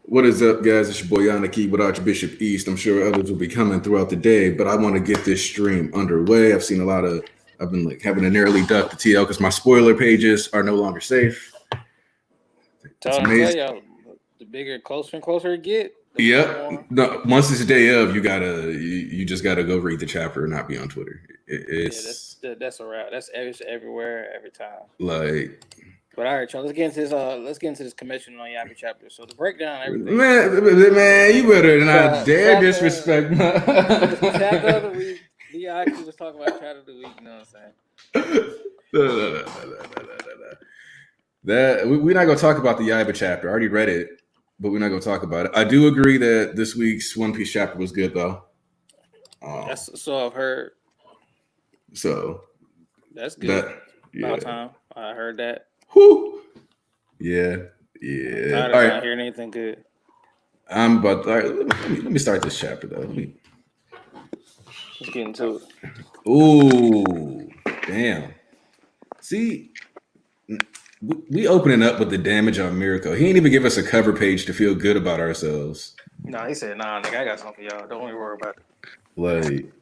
What is up, guys? It's your boy Yanaki with Archbishop East. I'm sure others will be coming throughout the day, but I want to get this stream underway. I've been like having to narrowly duck the TL because my spoiler pages are no longer safe. It's amazing. Y'all, the bigger, closer and closer it get. Yep. No, once it's day of, you just gotta go read the chapter and not be on Twitter. That's a wrap. That's everywhere, every time. Like. But all right, y'all. Let's get into this commission on Yappy chapter. So the breakdown, everything. Man, you better not dare disrespect my chapter of the week. DIQ was talking about chapter of the week. You know what I'm saying? We're not gonna talk about the Yaiba chapter. I already read it, but we're not gonna talk about it. I do agree that this week's One Piece chapter was good, though. That's so I've heard. So that's good. About time I heard that. Whew. Yeah. I'm not hearing anything good. All right, let me start this chapter though. Let's get into it. Ooh, damn. See, we opening up with the damage on Miracle. He ain't even give us a cover page to feel good about ourselves. Nah, he said, "Nah, nigga, I got something for y'all. Don't even worry about it." Like,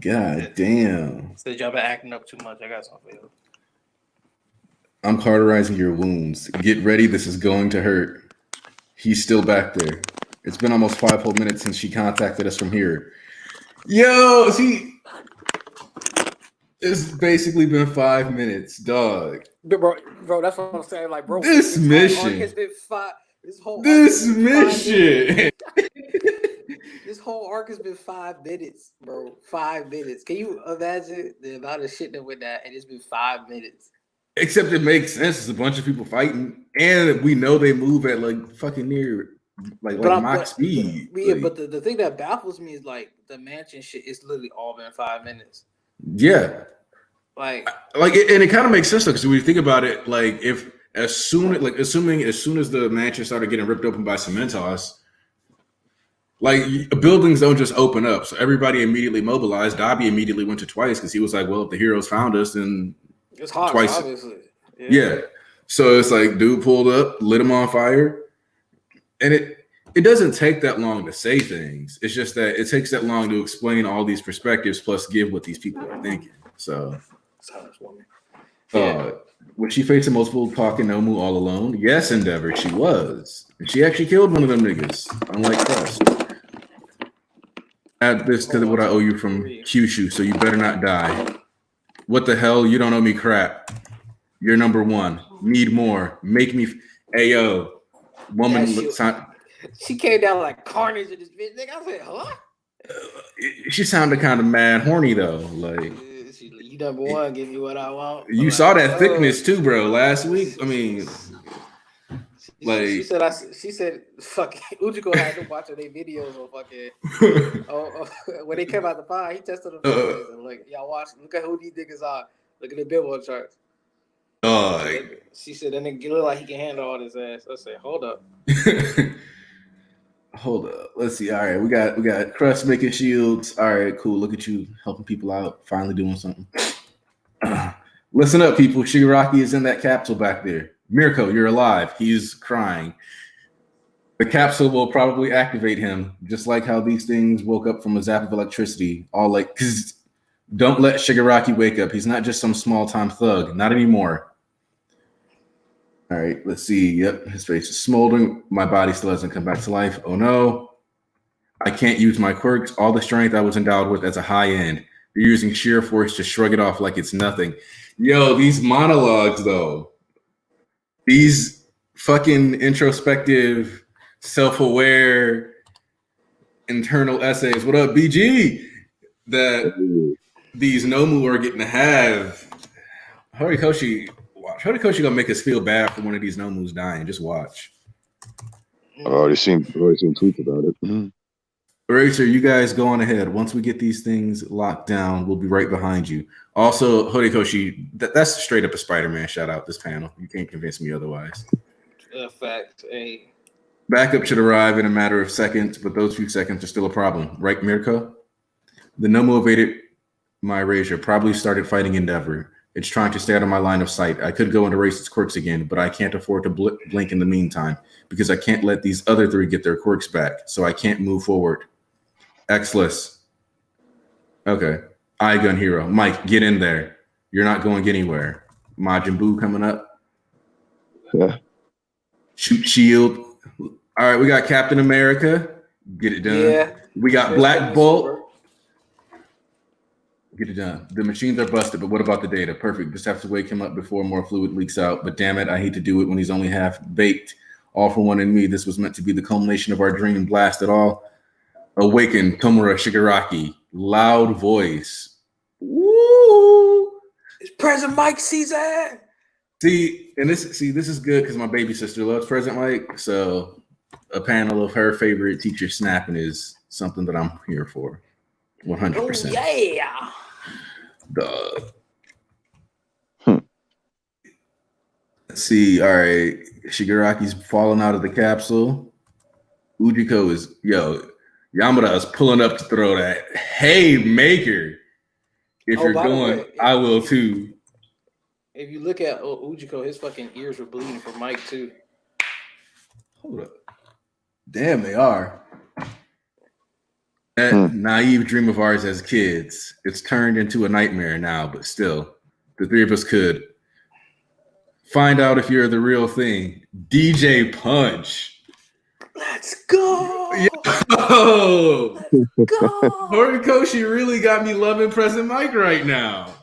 god damn. Said y'all been acting up too much. I got something for y'all. I'm cauterizing your wounds. Get ready. This is going to hurt. He's still back there. It's been almost 5 whole minutes since she contacted us from here. Yo, see, it's basically been 5 minutes, dog. Bro, that's what I'm saying. Like, bro, this mission has been This whole arc has been 5 minutes, bro. 5 minutes. Can you imagine the amount of shit that went down? And it's been 5 minutes. Except it makes sense. It's a bunch of people fighting, and we know they move at like fucking near like Mach speed. Yeah, but the thing that baffles me is like the mansion shit is literally all been 5 minutes. Yeah. And it kind of makes sense though, because when you think about it, like assuming as soon as the mansion started getting ripped open by Cementos, like buildings don't just open up. So everybody immediately mobilized. Dobby immediately went to Twice because he was like, well, if the heroes found us, then it's hot, Twice. Obviously. Yeah. So it's like dude pulled up, lit him on fire. And it doesn't take that long to say things. It's just that it takes that long to explain all these perspectives plus give what these people are thinking. So was she facing multiple Pakinomu all alone? Yes, Endeavor, she was. And she actually killed one of them niggas, unlike Crust. Add this to what I owe you from Kyushu, so you better not die. What the hell? You don't owe me crap. You're number one. Need more. Make me. Ayo. Woman. She came down like carnage in this bitch. Nigga, I said, huh? She sounded kind of mad horny, though. Like. You number one. Give me what I want. You saw that thickness, too, bro, last week. I mean. She said, fucking Ujiko had to watch their videos on fucking when they came out the fire. He tested them. Like, y'all watch, look at who these niggas are. Look at the billboard charts. She said, that nigga look like he can handle all this ass. I said, hold up. Hold up. Let's see. All right, we got Crust making shields. All right, cool. Look at you helping people out. Finally doing something. Listen up, people. Shigaraki is in that capsule back there. Mirko, you're alive. He's crying. The capsule will probably activate him, just like how these things woke up from a zap of electricity. All like, cause don't let Shigaraki wake up. He's not just some small-time thug. Not anymore. All right, let's see. Yep, his face is smoldering. My body still hasn't come back to life. Oh no. I can't use my quirks. All the strength I was endowed with as a high end. You're using sheer force to shrug it off like it's nothing. Yo, these monologues, though. These fucking introspective, self-aware, internal essays. What up, BG? That these Nomu are getting to have. Horikoshi gonna make us feel bad for one of these Nomus dying. Just watch. I already seen tweets about it. Mm-hmm. Eraser, you guys go on ahead. Once we get these things locked down, we'll be right behind you. Also, Horikoshi, that's straight up a Spider-Man shout out this panel. You can't convince me otherwise. Fact. Hey. Backup should arrive in a matter of seconds, but those few seconds are still a problem. Right, Mirko? The Nomu evaded my erasure, probably started fighting Endeavor. It's trying to stay out of my line of sight. I could go and erase its quirks again, but I can't afford to blink in the meantime because I can't let these other three get their quirks back, so I can't move forward. X-less. Okay. Eye gun hero. Mike, get in there. You're not going anywhere. Majin Buu coming up. Yeah. Shoot shield. All right, we got Captain America. Get it done. Yeah. We got Black Bolt. Get it done. The machines are busted, but what about the data? Perfect. Just have to wake him up before more fluid leaks out. But damn it, I hate to do it when he's only half baked. All for one in me. This was meant to be the culmination of our dream. Blast it all. Awaken Tomura Shigaraki. Loud voice. Woo! It's President Mike season. This is good because my baby sister loves President Mike. So a panel of her favorite teacher snapping is something that I'm here for. 100%. Oh, yeah. Let's see. All right. Shigaraki's falling out of the capsule. Ujiko is, Yamada is pulling up to throw that haymaker. If you're going, I will too. If you look at Ujiko, his fucking ears were bleeding for Mike too. Hold up. Damn, they are. That naive dream of ours as kids, it's turned into a nightmare now, but still, the three of us could find out if you're the real thing. DJ Punch. Let's go. Yo. Let's go. Horikoshi really got me loving President Mike right now.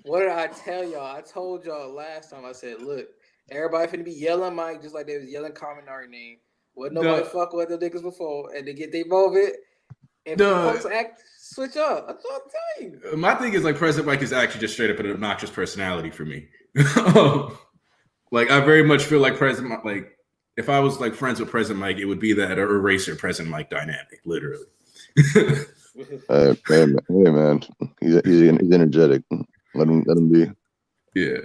What did I tell y'all? I told y'all last time. I said, look, everybody finna be yelling Mike just like they was yelling Kaminari name. Wasn't nobody fuck with the niggas before, and they get their moment, and folks switch up. That's what I'm telling you. My thing is like President Mike is actually just straight up an obnoxious personality for me. Like I very much feel like President Mike, like if I was like friends with President Mike, it would be that eraser President Mike dynamic, literally. Hey man, he's energetic. Let him be. Yeah.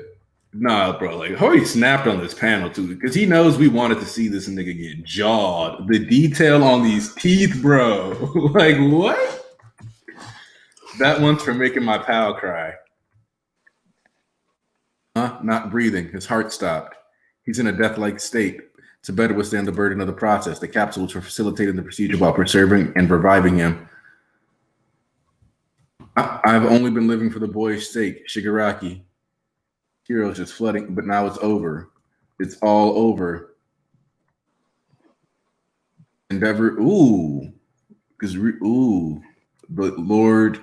Nah, bro. Like Hori snapped on this panel too because he knows we wanted to see this nigga get jawed. The detail on these teeth, bro. Like what? That one's for making my pal cry. Not breathing. His heart stopped. He's in a death-like state. To better withstand the burden of the process, the capsules were facilitating the procedure while preserving and reviving him. I've only been living for the boy's sake, Shigaraki. Heroes just flooding, but now it's over. It's all over. Endeavor, the Lord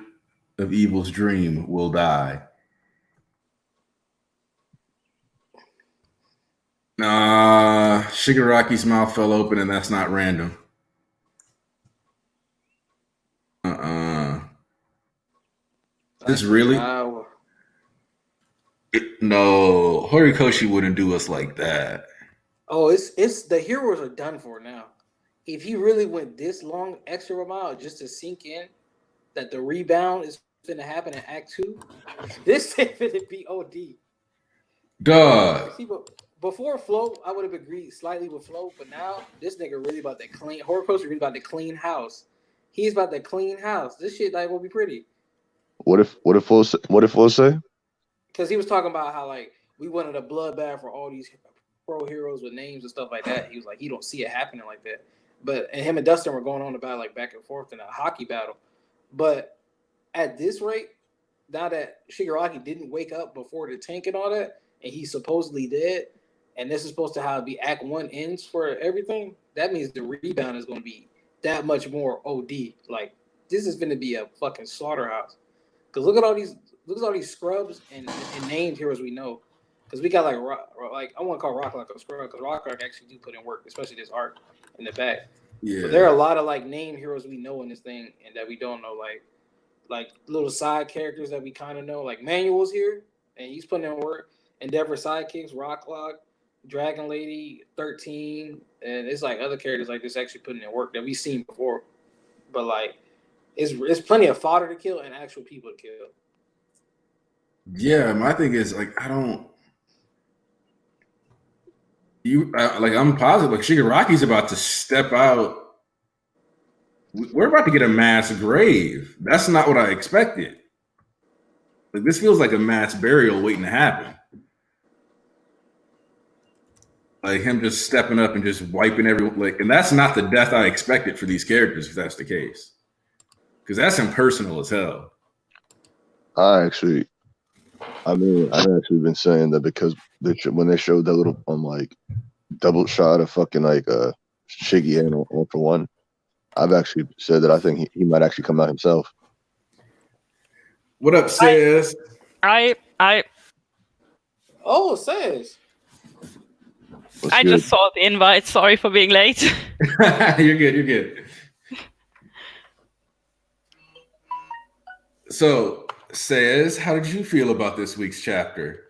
of Evil's dream will die. Shigaraki's mouth fell open, and that's not random. This really? No, Horikoshi wouldn't do us like that. Oh, it's the heroes are done for now. If he really went this long extra mile just to sink in that the rebound is going to happen in Act 2, this is going to be OD. Duh. See, before Flo, I would have agreed slightly with Flo, but now this nigga really about to clean. Horikoshi really about to clean house. He's about to clean house. This shit like will be pretty. What if Flo say? Because he was talking about how like we wanted a bloodbath for all these pro heroes with names and stuff like that. He was like, he don't see it happening like that. But and him and Dustin were going on about like back and forth in a hockey battle. But at this rate, now that Shigaraki didn't wake up before the tank and all that, and he's supposedly dead, and this is supposed to how be Act 1 ends for everything, that means the rebound is going to be that much more OD. Like this is going to be a fucking slaughterhouse. Because look at all these scrubs and named heroes we know. Because we got like I want to call Rock like a scrub because Rock actually do put in work, especially this art in the back. Yeah. But there are a lot of like named heroes we know in this thing and that we don't know, like little side characters that we kind of know. Like Manuel's here and he's putting in work. Endeavor sidekicks, Rocklock, Dragon Lady, 13, and it's like other characters like this actually putting in work that we've seen before. But like it's plenty of fodder to kill and actual people to kill. Yeah, my thing is like I'm positive like Shigaraki's about to step out. We're about to get a mass grave. That's not what I expected. Like, this feels like a mass burial waiting to happen. Like him just stepping up and just wiping everyone. Like, and that's not the death I expected for these characters, if that's the case. Because that's impersonal as hell. I've actually been saying that because when they showed that little like double shot of fucking like Shiggy and All for One, I've actually said that I think he might actually come out himself. What up, Says? Oh, Says. I just saw the invite. Sorry for being late. You're good. You're good. So, Says, how did you feel about this week's chapter?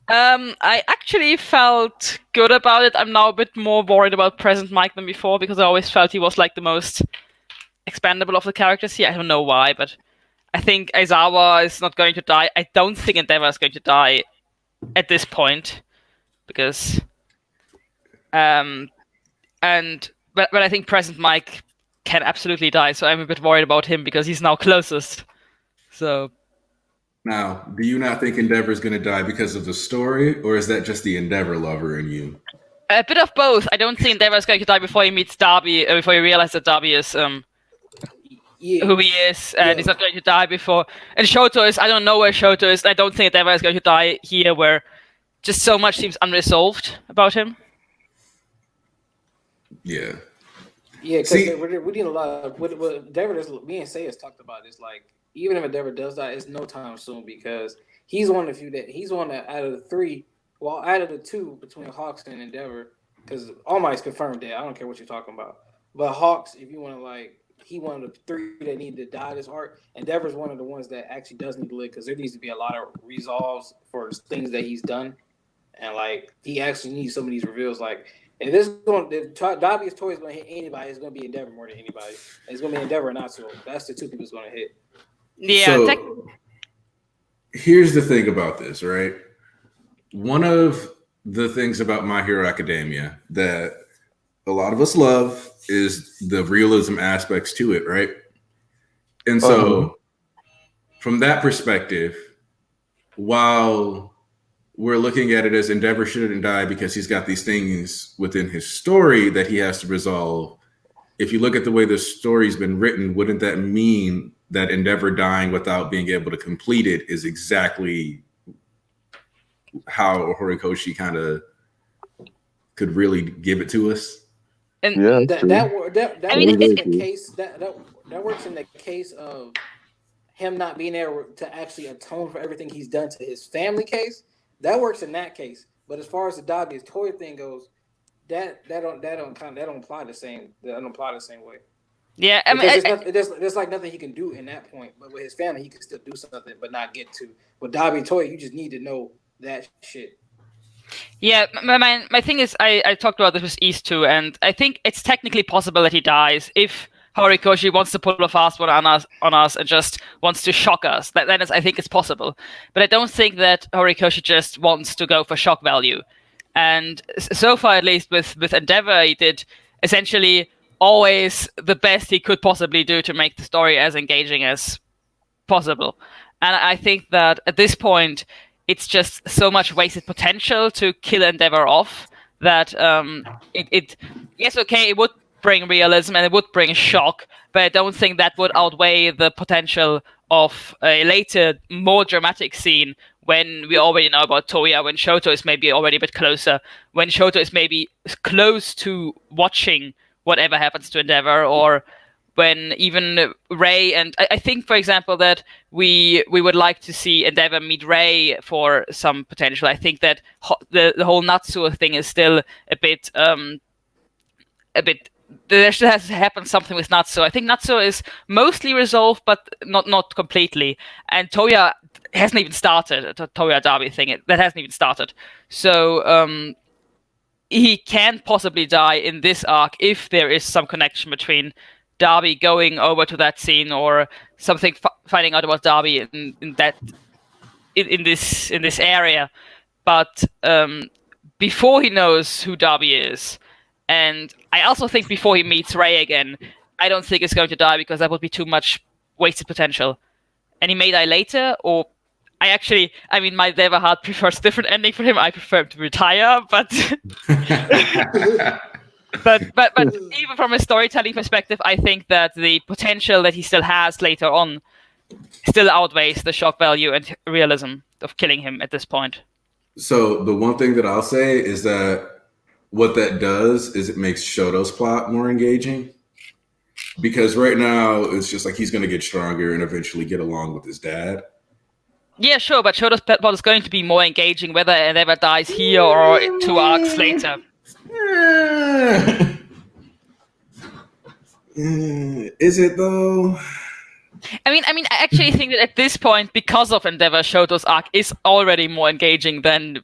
I actually felt good about it. I'm now a bit more worried about Present Mike than before because I always felt he was like the most expendable of the characters here. I don't know why, but I think Aizawa is not going to die. I don't think Endeavor is going to die at this point because, but I think Present Mike can absolutely die. So I'm a bit worried about him because he's now closest. So. Now, do you not think Endeavor is going to die because of the story, or is that just the Endeavor lover in you? A bit of both. I don't think Endeavor is going to die before he meets Darby, before he realizes that Darby is who he is, and he's not going to die before. And Shoto is, I don't know where Shoto is. I don't think Endeavor is going to die here, where just so much seems unresolved about him. Yeah. Yeah, because we're doing a lot of what Endeavor. Me and Sayas talked about is like, even if Endeavor does die, it's no time soon because he's one of the few out of the three, well, out of the two between Hawks and Endeavor, because All Might's confirmed dead. I don't care what you're talking about. But Hawks, if you want to like, he one of the three that need to die this arc. Endeavor's one of the ones that actually does need to live because there needs to be a lot of resolves for things that he's done, and like he actually needs some of these reveals. Like, if Dobby's toy is going to hit anybody, it's going to be Endeavor more than anybody. It's going to be Endeavor and Natsuo. That's the two people it's going to hit. Yeah. So, here's the thing about this, right? One of the things about My Hero Academia that a lot of us love is the realism aspects to it, right? And so, from that perspective, while we're looking at it as Endeavor shouldn't die because he's got these things within his story that he has to resolve, if you look at the way the story's been written, wouldn't that mean that Endeavor dying without being able to complete it is exactly how Horikoshi kind of could really give it to us? And that works in the case that works in the case of him not being able to actually atone for everything he's done to his family case. That works in that case. But as far as the Dobby's toy thing goes, that don't apply the same. That don't apply the same way. Yeah, I mean, there's like nothing he can do in that point. But with his family, he can still do something, but not get to. With Dobby toy, you just need to know that shit. Yeah, my thing is, I talked about this with East too, and I think it's technically possible that he dies if Horikoshi wants to pull a fast one on us and just wants to shock us. I think it's possible, but I don't think that Horikoshi just wants to go for shock value. And so far, at least with Endeavor, he did essentially always the best he could possibly do to make the story as engaging as possible. And I think that at this point, it's just so much wasted potential to kill Endeavor off that it would bring realism and it would bring shock, but I don't think that would outweigh the potential of a later, more dramatic scene when we already know about Toya, when Shoto is maybe already a bit closer, when Shoto is maybe close to watching whatever happens to Endeavor, or when even Ray, and I think, for example, that we would like to see Endeavor meet Ray for some potential. I think that the whole Natsuo thing is still a bit there still has to happen something with Natsuo. I think Natsuo is mostly resolved, but not completely. And Toya hasn't even started. The Toya Darby thing, that hasn't even started. So he can possibly die in this arc if there is some connection between Darby going over to that scene or something finding out about Darby in this area. But before he knows who Darby is, and I also think before he meets Ray again, I don't think it's going to die because that would be too much wasted potential. And he may die later, or my Deva heart prefers different ending for him. I prefer him to retire, but but even from a storytelling perspective, I think that the potential that he still has later on still outweighs the shock value and realism of killing him at this point. So the one thing that I'll say is that what that does is it makes Shoto's plot more engaging. Because right now it's just like he's going to get stronger and eventually get along with his dad. Yeah, sure, but Shoto's plot is going to be more engaging whether Endeavor dies here or 2 arcs later. Is it though? I mean, I actually think that at this point, because of Endeavor, Shoto's arc is already more engaging than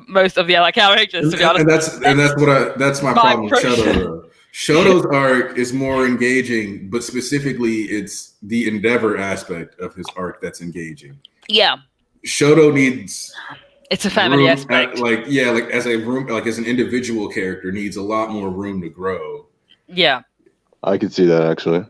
most of the other characters. To be honest, And that's my problem with Shoto. Though. Shoto's arc is more engaging, but specifically, it's the Endeavor aspect of his arc that's engaging. Yeah, Shoto needs. It's a family aspect. As an individual character, needs a lot more room to grow. Yeah, I could see that actually.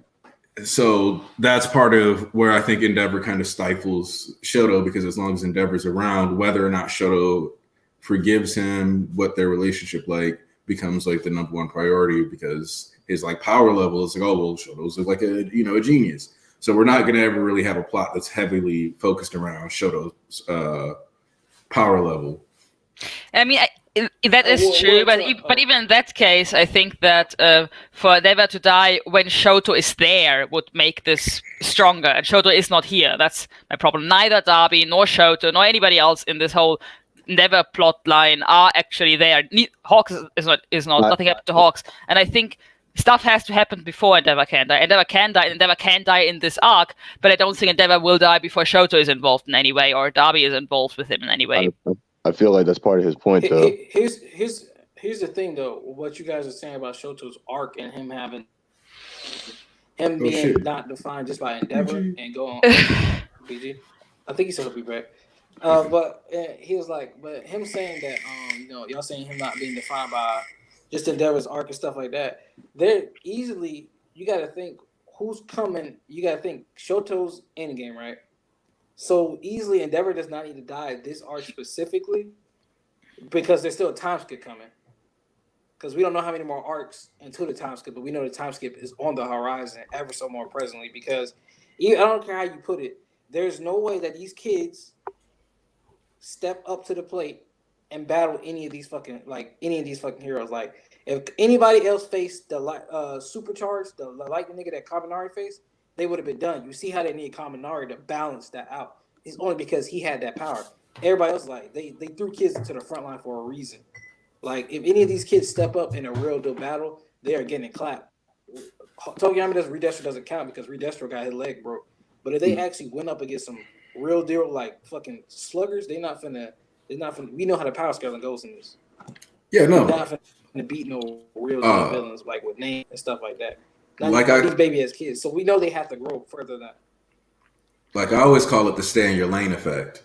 So that's part of where I think Endeavor kind of stifles Shoto, because as long as Endeavor's around, whether or not Shoto forgives him, what their relationship like becomes like the number one priority, because his like power level is like, oh well, Shoto's like a genius. So we're not gonna ever really have a plot that's heavily focused around Shoto's power level. I mean, that is true, but even in that case, I think that for Endeavor to die when Shoto is there would make this stronger, and Shoto is not here. That's my problem. Neither Darby nor Shoto nor anybody else in this whole Endeavor plot line are actually there. Hawks is not. Nothing happened to Hawks, and I think stuff has to happen before Endeavor can die. Endeavor can die, and Endeavor can die in this arc, but I don't think Endeavor will die before Shoto is involved in any way or Darby is involved with him in any way. I feel like that's part of his point, though. Here's the thing, though. What you guys are saying about Shoto's arc and him being not defined just by Endeavor and go on PG. I think he said he'll be back. But he was like, but him saying that, y'all saying him not being defined by just Endeavor's arc and stuff like that. They're easily, you got to think who's coming. You got to think Shoto's endgame, right? So easily, Endeavor does not need to die this arc specifically, because there's still a time skip coming. Because we don't know how many more arcs until the time skip, but we know the time skip is on the horizon ever so more presently. Because I don't care how you put it, there's no way that these kids step up to the plate and battle any of these fucking heroes. Like, if anybody else faced the supercharged, the lightning nigga that Kaminari faced, they would have been done. You see how they need Kaminari to balance that out. It's only because he had that power. Everybody else, like, they threw kids into the front line for a reason. Like, if any of these kids step up in a real deal battle, they are getting clapped. Tokiyama Redestro doesn't count because Redestro got his leg broke. But if they actually went up against some real deal, like, fucking sluggers, we know how the power scaling goes in this. Yeah, no. They're not finna beat no real deal villains, like, with names and stuff like that. These baby as kids, so we know they have to grow further than that. Like I always call it the stay in your lane effect,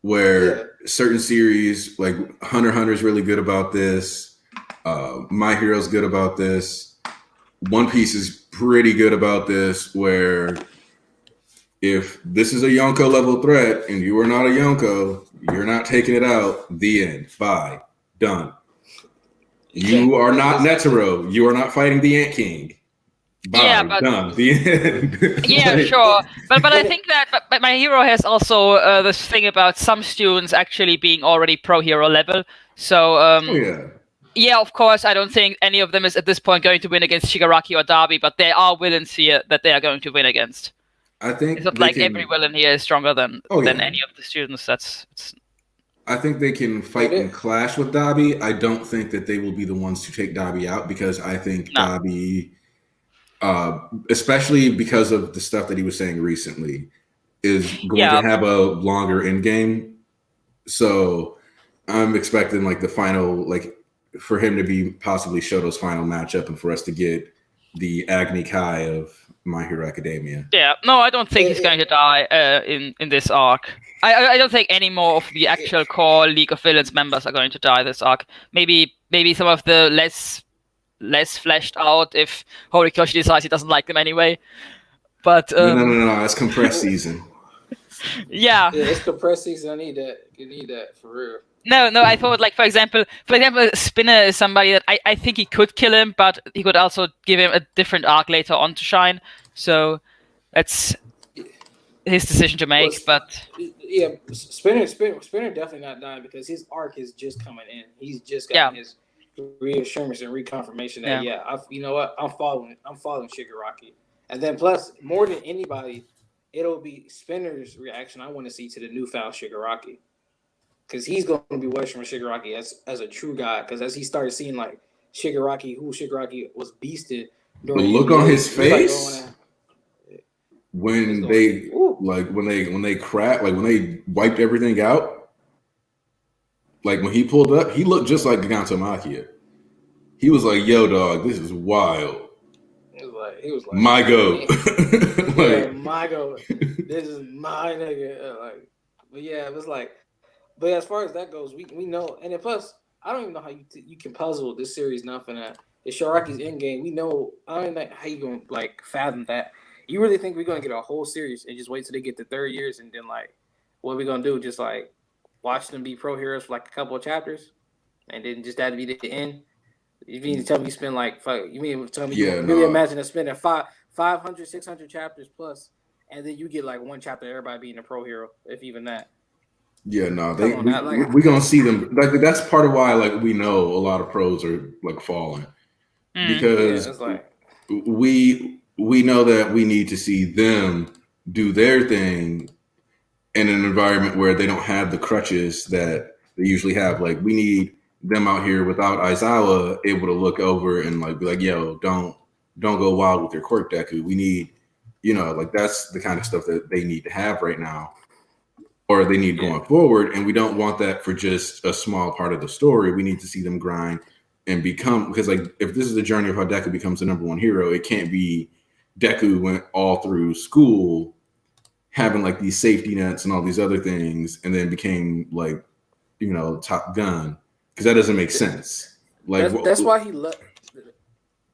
where certain series like Hunter x Hunter is really good about this. My Hero's good about this. One Piece is pretty good about this, where if this is a Yonko level threat and you are not a Yonko, you're not taking it out. The end. Bye. Done. You are not Netero. You are not fighting the Ant King. Bye, done. The end. Yeah, sure. But I think that but My Hero has also this thing about some students actually being already pro hero level. So yeah, of course, I don't think any of them is at this point going to win against Shigaraki or Darby, but there are villains here that they are going to win against. I think it's not like every villain here is stronger than any of the students. I think they can fight and clash with Darby. I don't think that they will be the ones to take Darby out, because I think Darby, especially because of the stuff that he was saying recently, is going to have a longer end game. So I'm expecting like the final, like for him to be possibly Shoto's final matchup and for us to get the Agni Kai of My Hero Academia. Yeah, no, I don't think he's going to die in this arc. I don't think any more of the actual core League of Villains members are going to die this arc. Maybe some of the less fleshed out if Horikoshi decides he doesn't like them anyway. But no, that's compressed season. Yeah. Yeah, it's compressed season. I need that. You need that for real. No, I thought like for example, Spinner is somebody that I think he could kill him, but he could also give him a different arc later on to shine. So that's his decision to make. Well, But yeah, Spinner definitely not dying because his arc is just coming in. He's just gotten his reassurance and reconfirmation that you know what, I'm following Shigaraki, and then plus more than anybody, it'll be Spinner's reaction I want to see to the newfound Shigaraki, because he's going to be worshiping Shigaraki as a true god. Because as he started seeing like Shigaraki was beasted. The look on his face when they cracked, like when they wiped everything out, like when he pulled up, he looked just like Gigante Machia. He was like, "Yo, dog, this is wild." He was like, "My goat." My goat. This is my nigga. But yeah, it was like. But as far as that goes, we know, and then plus, I don't even know how you can puzzle this series nothing that the Shigaraki's end game. We know, I don't know how you gonna like fathom that. You really think we're gonna get a whole series and just wait till they get to 3rd years and then like what are we gonna do? Just like watch them be pro heroes for like a couple of chapters, and then just that to be the end. You mean to tell me you spend like you mean to tell me you really imagine us spending 500, 600 chapters plus, and then you get like one chapter everybody being a pro hero, if even that. Yeah, no, we're gonna see them. Like that's part of why, like, we know a lot of pros are like falling because we know that we need to see them do their thing in an environment where they don't have the crutches that they usually have. Like, we need them out here without Aizawa able to look over and like be like, "Yo, don't go wild with your Quirk Deku." We need, like that's the kind of stuff that they need to have right now. Or they need going forward, and we don't want that for just a small part of the story. We need to see them grind and become, because like if this is the journey of how Deku becomes the #1 hero, it can't be Deku went all through school having like these safety nets and all these other things, and then became like Top Gun, because that doesn't make sense. Like that's why he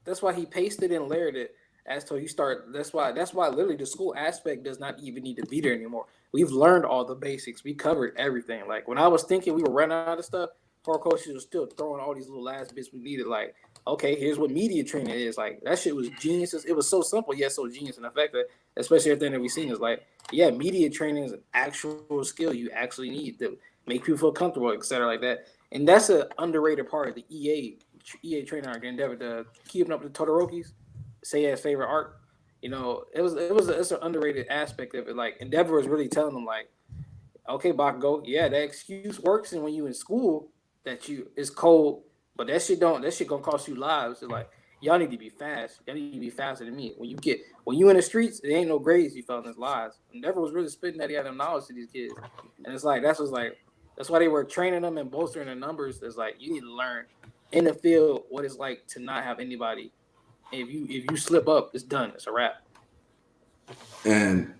That's why he pasted and layered it. That's why literally the school aspect does not even need to be there anymore. We've learned all the basics. We covered everything. Like when I was thinking we were running out of stuff, Horikoshi was still throwing all these little last bits we needed. Like, okay, here's what media training is. Like that shit was genius. It was so simple, yet so genius and effective. Especially everything that we've seen is like, yeah, media training is an actual skill you actually need to make people feel comfortable, etc. like that. And that's an underrated part of the EA training arc. Endeavor to keeping up with the Todorokis. Say his favorite arc, it's an underrated aspect of it. Like Endeavor is really telling them, like, okay, Bakugo, yeah, that excuse works, and when you in school, it's cold, but that shit gonna cost you lives. It's like y'all need to be fast. Y'all need to be faster than me. When you in the streets, there ain't no grades you felt in his lives. Endeavor was really spitting that he had them knowledge to these kids, and it's like that's why they were training them and bolstering their numbers. It's like you need to learn in the field what it's like to not have anybody. If you slip up, it's done. It's a wrap. And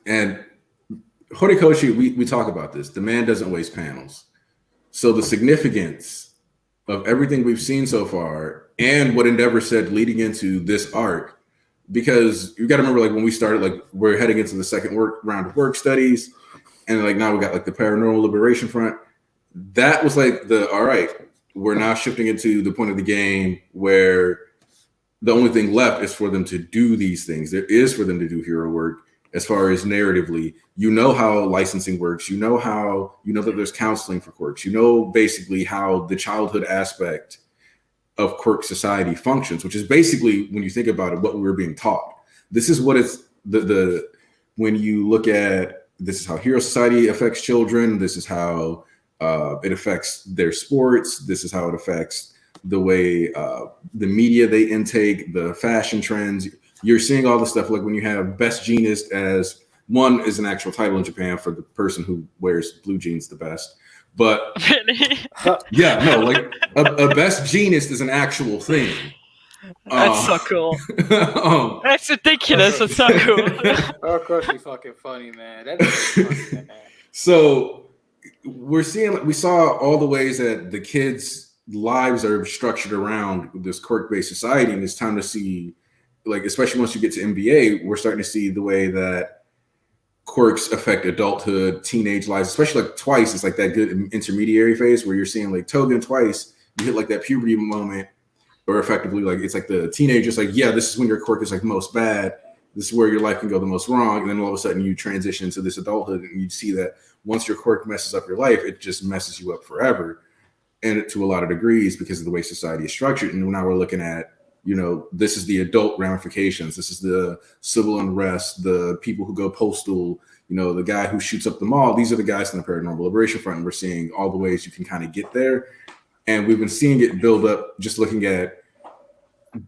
and Horikoshi, we talk about this. The man doesn't waste panels. So the significance of everything we've seen so far and what Endeavor said leading into this arc, because you got to remember, like when we started, like we're heading into the second round of work studies, and like now we got like the Paranormal Liberation Front. That was like all right, we're now shifting into the point of the game where the only thing left is for them to do these things. There is for them to do hero work as far as narratively. You know how licensing works. You know that there's counseling for quirks. You know basically how the childhood aspect of quirk society functions, which is basically, when you think about it, what we were being taught. This is what it's when you look at, this is how hero society affects children. This is how it affects their sports. This is how it affects the way the media they intake, the fashion trends. You're seeing all the stuff, like when you have best jeanist as one is an actual title in Japan for the person who wears blue jeans the best. But really? Yeah, no, like a best jeanist is an actual thing. That's so cool. That's ridiculous. It's so cool. Of course, be fucking funny, man. That is funny, man. So we saw all the ways that the kids' lives are structured around this quirk-based society, and it's time to see, like, especially once you get to NBA, we're starting to see the way that quirks affect adulthood, teenage lives, especially like twice. It's like that good intermediary phase where you're seeing like Togen twice. You hit like that puberty moment, or effectively like it's like the teenager's like, yeah, this is when your quirk is like most bad. This is where your life can go the most wrong. And then all of a sudden you transition to this adulthood, and you see that once your quirk messes up your life, it just messes you up forever. And to a lot of degrees because of the way society is structured. And now we're looking at, this is the adult ramifications. This is the civil unrest, the people who go postal, the guy who shoots up the mall. These are the guys in the Paranormal Liberation Front. And we're seeing all the ways you can kind of get there. And we've been seeing it build up just looking at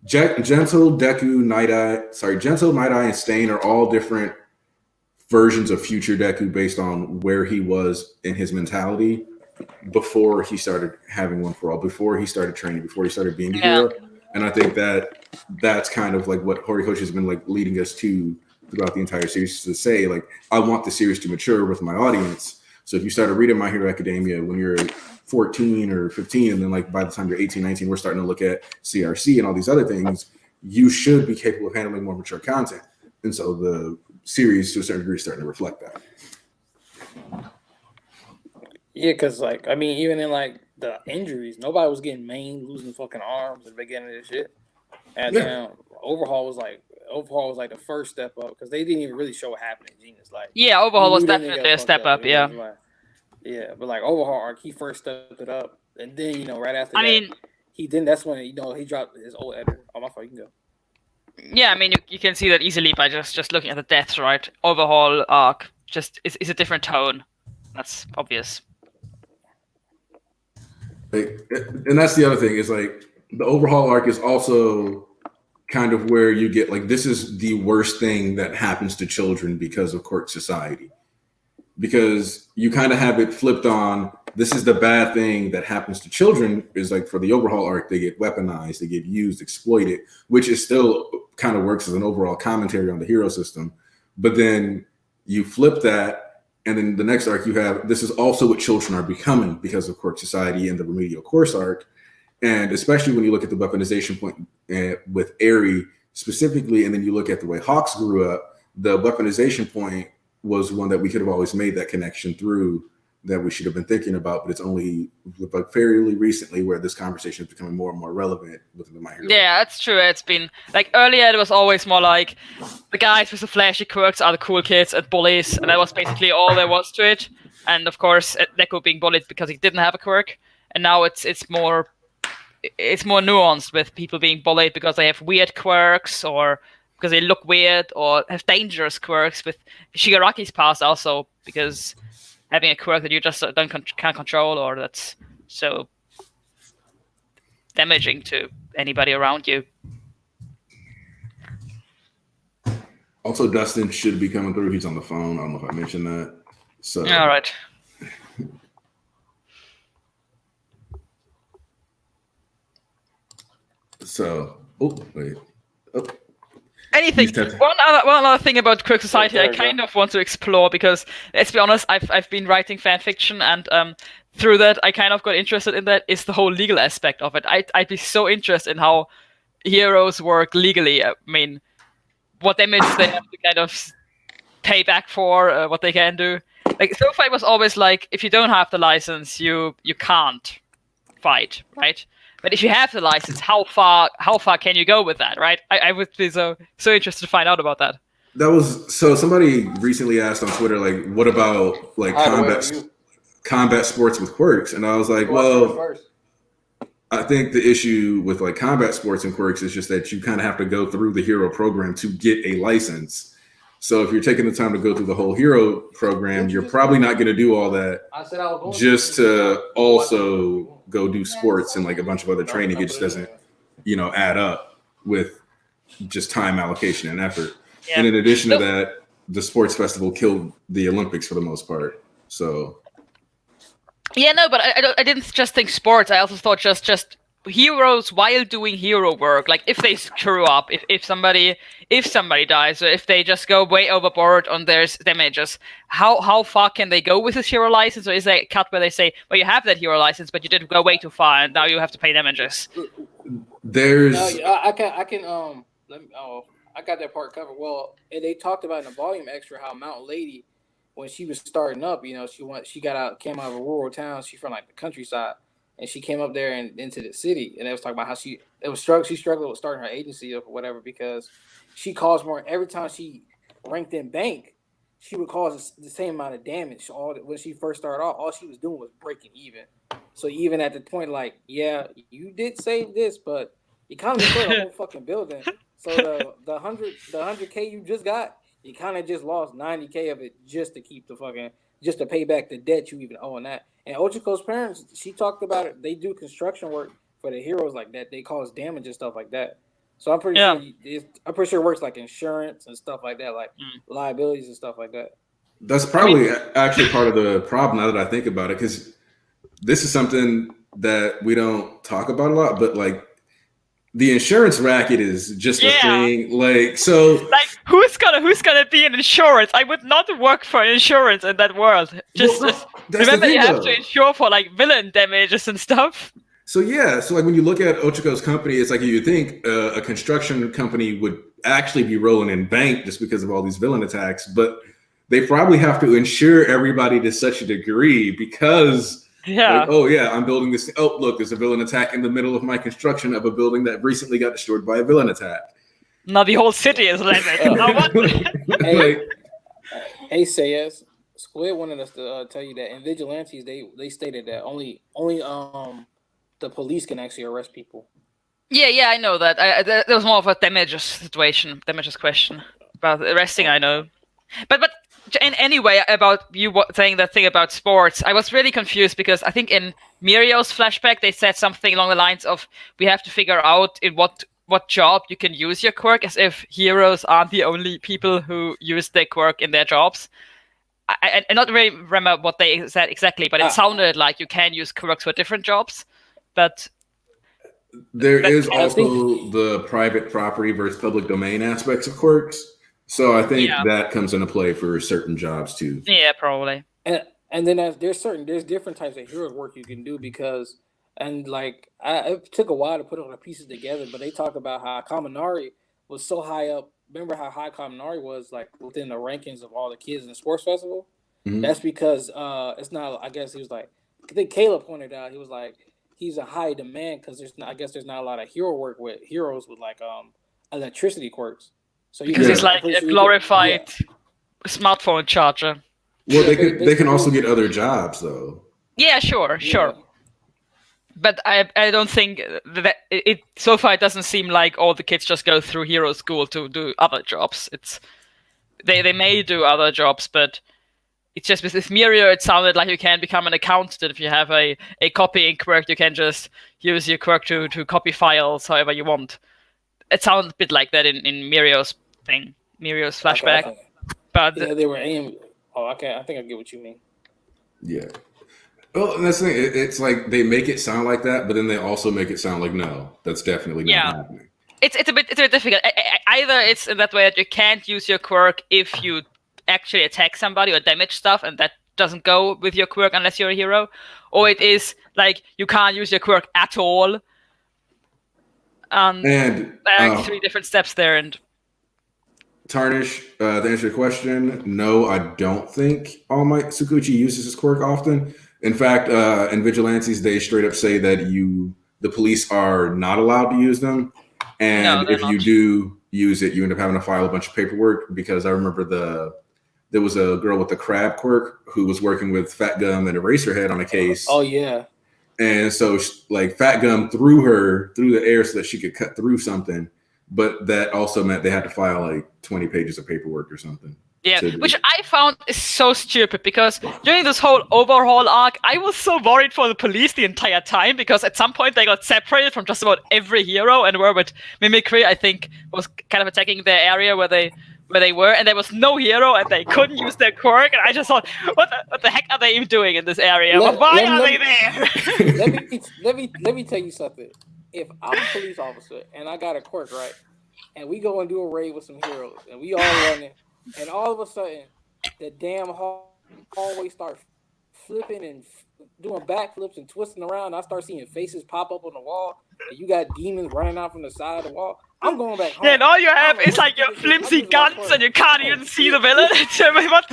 Gentle, Deku, Night Eye, and Stain are all different versions of future Deku based on where he was in his mentality before he started having One for All, before he started training, before he started being a hero. And I think that's kind of like what Horikoshi has been like leading us to throughout the entire series, to say like, I want the series to mature with my audience. So if you started reading My Hero Academia when you're 14 or 15, and then like by the time you're 18, 19, we're starting to look at CRC and all these other things, you should be capable of handling more mature content. And so the series to a certain degree is starting to reflect that. Yeah, because like, I mean, even in like the injuries, nobody was getting maimed, losing fucking arms at the beginning of this shit. And Overhaul was like the first step up, because they didn't even really show what happened in Genius. Like, yeah, Overhaul was definitely a step up. Yeah. Yeah, but like Overhaul arc, he first stepped it up, and then right after that's when he dropped his old editor. Oh, my fault, you can go. Yeah, I mean you can see that easily by just looking at the deaths, right? Overhaul arc just is a different tone. That's obvious. And that's the other thing is like the Overhaul arc is also kind of where you get like, this is the worst thing that happens to children because of Quirk society. Because you kind of have it flipped on, this is the bad thing that happens to children, is like for the Overhaul arc, they get weaponized, they get used, exploited, which is still kind of works as an overall commentary on the hero system. But then you flip that, and then the next arc you have, this is also what children are becoming because of Quirk society and the remedial course arc. And especially when you look at the weaponization point with Eri specifically, and then you look at the way Hawks grew up, the weaponization point was one that we could have always made that connection through, that we should have been thinking about, but it's only like fairly recently where this conversation is becoming more and more relevant within the My Hero. Yeah, that's true. It's been like earlier it was always more like the guys with the flashy quirks are the cool kids and bullies, and that was basically all there was to it. And of course Deku being bullied because he didn't have a quirk, and now it's more nuanced with people being bullied because they have weird quirks, or because they look weird, or have dangerous quirks. With Shigaraki's past also, because having a quirk that you just can't control, or that's so damaging to anybody around you. Also, Dustin should be coming through. He's on the phone. I don't know if I mentioned that. So, all right. So, anything. One other thing about Quirk Society I kind of want to explore, because let's be honest, I've been writing fan fiction, and through that I kind of got interested in that, is the whole legal aspect of it. I'd be so interested in how heroes work legally. I mean, what damages they have to kind of pay back for, what they can do. Like, so far it was always like, if you don't have the license, you can't fight, right? But if you have the license, how far can you go with that, right? I would be so interested to find out about that. That was so. Somebody recently asked on Twitter, like, what about like combat sports with quirks? And I was like, well, I think the issue with like combat sports and quirks is just that you kind of have to go through the hero program to get a license. So if you're taking the time to go through the whole hero program, you're probably not going to do all that just to also go do sports and like a bunch of other training. It just doesn't, add up with just time allocation and effort. Yeah. And in addition to that, the sports festival killed the Olympics for the most part. So. Yeah, no, but I didn't just think sports. I also thought just heroes while doing hero work. Like if they screw up, if somebody dies, or if they just go way overboard on their damages, how far can they go with this hero license? Or is there a cut where they say, well, you have that hero license, but you didn't go way too far, and now you have to pay damages? There's. I can. Let me. I got that part covered. Well, and they talked about in the volume extra how Mountain Lady, when she was starting up, she came out of a rural town. She's from like the countryside, and she came up there and into the city. And they was talking about how she struggled with starting her agency or whatever because she caused more every time she ranked in bank. She would cause the same amount of damage. When she first started off, all she was doing was breaking even. So even at the point, like, yeah, you did save this, but you kind of destroyed the whole fucking building. So the 100K you just got, you kind of just lost 90K of it just to pay back the debt you even owe on that. And Ochiko's parents, she talked about it. They do construction work for the heroes like that. They cause damage and stuff like that. So I'm pretty sure it works like insurance and stuff like that, like liabilities and stuff like that. That's probably actually part of the problem now that I think about it, because this is something that we don't talk about a lot, but like the insurance racket is just a thing. Like, so like who's gonna be in insurance? I would not work for insurance in that world. Remember you have to insure for like villain damages and stuff. So like when you look at Ochiko's company, it's like you think a construction company would actually be rolling in bank just because of all these villain attacks, but they probably have to insure everybody to such a degree because like, I'm building this. Oh, look, there's a villain attack in the middle of my construction of a building that recently got destroyed by a villain attack. Now the whole city is like that. Hey, Sayes, Squid wanted us to tell you that in Vigilantes, they stated that only the police can actually arrest people. Yeah, I know that. There was more of a damages question. About arresting, I know. But in any way, about you saying that thing about sports, I was really confused because I think in Mirio's flashback, they said something along the lines of, we have to figure out in what job you can use your quirk, as if heroes aren't the only people who use their quirk in their jobs. I not really remember what they said exactly, but it sounded like you can use quirks for different jobs. But there is also the private property versus public domain aspects of quirks. So I think that comes into play for certain jobs too. Yeah, probably. And then there's different types of hero work you can do because, and like it took a while to put all the pieces together, but they talk about how Kaminari was so high up. Remember how high Kaminari was like within the rankings of all the kids in the sports festival? Mm-hmm. That's because it's not. I guess he was like, I think Caleb pointed out, he was like, he's a high demand because there's not a lot of hero work with heroes with like electricity quirks. So because it's like a glorified smartphone charger. Well, they can also get other jobs though. Yeah, sure. But I don't think that it so far. It doesn't seem like all the kids just go through hero school to do other jobs. They may do other jobs, but it's just with Mirio, it sounded like you can become an accountant if you have a copying quirk. You can just use your quirk to copy files however you want. It sounds a bit like that in Mirio's thing, Mirio's flashback. Okay. But they were aiming. Oh, okay. I think I get what you mean. Yeah. Well, that's the thing. It's like they make it sound like that, but then they also make it sound like no, that's definitely not happening. It's a bit difficult. Either it's in that way that you can't use your quirk if you actually attack somebody or damage stuff, and that doesn't go with your quirk unless you're a hero, or it is like you can't use your quirk at all. And there are 3 different steps there. And Tarnish, to answer your question, no, I don't think All Might Tsukuchi uses his quirk often. In fact, in Vigilantes, they straight up say that the police are not allowed to use them. And if you do use it, you end up having to file a bunch of paperwork, because I remember there was a girl with the crab quirk who was working with Fat Gum and Eraserhead on a case. Oh, yeah. And so like Fat Gum threw her through the air so that she could cut through something. But that also meant they had to file like 20 pages of paperwork or something. Yeah, which I found is so stupid, because during this whole overhaul arc, I was so worried for the police the entire time, because at some point they got separated from just about every hero and were with Mimicry, I think, was kind of attacking their area where they were, and there was no hero and they couldn't use their quirk, and I just thought, what the heck are they even doing in this area? Why are they there? let me tell you something. If I'm a police officer and I got a quirk, right, and we go and do a raid with some heroes, and we all running, and all of a sudden, the damn hallway starts flipping doing backflips and twisting around. I start seeing faces pop up on the wall, and you got demons running out from the side of the wall. I'm going back home. Yeah, and all you have is like your flimsy guns, and you can't even see the villain. What?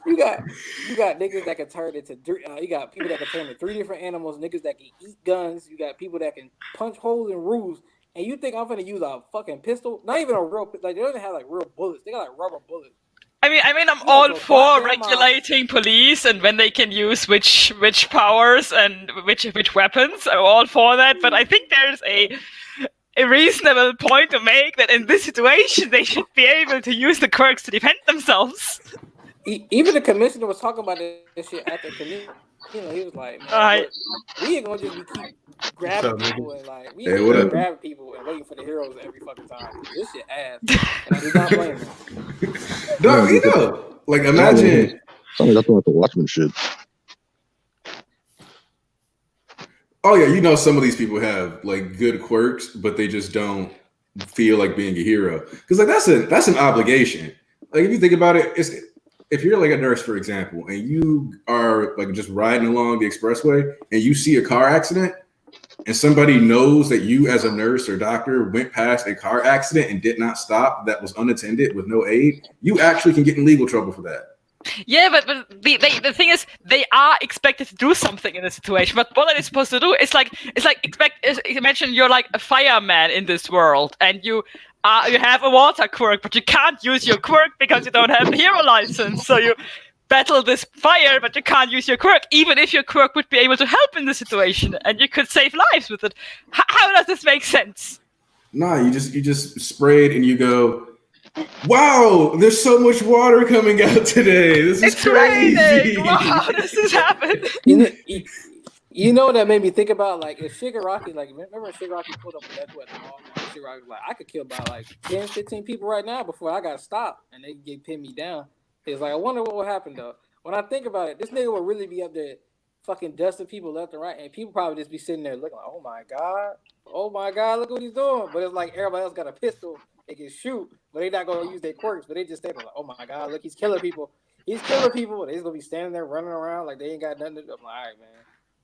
You got niggas that can turn into you got people that can turn into 3 different animals. Niggas that can eat guns. You got people that can punch holes in roofs. And you think I'm gonna use a fucking pistol? Not even a real like they don't even have like real bullets. They got like rubber bullets. I mean, I'm all for regulating police and when they can use which powers and which weapons. I'm all for that, but I think there's a reasonable point to make that in this situation they should be able to use the quirks to defend themselves. Even the commissioner was talking about this shit at the committee. You know, he was like, man, we ain't gonna just be keep grabbing people and like we ain't gonna grab people and waiting for the heroes every fucking time. This shit ass. And I do not blame him. No, you know, like imagine. Something that's like the Watchmen shit. Oh yeah, you know some of these people have like good quirks, but they just don't feel like being a hero because like that's an obligation. Like if you think about it, if you're like a nurse, for example, and you are like just riding along the expressway and you see a car accident and somebody knows that you as a nurse or doctor went past a car accident and did not stop, that was unattended with no aid, you actually can get in legal trouble for that. Yeah, but the thing is, they are expected to do something in this situation. But what are they supposed to do? It's like imagine you're like a fireman in this world, and you have a water quirk, but you can't use your quirk because you don't have a hero license. So you battle this fire, but you can't use your quirk, even if your quirk would be able to help in the situation, and you could save lives with it. How does this make sense? Nah, you just spray it and you go, wow, there's so much water coming out today. This is crazy. Raining. Wow, this has happened. You know what that made me think about? Like, if Shigaraki, like, remember Shigaraki pulled up a Deku at the mall? Shigaraki was like, I could kill about like 10, 15 people right now before I got stopped and they get pin me down. It's like, I wonder what will happen though. When I think about it, this nigga will really be up there fucking dusting people left and right, and people probably just be sitting there looking like, oh my god, look what he's doing. But it's like everybody else got a pistol, they can shoot, but they not gonna use their quirks, but they just stand there like, oh my god, look, he's killing people. He's killing people. They're just gonna be standing there running around like they ain't got nothing to do. I'm like, all right, man.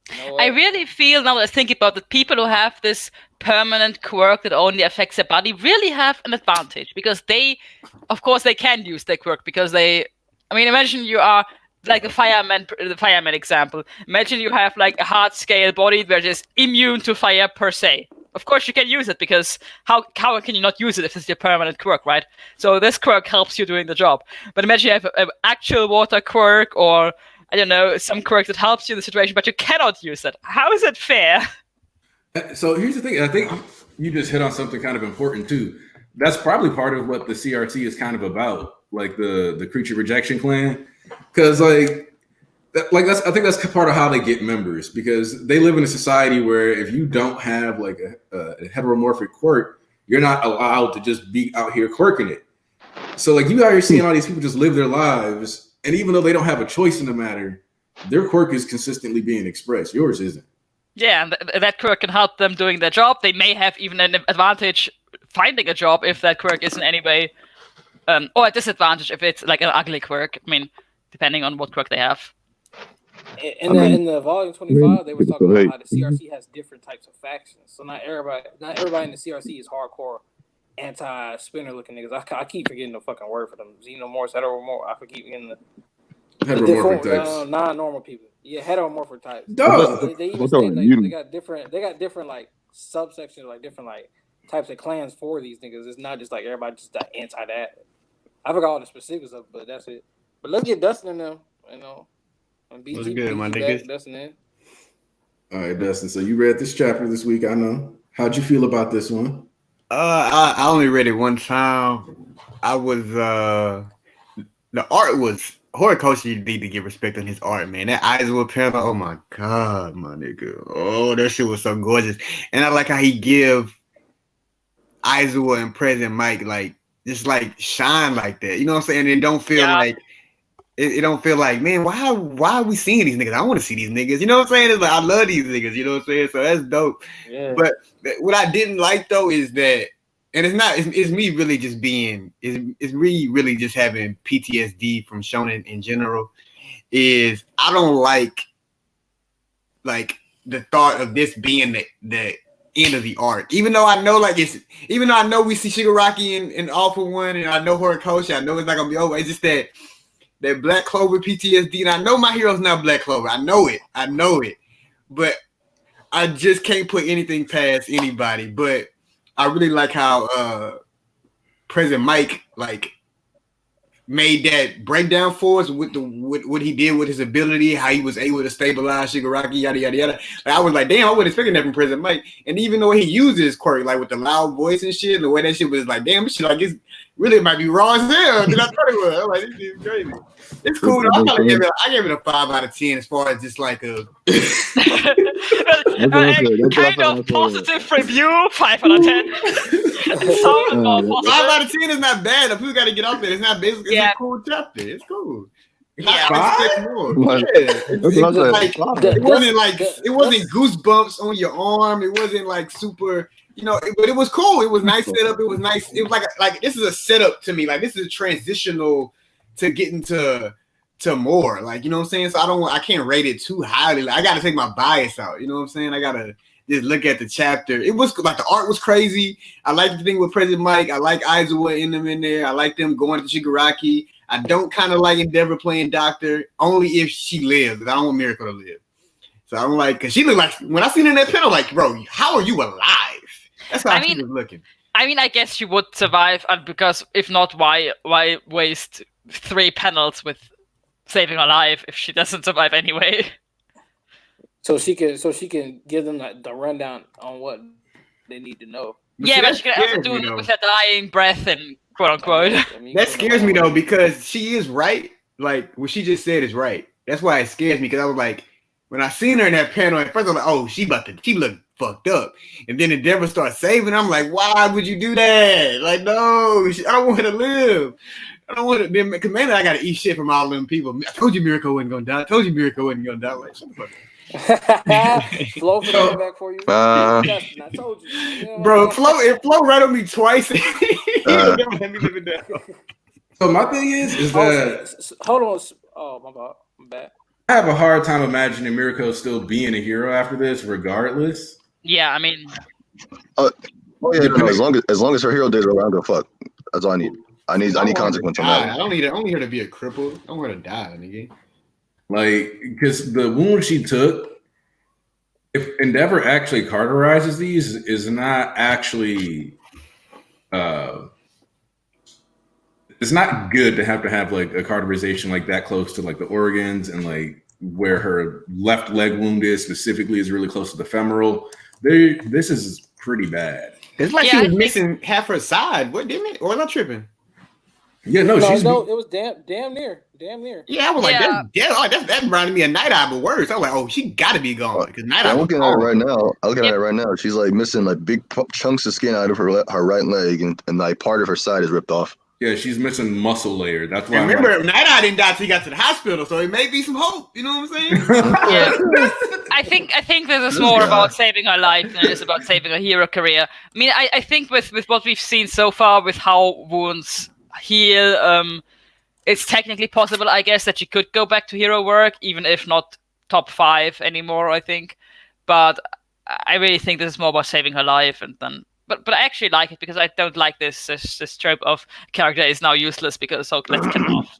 You know what? I really feel now that I think about it, people who have this permanent quirk that only affects their body really have an advantage because they, of course, they can use their quirk because imagine you are like the fireman example. Imagine you have like a hard scale body where just immune to fire per se. Of course, you can use it because how can you not use it if it's your permanent quirk, right? So this quirk helps you doing the job. But imagine you have an actual water quirk or I don't know, some quirk that helps you in the situation, but you cannot use it. How is it fair? So here's the thing. I think you just hit on something kind of important too. That's probably part of what the CRT is kind of about, like the creature rejection clan, because I think that's part of how they get members because they live in a society where if you don't have like a heteromorphic quirk, you're not allowed to just be out here quirking it. So like you out here seeing all these people just live their lives. And even though they don't have a choice in the matter, their quirk is consistently being expressed. Yours isn't. Yeah, and that quirk can help them doing their job. They may have even an advantage finding a job if that quirk is in any way, or a disadvantage if it's like an ugly quirk. I mean, depending on what quirk they have. In the volume 25, they were talking about how the CRC has different types of factions. So not everybody in the CRC is hardcore anti-spinner looking niggas. I keep forgetting the fucking word for them. Xenomorphs, heteromorphs. I forget getting the heteromorphic types. Non-normal people. Yeah, heteromorphic types. They even say they got different like subsections, like different like types of clans for these niggas. It's not just like everybody just like anti that. I forgot all the specifics of it, but that's it. But let's get Dustin in them, you know. And What's good, my niggas? Dustin in. All right, Dustin. So you read this chapter this week, I know. How'd you feel about this one? I only read it one time. I was the art was Horikoshi need to give respect on his art, man. That Aizawa panel, oh my god, my nigga. Oh, that shit was so gorgeous. And I like how he give Aizawa and President Mike like just like shine like that. You know what I'm saying? It don't feel like it don't feel like, man, why are we seeing these niggas? I want to see these niggas. You know what I'm saying? It's like I love these niggas, you know what I'm saying? So that's dope. Yeah. But what I didn't like though is that, and it's me really just being, it's me really just having PTSD from shonen in general, is I don't like like the thought of this being the end of the arc. Even though I know even though I know we see Shigaraki in All for One, and I know Horikoshi, I know it's not gonna be over. It's just that Black Clover PTSD, and I know my hero's not Black Clover. I know it, but I just can't put anything past anybody. But I really like how President Mike made that breakdown for us with what he did with his ability, how he was able to stabilize Shigaraki, yada yada yada. I was like, damn, I wasn't expecting that from President Mike. And even though he uses Quirk with the loud voice and shit, the way that shit was damn, this shit it's really might be raw as hell. Than I thought it was. I'm like, this is crazy. It's cool. I gave it a 5 out of 10 as far as just a kind of positive review, 5 out of 10. More 5 out of 10 is not bad. If we got to get up there, it's not basic. It's a cool chapter. It's cool. It wasn't goosebumps on your arm. It wasn't super, but it was cool. It was nice setup. It was nice. It was like this is a setup to me. This is a transitional to getting to more. You know what I'm saying? So I can't rate it too highly. I got to take my bias out. You know what I'm saying? I got to just look at the chapter. It was the art was crazy. I like the thing with President Mike. I like Aizawa in there. I like them going to Shigaraki. I don't kind of like Endeavor playing Doctor, only if she lives. I don't want Miracle to live. So I'm because she looked when I seen her in that panel, bro, how are you alive? That's how she was looking. I guess she would survive, and because if not, why waste 3 panels with saving her life if she doesn't survive anyway? So she can give them the rundown on what they need to know. But she can also do it with her dying breath and quote unquote. That scares me though, because she is right. What she just said is right. That's why it scares me, because I was when I seen her in that panel, at first I was oh, she looked fucked up. And then Endeavor starts saving. I'm why would you do that? No, I don't want her to live. I don't want to. Because mainly I got to eat shit from all them people. I told you Miracle wasn't going to die. I told you Miracle wasn't going to die. Shut the fuck up. Flo for back for you. Justin, I told you. Bro, Flo right on me twice. Never let me live it down. So my thing is that hold on. Oh, my bad. I have a hard time imagining Mirko still being a hero after this, regardless. Yeah, I mean. As long as her hero days are around, go fuck. That's all I need. I need consequence on that. I don't need her to be a cripple. I want her to die, nigga. Because the wound she took, if Endeavor actually cauterizes these, is not actually, it's not good to have a cauterization that close to the organs, and where her left leg wound is specifically is really close to the femoral. This is pretty bad. It's she was missing half her side. What didn't it? Or am I tripping? Yeah, no, it was damn near. Yeah, I was that reminded me of Night Eye, but worse. I was oh, she got to be gone because Night Eye. I'm looking at it right now. She's missing big chunks of skin out of her right leg, and part of her side is ripped off. Yeah, she's missing muscle layer. That's why. And remember, Night Eye didn't die until he got to the hospital, so it may be some hope. You know what I'm saying? Yeah. I think this is more about saving her life than it is about saving her hero career. I mean, I think with what we've seen so far, with how wounds heal, it's technically possible, I guess, that she could go back to hero work, even if not top 5 anymore, I think. But I really think this is more about saving her life, and then. But I actually like it, because I don't like this trope of character is now useless because let's get him off.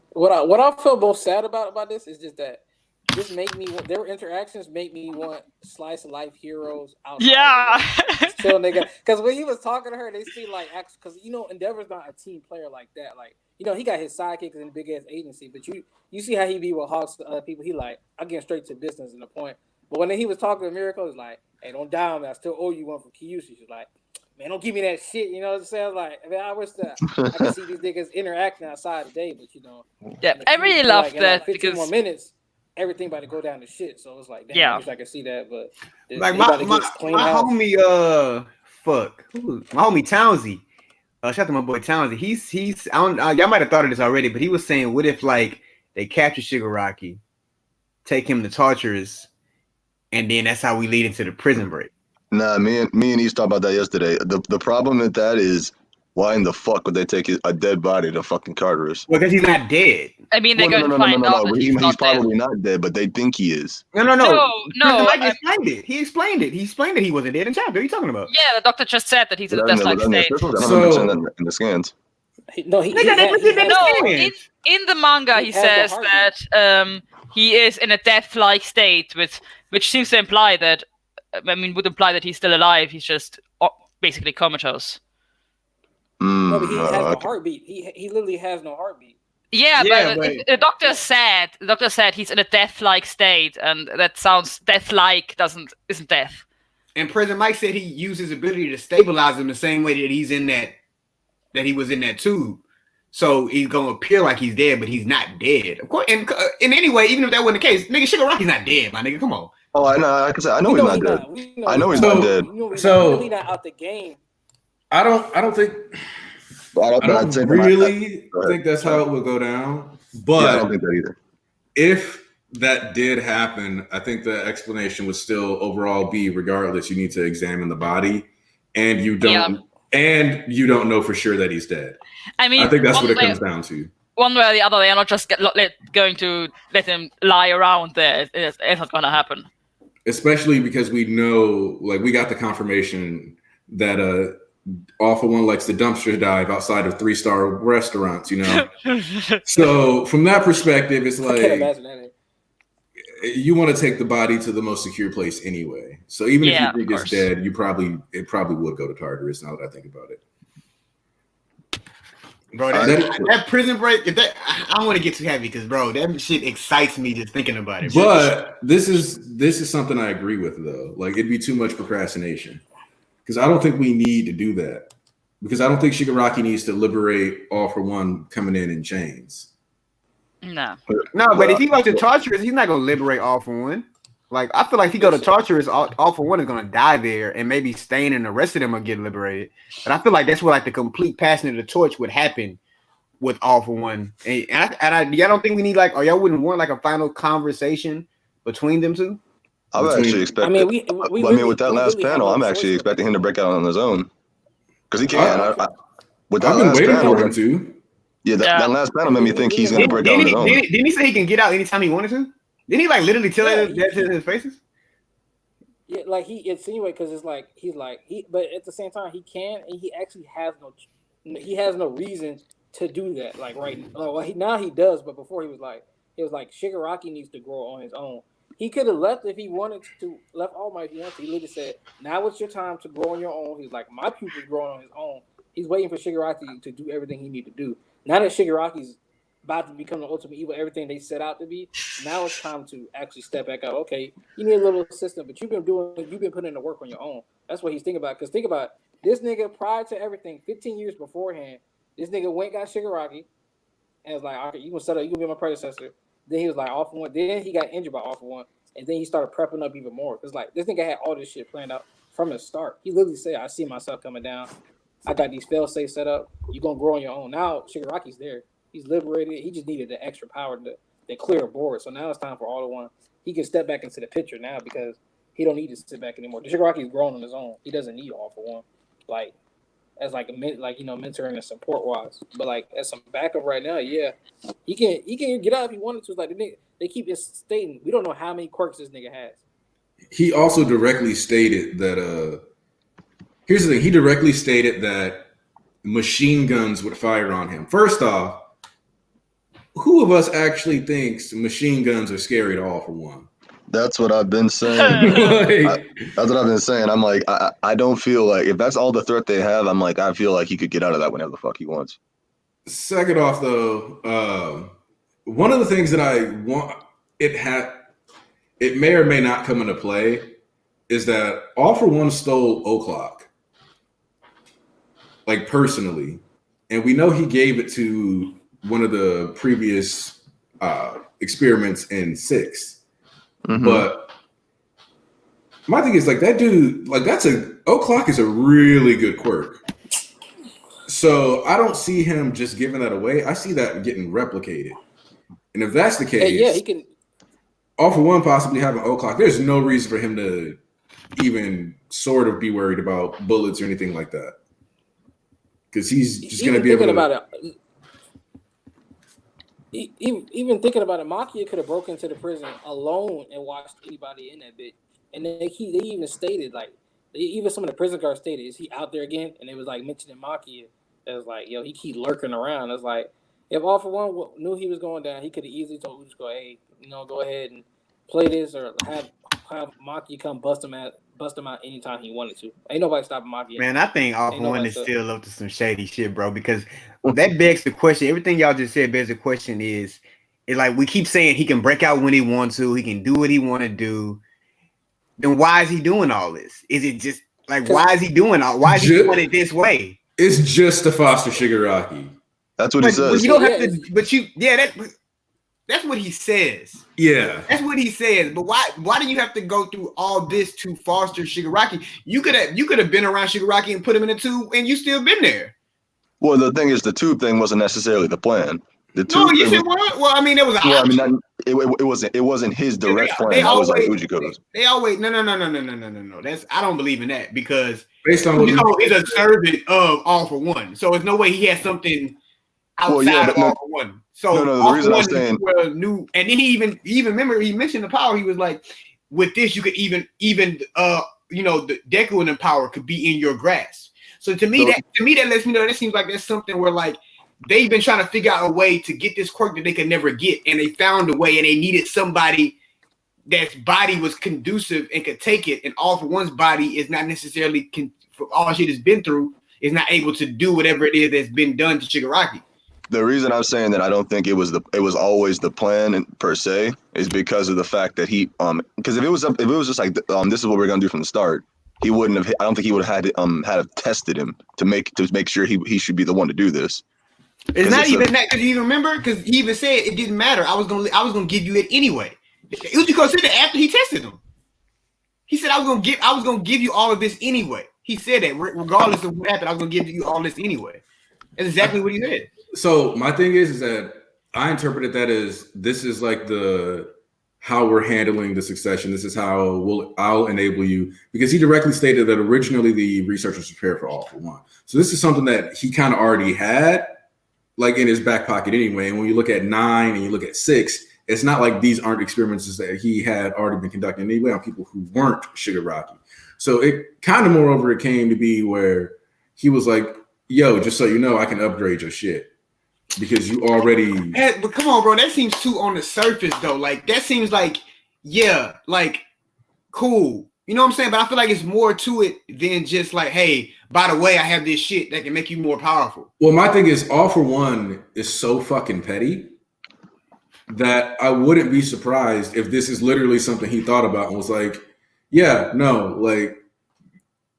What I feel most sad about this is just that this make me their interactions make me want slice of life heroes out. Yeah. So because when he was talking to her, they see because Endeavor's not a team player like that. He got his sidekicks in a big ass agency, but you see how he be with Hawks to other people. He I get straight to business and the point. But when he was talking to Miracle, he's hey, don't die on me. I still owe you one from Kyushu. She's man, don't give me that shit. You know what I'm saying? I wish that I could see these niggas interacting outside today, but Yeah, I really love that 15 because more minutes, everything about to go down to shit. So it's damn, yeah. I wish I could see that, but my homie, my homie Townsy. Shout out to my boy Townsy. He's I don't y'all might have thought of this already, but he was saying, what if they capture Shigaraki, take him to Torturers, and then that's how we lead into the prison break? Nah, me and East talked about that yesterday. The problem with that is Why in the fuck would they take a dead body to fucking Tartarus? Well, because he's not dead. I mean, they're Well, going to find out that he's He's not dead. probably not dead, but they think he is. No. No. Mike explained it. He explained it. He explained that he wasn't dead in chapter. What are you talking about? Yeah, the doctor just said that he's in a death-like state. In the scans. In the manga, he says that he is in a death-like state, which seems to imply that, would imply that he's still alive. He's just basically comatose. No, but he has no heartbeat. He literally has no heartbeat. Yeah, but the doctor said he's in a death-like state, and that sounds death-like isn't death. And President Mike said he used his ability to stabilize him the same way that he was in that tube. So he's gonna appear like he's dead, but he's not dead. Of course, and in any way, even if that wasn't the case, nigga, Shigaraki's not dead, my nigga. Come on. Oh, I know. Like I said, I know he's not dead. I know he's not dead. So he's not out the game. I don't think. I don't really think that's how it would go down. But I don't think that either. If that did happen, I think the explanation would still overall be, regardless, you need to examine the body, and you don't know for sure that he's dead. I think that's what it comes down to. One way or the other, they are not just going to let him lie around there. It's not going to happen. Especially because we know, we got the confirmation that All For One likes to dumpster dive outside of 3-star restaurants, So from that perspective, it's like, I can't imagine that. You want to take the body to the most secure place anyway. So even if you think it's dead, it probably would go to Tartarus. Now that I think about it, bro, that prison break. I don't want to get too heavy because, bro, that shit excites me just thinking about it. But this is something I agree with though. It'd be too much procrastination because I don't think we need to do that because I don't think Shigaraki needs to liberate All For One coming in chains. No, but if he goes to Tartarus, he's not gonna liberate All For One. I feel like if he go to Tartarus, All For One is gonna die there, and maybe Stain and the rest of them will get liberated. But I feel like that's where the complete passing of the torch would happen with All For One. And y'all don't think we need or y'all wouldn't want a final conversation between them two? I would actually expect. With that last panel, I'm actually expecting him to break out on his own because he can. With that last panel, for him to. Yeah, that last panel made me think he's going to break out on his own. Didn't he say he can get out anytime he wanted to? Didn't he literally tell that to his faces? Yeah, he insinuates because but at the same time he can, and he actually has no reason to do that. Now he does, but before he was Shigaraki needs to grow on his own. He could have left if he wanted to, left All Might if he wanted to. He literally said, "Now it's your time to grow on your own." He's like, "My pupil's growing on his own." He's waiting for Shigaraki to do everything he need to do. Now that Shigaraki's about to become the ultimate evil, everything they set out to be, now it's time to actually step back out. Okay, you need a little assistance, but you've been putting in the work on your own. That's what he's thinking about. Because think about this nigga prior to everything, 15 years beforehand, this nigga got Shigaraki and was like, okay, you gonna be my predecessor. Then he was like, All For One. Then he got injured by All For One, and then he started prepping up even more. Because this nigga had all this shit planned out from the start. He literally said, "I see myself coming down. I got these fail-safes set up. You're going to grow on your own." Now, Shigaraki's there. He's liberated. He just needed the extra power to clear a board. So now it's time for All For One. He can step back into the picture now because he don't need to sit back anymore. Shigaraki's grown on his own. He doesn't need All For One. As mentoring and support-wise. But, as some backup right now, yeah. He can get out if he wanted to. They keep stating, we don't know how many quirks this nigga has. He also directly stated that here's the thing. He directly stated that machine guns would fire on him. First off, who of us actually thinks machine guns are scary to All For One? That's what I've been saying. That's what I've been saying. I'm like, I don't feel like if that's all the threat they have, I'm like, I feel like he could get out of that whenever the fuck he wants. Second off, though, one of the things that I want it may or may not come into play is that All For One stole O'Clock, personally, and we know he gave it to one of the previous experiments in 6. Mm-hmm. But my thing is that dude, O'Clock is a really good quirk. So I don't see him just giving that away. I see that getting replicated. And if that's the case, he can. All For One possibly having O'Clock, there's no reason for him to even sort of be worried about bullets or anything like that. because he's just Even gonna be able thinking to. about it, even thinking about it, Makia could have broken into the prison alone and watched anybody in that bit. And they even stated like, even some of the prison guards stated, "Is he out there again?" And it was like mentioning Makia. It was like, yo, he keep lurking around. It's like, if All For One knew he was going down, he could have easily told Uchico, "Hey, go ahead and play this, or have Maki come bust him out anytime he wanted to." Ain't nobody stopping Maki. Man, I think All For One is still up to some shady shit, bro. Because that begs the question. Everything y'all just said begs the question is like we keep saying he can break out when he wants to, he can do what he want to do. Then why is he doing all this? Is it just like why is he doing doing it this way? It's just to foster Shigaraki. That's what he says. But you don't have to. But that's what he says. Yeah, that's what he says. But why do you have to go through all this to foster Shigaraki? You could have been around Shigaraki and put him in a tube, and you still been there. Well, the thing is, the tube thing wasn't necessarily the plan. The tube. No, yes, it was. Well, I mean, it was. Well, I mean, it wasn't his direct plan. That was like Ujiko's. They always no. I don't believe in that because based on Ujiko is a servant of All For One, so there's no way he has something outside of All For One. So the reason I'm saying new, and then he even remember he mentioned the power. He was like, with this, you could even the Deku and the power could be in your grasp. So to me that lets me know that seems like that's something where like they've been trying to figure out a way to get this quirk that they could never get, and they found a way, and they needed somebody that's body was conducive and could take it, and All For One's body is not necessarily for all shit has been through is not able to do whatever it is that's been done to Shigaraki. The reason I'm saying that I don't think it was always the plan per se is because of the fact that he because if it was just like this is what we're gonna do from the start, he wouldn't have. I don't think he would have had tested him to make sure he should be the one to do this. It's not even that, because you even remember, because he even said it didn't matter. I was gonna give you it anyway. Ujiko said that after he tested him. He said I was gonna give you all of this anyway. He said that regardless of what happened, I was gonna give you all this anyway. That's exactly what he said. So my thing is that I interpreted that as this is like how we're handling the succession. This is how I'll enable you, because he directly stated that originally the researchers prepared for All For One. So this is something that he kind of already had like in his back pocket anyway. And when you look at 9 and you look at 6, it's not like these aren't experiments that he had already been conducting anyway on people who weren't Shigaraki. So it kind of moreover it came to be where he was like, yo, just so you know, I can upgrade your shit. Because you already. But come on, bro. That seems too on the surface, though. Like that seems like, yeah, like cool. You know what I'm saying? But I feel like it's more to it than just like, hey, by the way, I have this shit that can make you more powerful. Well, my thing is, All For One is so fucking petty that I wouldn't be surprised if this is literally something he thought about and was like, yeah, no, like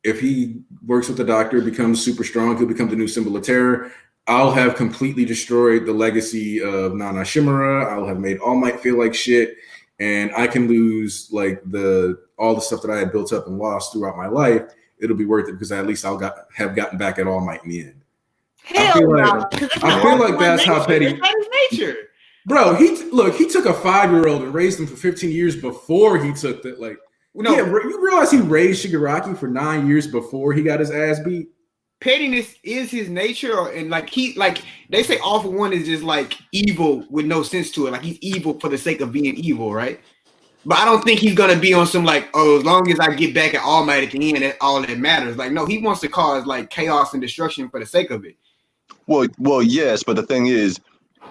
if he works with the doctor, becomes super strong, he'll become the new symbol of terror. I'll have completely destroyed the legacy of Nana Shimura. I'll have made All Might feel like shit, and I can lose like all the stuff that I had built up and lost throughout my life. It'll be worth it because at least I'll have gotten back at All Might in the end. I feel like that's how petty. That's his nature, bro. He took a 5-year-old and raised him for 15 years before he took that. Like, no, yeah, you realize he raised Shigaraki for 9 years before he got his ass beat. Pettiness is his nature, and like they say All For One is just like evil with no sense to it. Like he's evil for the sake of being evil, right? But I don't think he's gonna be on some like, oh, as long as I get back at All Might at the end, that's all that matters. Like, no, he wants to cause like chaos and destruction for the sake of it. Well, yes, but the thing is,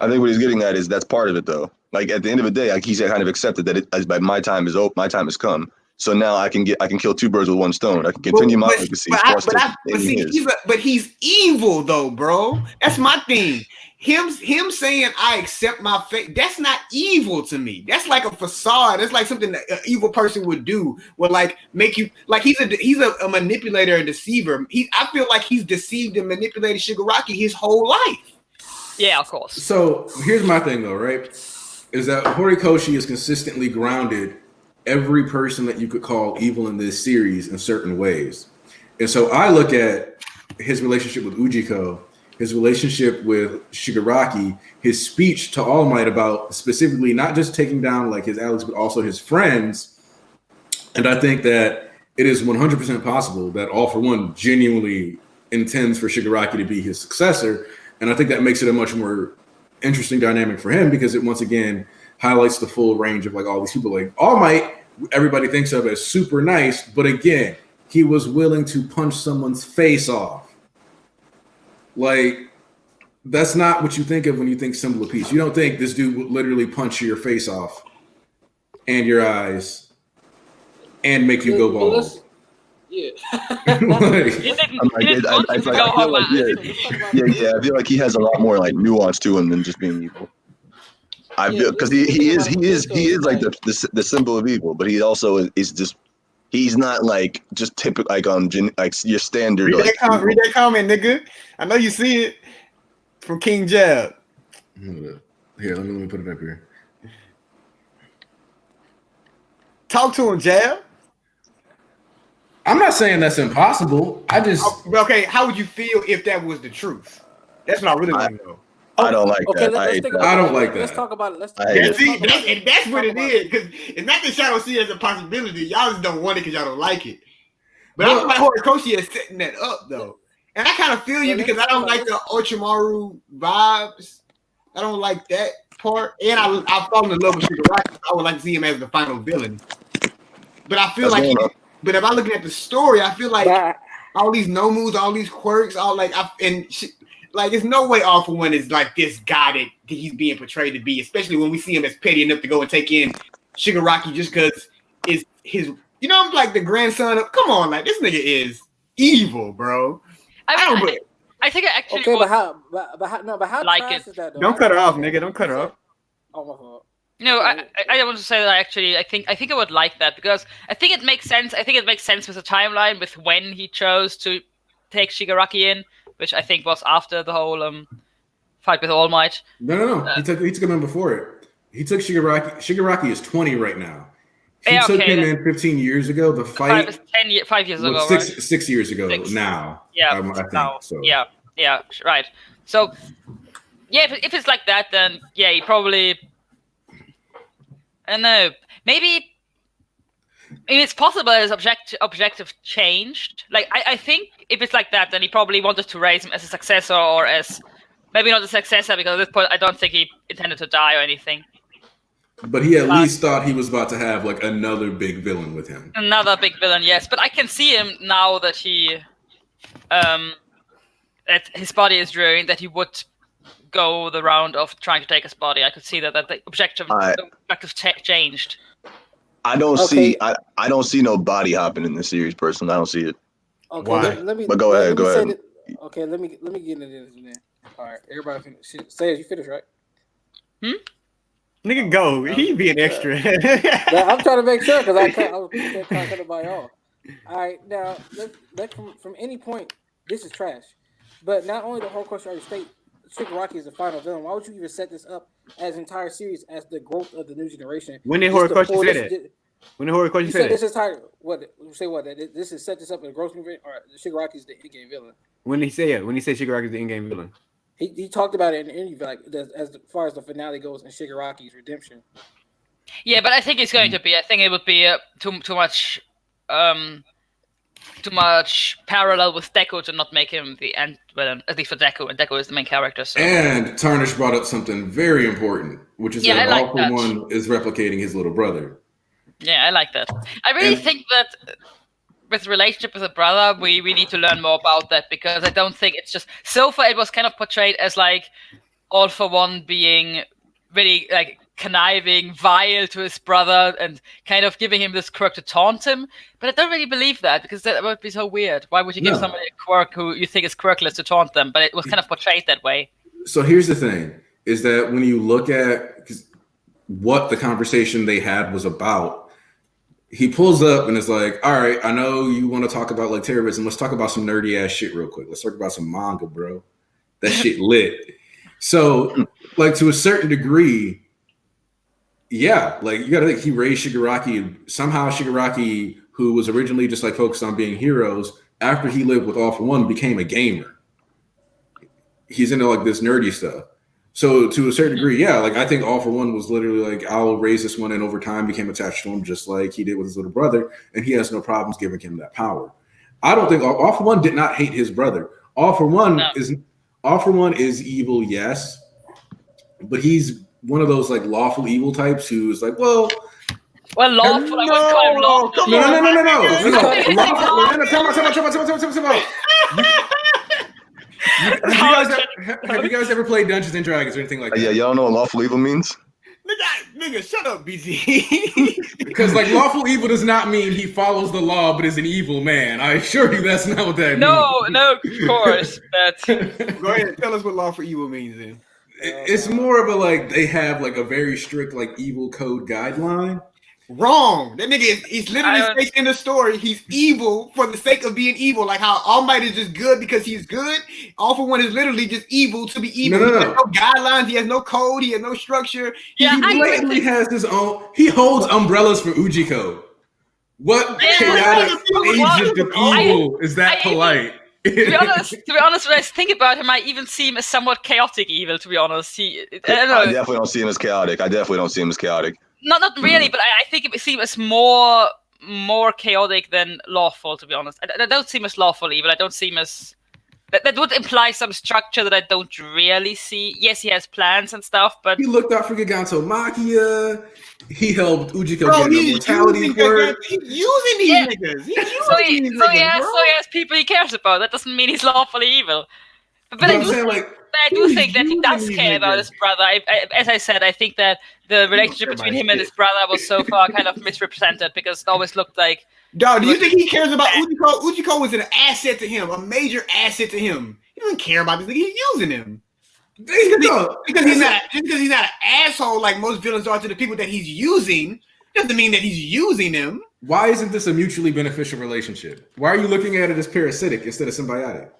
I think what he's getting at is that's part of it, though. Like at the end of the day, like he's kind of accepted that my time has come. So now I can kill 2 birds with 1 stone. I can continue my legacy. But he's evil though, bro. That's my thing. Him saying I accept my fate, that's not evil to me. That's like a facade. That's like something that an evil person would do. Would like make you like he's a manipulator and deceiver. I feel like he's deceived and manipulated Shigaraki his whole life. Yeah, of course. So here's my thing though, right? Is that Horikoshi is consistently grounded every person that you could call evil in this series in certain ways. And so I look at his relationship with Ujiko, his relationship with Shigaraki, his speech to All Might about specifically not just taking down like his allies, but also his friends. And I think that it is 100% possible that All For One genuinely intends for Shigaraki to be his successor. And I think that makes it a much more interesting dynamic for him because it once again highlights the full range of like all these people. Like All Might, everybody thinks of as super nice, but again, he was willing to punch someone's face off. Like, that's not what you think of when you think symbol of peace. You don't think this dude would literally punch your face off and your eyes and make you go bald. Yeah. I feel like he has a lot more like nuance to him than just being evil. I feel because he is like the symbol of evil, but he also is just he's not like just typical like your standard. Read that comment, nigga. I know you see it from King Jab. Here, let me put it up here. Talk to him, Jab. I'm not saying that's impossible. Okay. How would you feel if that was the truth? That's what I really want to know. I don't like that. I don't like that. Let's talk about it. That's what it is. Because it's not that y'all don't see it as a possibility. Y'all just don't want it because y'all don't like it. But I feel like Horikoshi is setting that up, though. And I kind of feel you because I don't like the Orochimaru vibes. I don't like that part. And I've fallen in love with Shigaraki. I would like to see him as the final villain. But I feel but if I'm looking at the story, I feel like all these Nomus, all these quirks, there's no way All For One is like this guy that he's being portrayed to be, especially when we see him as petty enough to go and take in Shigaraki just because is his, I'm like the grandson of. Come on, like this nigga is evil, bro. I think I actually. Okay, but how like trash is that? Though? Don't cut her off, nigga. Don't cut her off. Oh my fault. No, I want to say that actually I think I would like that because I think it makes sense. I think it makes sense with the timeline with when he chose to take Shigaraki in, which I think was after the whole fight with All Might. No. He took him in before it. He took Shigaraki. Shigaraki is 20 right now. He took him in 15 years ago. The fight 5 years ago. 6 years ago now. Yeah. I think, now. so. Yeah. Right. So yeah, if it's like that, then yeah, he probably. I don't know. Maybe. It's possible that his objective changed. Like I think if it's like that, then he probably wanted to raise him as a successor or as maybe not a successor because at this point I don't think he intended to die or anything. But he at least thought he was about to have like another big villain with him. Another big villain, yes. But I can see him now that he, that his body is ruined, that he would go the round of trying to take his body. I could see that the objective changed. I don't see no body hopping in this series, personally. I don't see it. Okay, Why? but go ahead. Okay, let me get into this then. All right, everybody finish. Say it, you finished, right? Nigga, go. He being extra. I'm trying to make sure because I was trying to cut it by y'all. All right, now let from any point, this is trash. But not only the whole question already state Shigaraki is the final villain. Why would you even set this up as an entire series as the growth of the new generation? When did Horikoshi say that? When did Horikoshi say that? This entire this is set this up as a growth movie or Shigaraki is the in-game villain. When did he say it? When he said Shigaraki is the in-game villain? He talked about it in an interview, like as far as the finale goes in Shigaraki's redemption. Yeah, but I think it's going to be. I think it would be too much parallel with Deku to not make him the end villain, at least for Deku, and Deku is the main character. So. And Tarnish brought up something very important, which is that All For One is replicating his little brother. Yeah, I like that. I really think that with relationship with a brother, we need to learn more about that because I don't think it's just so far it was kind of portrayed as like All For One being really like conniving, vile to his brother and kind of giving him this quirk to taunt him. But I don't really believe that because that would be so weird. Why would you give somebody a quirk who you think is quirkless to taunt them? But it was kind of portrayed that way. So here's the thing, is that when you look at what the conversation they had was about, he pulls up and is like, all right, I know you want to talk about like terrorism. Let's talk about some nerdy ass shit real quick. Let's talk about some manga, bro. That shit lit. So like to a certain degree, yeah, like you got to think he raised Shigaraki and somehow Shigaraki, who was originally just like focused on being heroes, after he lived with All For One, became a gamer. He's into like this nerdy stuff. So to a certain degree, yeah, like I think All For One was literally like, I'll raise this one and over time became attached to him just like he did with his little brother. And he has no problems giving him that power. I don't think All for One did not hate his brother. All for One No. is evil, yes, but he's one of those like lawful evil types who's like, well, lawful. I wouldn't call him lawful. no. Have you guys ever played Dungeons and Dragons or anything like that? Yeah, y'all know what lawful evil means? Nigga, shut up, BZ. Because like lawful evil does not mean he follows the law but is an evil man. I assure you that's not what that means. No, of course. Go ahead and tell us what lawful evil means then. It's more of a like they have like a very strict like evil code guideline. Wrong. That nigga he's literally stating in the story he's evil for the sake of being evil. Like how All Might is just good because he's good. All for One is literally just evil to be evil. No. He has no guidelines. He has no code. He has no structure. He blatantly has his own. He holds umbrellas for Ujiko. What chaotic agent of evil is that polite? To be honest, when I think about him, I even see him as somewhat chaotic evil. To be honest, I definitely don't see him as chaotic. Not really, but I think it seems as more chaotic than lawful. To be honest, I don't see him as lawful evil. I don't see him as that would imply some structure that I don't really see. Yes, he has plans and stuff, but he looked out for Giganto Machia. He helped Ujiko get the mortality quirk. He's using these niggas. So he has people he cares about. That doesn't mean he's lawfully evil. But I do think that he does care about his brother. As I said, I think that the relationship between him and his brother was so far kind of misrepresented because it always looked like. Dog, do you think he cares about Ujiko? Ujiko was an asset to him, a major asset to him. He doesn't care about this nigga. He's using him. Because he's not an asshole like most villains are to the people that he's using, doesn't mean that he's using them. Why isn't this a mutually beneficial relationship? Why are you looking at it as parasitic instead of symbiotic?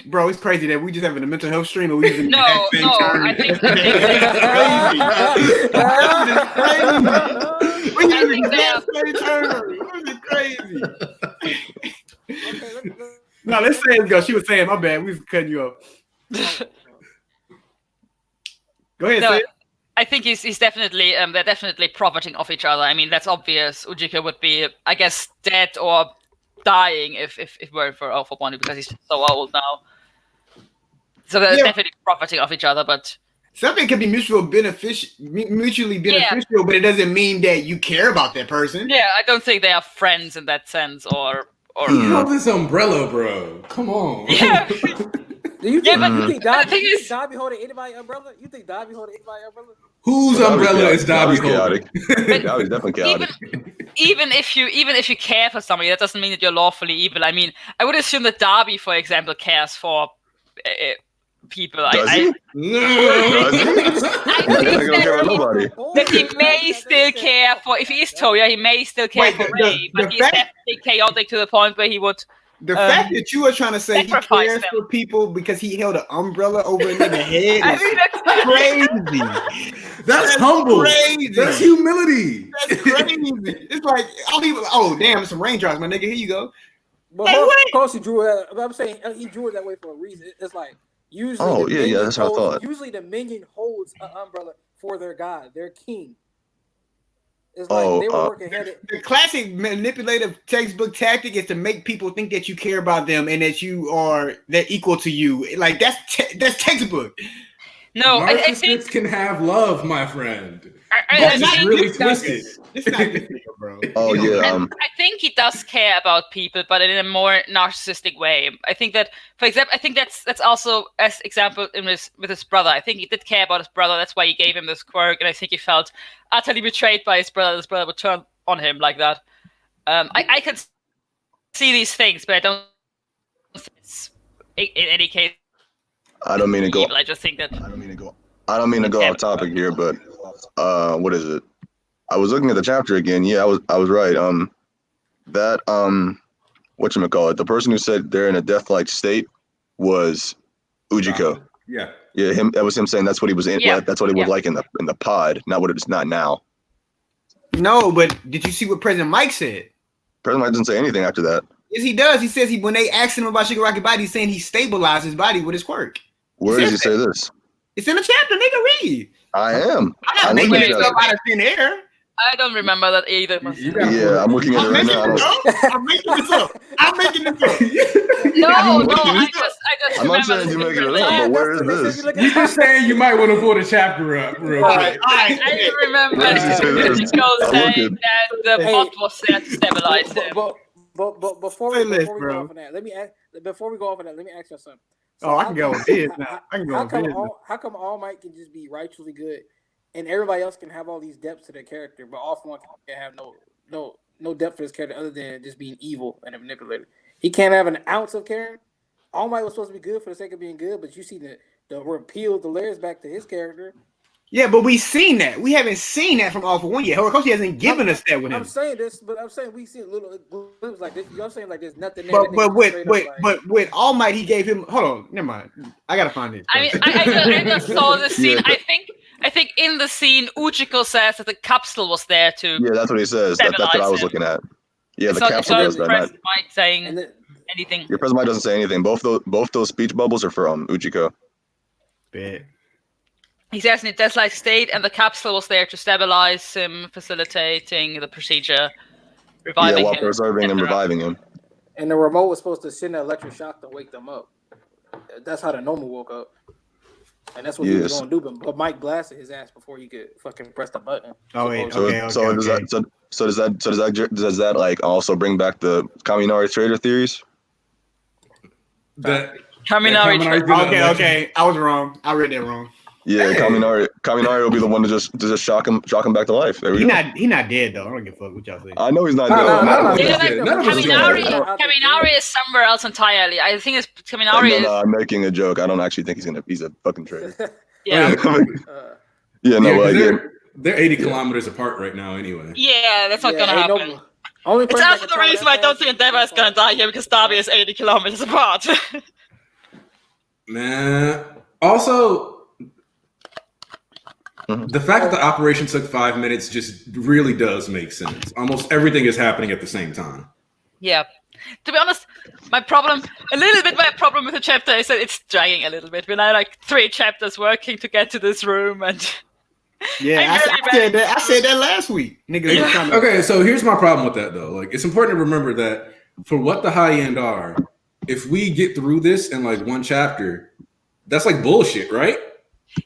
Bro, it's crazy that we just having a mental health stream and we using No, I think crazy. No, let's say it go. She was saying, my bad, we was cutting you up. Go ahead. Say it. I think he's definitely they're definitely profiting off each other. I mean, that's obvious. Ujiko would be, I guess, dead or dying if it weren't for All for One because he's so old now. So they're definitely profiting off each other, but something can be mutually beneficial, but it doesn't mean that you care about that person. Yeah, I don't think they are friends in that sense, or. You know this umbrella, bro. Come on. Yeah. Do you think Dobby holding anybody's umbrella? You think Dobby holding anybody's umbrella? Whose umbrella is Dobby holding? Dobby's definitely chaotic. Even if you care for somebody, that doesn't mean that you're lawfully evil. I mean, I would assume that Dobby, for example, cares for people. Does he? I think that he may still care for. If he is Toya, he may still care for Ray, but he's definitely chaotic to the point where he would. The fact that you are trying to say he cares for people because he held an umbrella over a nigga's head is crazy. That's humble. Crazy. That's humility. That's crazy. It's like, damn, it's some raindrops, my nigga. Here you go. But of course he drew it. I'm saying he drew it that way for a reason. It's like usually. That's what I thought. Usually the minion holds an umbrella for their god, their king. It's like they were working hand. The classic manipulative textbook tactic is to make people think that you care about them and that they're equal to you. Like that's textbook. No, I think can have love, my friend. It's really twisted. It's not good, bro. I think he does care about people, but in a more narcissistic way. I think that, for example, that's also as example with his brother. I think he did care about his brother. That's why he gave him this quirk, and I think he felt utterly betrayed by his brother. His brother would turn on him like that. I can see these things, but I don't. In any case, I don't mean to go. I just think that. I don't mean to go off topic here, but what is it? I was looking at the chapter again. Yeah, I was right. Whatchamacallit, the person who said they're in a death-like state was Ujiko. Yeah. Him. That was him saying that's what he was in. Yeah. That's what he was like in the pod, not what it's not now. No, but did you see what President Mike said? President Mike doesn't say anything after that. Yes, he does. He says when they asked him about Shigaraki body, he's saying he stabilized his body with his quirk. Where does he say this? It's in the chapter. Nigga, read. I am. I'm not making it up out of thin air. I don't remember that either. Yeah, I'm looking at it right now. I'm making this up. I'm making this up. No, I just I'm not remember saying you this make it differently. up, but where is this? You're just saying you might want to pull the chapter up real quick. I remember Where does it say this? Nico I'm saying looking. that the pot was there to stabilize him. But before we go off on that, let me ask you something. So I can go with this now. I can go with this. How come All Might can just be righteously good, and everybody else can have all these depths to their character, but All For One can have no depth for his character other than just being evil and a manipulator? He can't have an ounce of caring. All Might was supposed to be good for the sake of being good, but you see the repeal the layers back to his character. Yeah, but we've seen that. We haven't seen that from All For One yet. Horikoshi hasn't given us that with him. I'm saying this, but I'm saying we see little glimpses like this. You know what I'm saying? Like there's nothing there. But with All Might, he gave him. Hold on, never mind. I gotta find it. I mean, I just saw the scene. Yeah. I think in the scene, Ujiko says that the capsule was there to. Yeah, that's what he says. That's what I was looking at. Yeah, the capsule does that. President Mike saying anything. Your President Mike doesn't say anything. Both those speech bubbles are from Ujiko. Bad. He says in a death-like state, and the capsule was there to stabilize him, facilitating the procedure, reviving him. While preserving and reviving him. And the remote was supposed to send an electric shock to wake them up. That's how the Noma woke up. And that's what he was going to do. But Mike blasted his ass before he could fucking press the button. Oh wait, so does that like also bring back the Kaminari trader theories? Kaminari. Okay. I was wrong. I read that wrong. Yeah, hey. Kaminari will be the one to just shock him back to life. There we go. He not dead though. I don't give a fuck what y'all say. I know he's not dead. Kaminari is somewhere else entirely. I think it's Kaminari. No, I'm making a joke. I don't actually think he's a fucking traitor. Yeah. They're 80 kilometers apart right now anyway. Yeah, that's not gonna happen. It's also the reason why I don't think Endeavor is gonna die here, because Dabi is 80 kilometers apart. Man. Also, the fact that the operation took 5 minutes just really does make sense. Almost everything is happening at the same time. Yeah. To be honest, my problem with the chapter is that it's dragging a little bit. We're now like 3 chapters working to get to this room, and yeah, I said that last week. Nigga, okay, so here's my problem with that though. Like, it's important to remember that for what the high end are, if we get through this in like 1 chapter, that's like bullshit, right?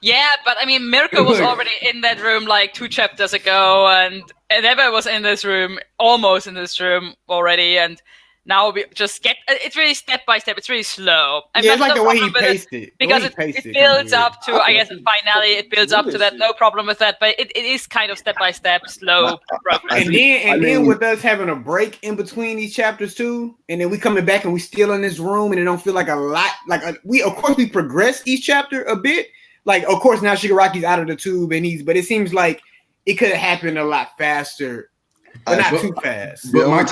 Yeah, but I mean, Mirko was already in that room like 2 chapters ago, and Endeavor was almost in this room already, and now we just get. It's really step by step. It's really slow. It's like the way he paced it. Because it builds up to, I guess, finally it builds up to that. No problem with that, but it is kind of step by step, slow progress. And then with us having a break in between these chapters too, and then we coming back and we still in this room, and it don't feel like a lot. We progress each chapter a bit. Like, of course, now Shigaraki's out of the tube, but it seems like it could have happened a lot faster, but not too fast. But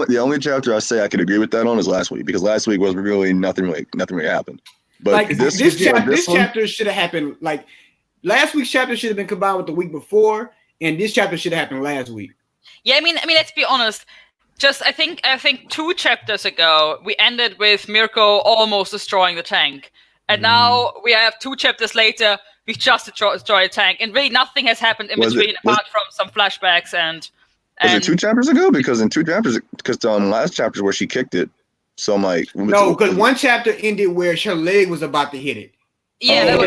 the only chapter I say I could agree with that on is last week, because last week was really nothing really happened. But like this chapter should have happened. Like last week's chapter should have been combined with the week before, and this chapter should have happened last week. Yeah, I mean, let's be honest. Just I think 2 chapters ago we ended with Mirko almost destroying the tank. And now we have 2 chapters later, we just destroyed a tank. And really nothing has happened in between apart from some flashbacks and... Was it 2 chapters ago? Because in 2 chapters, because on last chapter where she kicked it, so I'm like... No, because 1 chapter ended where her leg was about to hit it. Yeah, then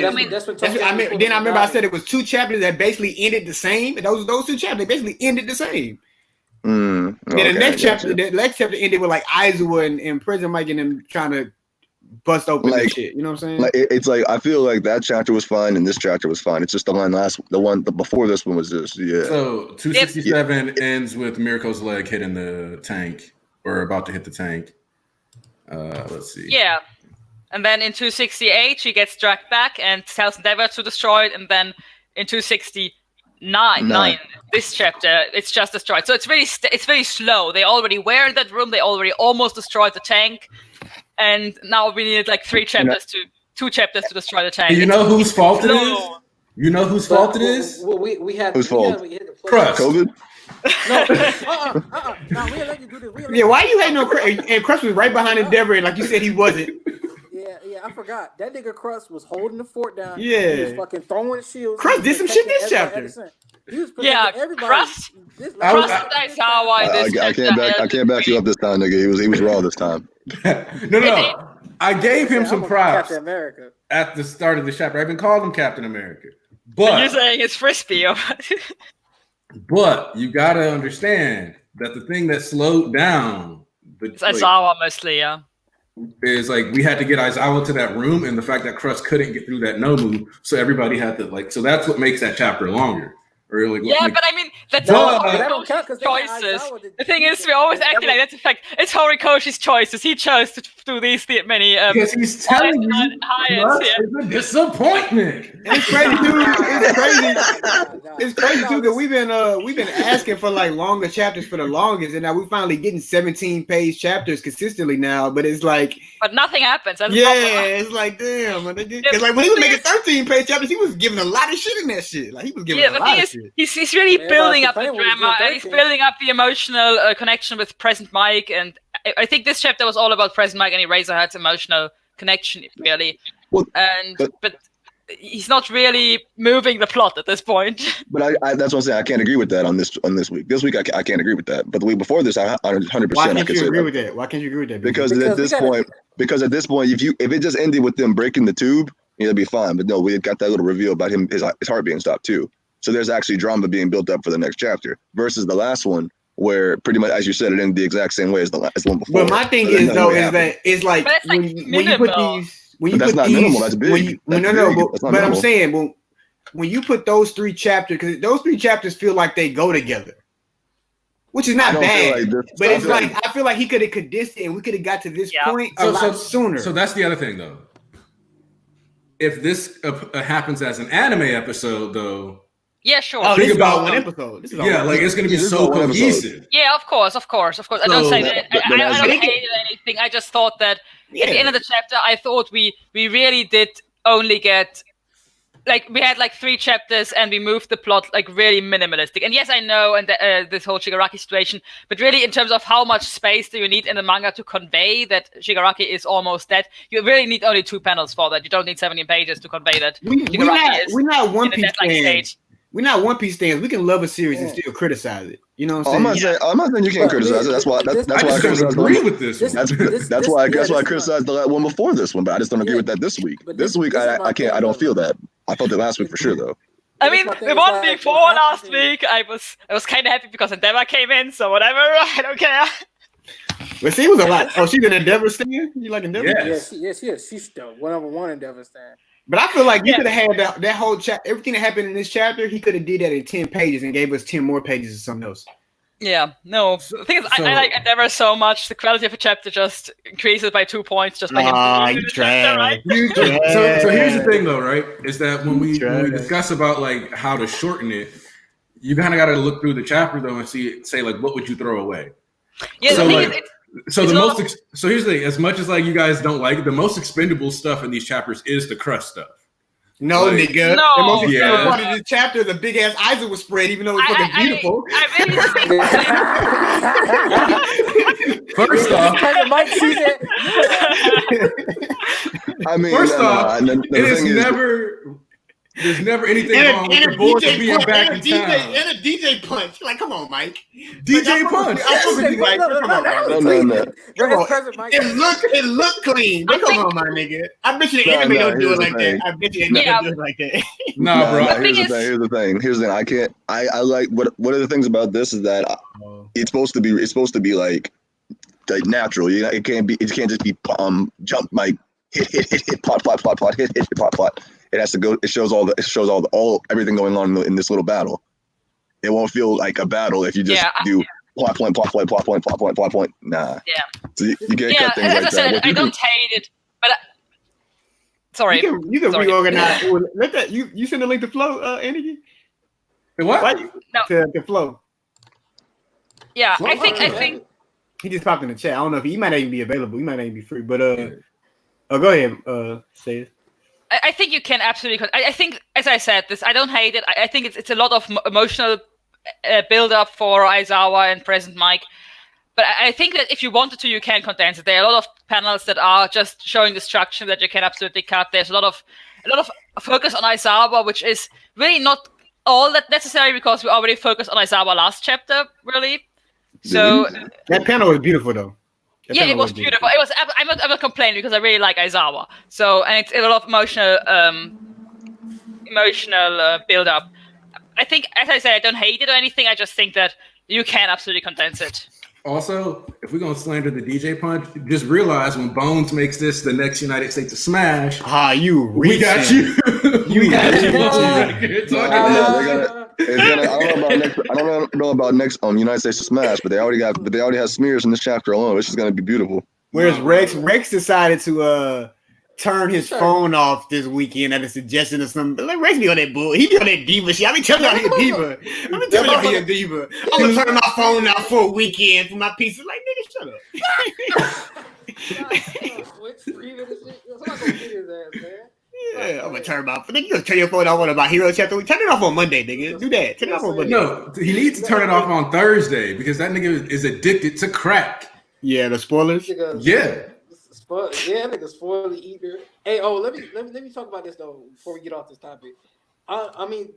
I remember I said it was 2 chapters that basically ended the same. And those 2 chapters, they basically ended the same. Then the next chapter ended with like Aizawa and President Mike and them trying to bust open like shit, you know what I'm saying? Like it's like I feel like that chapter was fine and this chapter was fine. It's just the one before this one was just So 267 ends with Mirko's leg hitting the tank or about to hit the tank. Let's see. Yeah, and then in 268 she gets dragged back and tells Endeavor to destroy it, and then in 269 this chapter it's just destroyed. So it's very slow. They already were in that room. They already almost destroyed the tank. And now we need like 2 chapters to destroy the tank. You know whose fault it is? You know whose fault it is? We had whose fault? Crust. COVID? No, we didn't let you do this. Yeah, why you had no Crust? And Crust was right behind Endeavor, and like you said, he wasn't. Yeah, I forgot. That nigga Crust was holding the fort down. Yeah. He was fucking throwing shields. Crust did some shit this chapter. He was protecting everybody. Crust and Aizawa. I can't back you up this time, nigga. He was raw this time. No. I gave him some props Captain America at the start of the chapter. I even called him Captain America. But you're saying it's frisbee. But you gotta understand that the thing that slowed down it's Aizawa mostly, yeah. Is like we had to get Aizawa to that room, and the fact that Crust couldn't get through that Nomu, so everybody had to so that's what makes that chapter longer. Or but I mean that's all that don't count choices. The thing is, we always acting like that's a fact. It's Horikoshi's choices. He chose to do these many. Because he's telling you, it's a disappointment. It's crazy, dude. It's crazy. It's crazy too that we've been asking for like longer chapters for the longest, and now we're finally getting 17-page chapters consistently now. But it's like, but nothing happens. That's it's like damn. Because like when he was making 13-page chapters, he was giving a lot of shit in that shit. Like he was giving a lot of shit. He's really building up the drama, and he's building up the emotional connection with Present Mike, and I think this chapter was all about Present Mike and Eraserhead's emotional connection, really. Well, but he's not really moving the plot at this point. But I that's what I'm saying. I can't agree with that on this week. This week I can't agree with that. But the week before this, I 100%. Why can't you agree with that? Why can't you agree with that? Because at this point, if it just ended with them breaking the tube, it'd be fine. But no, we got that little reveal about his heart being stopped too. So there's actually drama being built up for the next chapter versus the last one, where pretty much, as you said, it ended the exact same way as the one before. But my thing is that it's like when you put these, that's not minimal. That's big. But I'm saying, when you put those 3 chapters, because those 3 chapters feel like they go together, which is not bad. But it's like I feel like he could have condensed it, and we could have got to this point a lot sooner. So that's the other thing, though. If this happens as an anime episode, though. Yeah, sure. Oh, this is all one episode. It's going to be so cohesive. Yeah, of course. I don't say that. I don't hate anything. I just thought that at the end of the chapter, I thought we really did only get we had 3 chapters and we moved the plot really minimalistic. And yes, I know, and this whole Shigaraki situation, but really in terms of how much space do you need in the manga to convey that Shigaraki is almost dead, you really need only 2 panels for that. You don't need 17 pages to convey that. We're not One Piece fans. We're not One Piece fans. We can love a series and still criticize it. You know what I'm saying? I'm not saying you can't criticize it. That's why I criticize with this. That's why I criticized the one before this one, but I just don't agree with that this week. This week I can't. I don't feel that. I felt it last week for sure, though. I mean, the one before last week, I was kind of happy because Endeavor came in, so whatever. I don't care. But she was a lot. Oh, she's an Endeavor stan? You like Endeavor? Yes. She's the #1 Endeavor stan. But I feel like you could have had that whole chapter, everything that happened in this chapter, he could have did that in 10 pages and gave us 10 more pages of something else. Yeah, no. The thing is, I like Endeavor so much. The quality of a chapter just increases by 2 points just by him. You trash. So here's the thing, though, right? Is that when we discuss about how to shorten it, you kind of got to look through the chapter though and say what would you throw away? Yeah, so here's the thing. As much as you guys don't like it, the most expendable stuff in these chapters is the Crust stuff. No, nigga. No. The most expendable part of this chapter is the big ass Aizawa spread, even though it's fucking beautiful. First off, I mean, first off, there's never anything wrong with the boys being back in town. And a DJ punch. Come on, Mike. DJ punch. It looked clean. But come on, my nigga. I bet you the anime don't do it like that. I bet you they don't do it like that. Nah, bro. Here's the thing. I can't. I like one of the things about this is that it's supposed to be like natural. It can't just be jump hit plot hit plot. It has to go. It shows all everything going on in this little battle. It won't feel like a battle if you just do plot point. Nah. Yeah. So you can't cut things like that. I don't hate it, but sorry. You can reorganize. Let that. You send the link to Flow, Andy. What? No. To Flow. Yeah, Flow? I think he just popped in the chat. I don't know if he might not even be available. He might not even be free. But go ahead. Say it. I think you can absolutely. I think, as I said, I don't hate it. I think it's a lot of emotional build up for Aizawa and Present Mike. But I think that if you wanted to, you can condense it. There are a lot of panels that are just showing destruction that you can absolutely cut. There's a lot of focus on Aizawa, which is really not all that necessary because we already focused on Aizawa last chapter, really. So that panel was beautiful though. Yeah, it was beautiful. It was. I'm not complaining because I really like Aizawa. So, and it's a lot of emotional build up. I think, as I said, I don't hate it or anything. I just think that you can absolutely condense it. Also, if we're gonna slander the DJ Punch, just realize when Bones makes this the next United States of Smash. We got you. We got you. I don't know about next United States of Smash, but they already have smears in this chapter alone. It's just gonna be beautiful. Whereas Rex decided to turn his phone off this weekend at a suggestion of something. Like Rex be on that bull. He be on that diva shit. I be telling y'all he a diva. I'm gonna turn my phone off for a weekend for my pizza. Like nigga, shut up. Yeah, I'm gonna turn my. Nigga, you gonna turn your phone off on about Hero Chapter? Turn it off on Monday, nigga. Do that. Turn it off on Monday. No, he needs to turn it off on Thursday because that nigga is addicted to crack. Yeah, the spoilers. Yeah. Nigga spoiler eater. Hey, let me talk about this though before we get off this topic. I mean,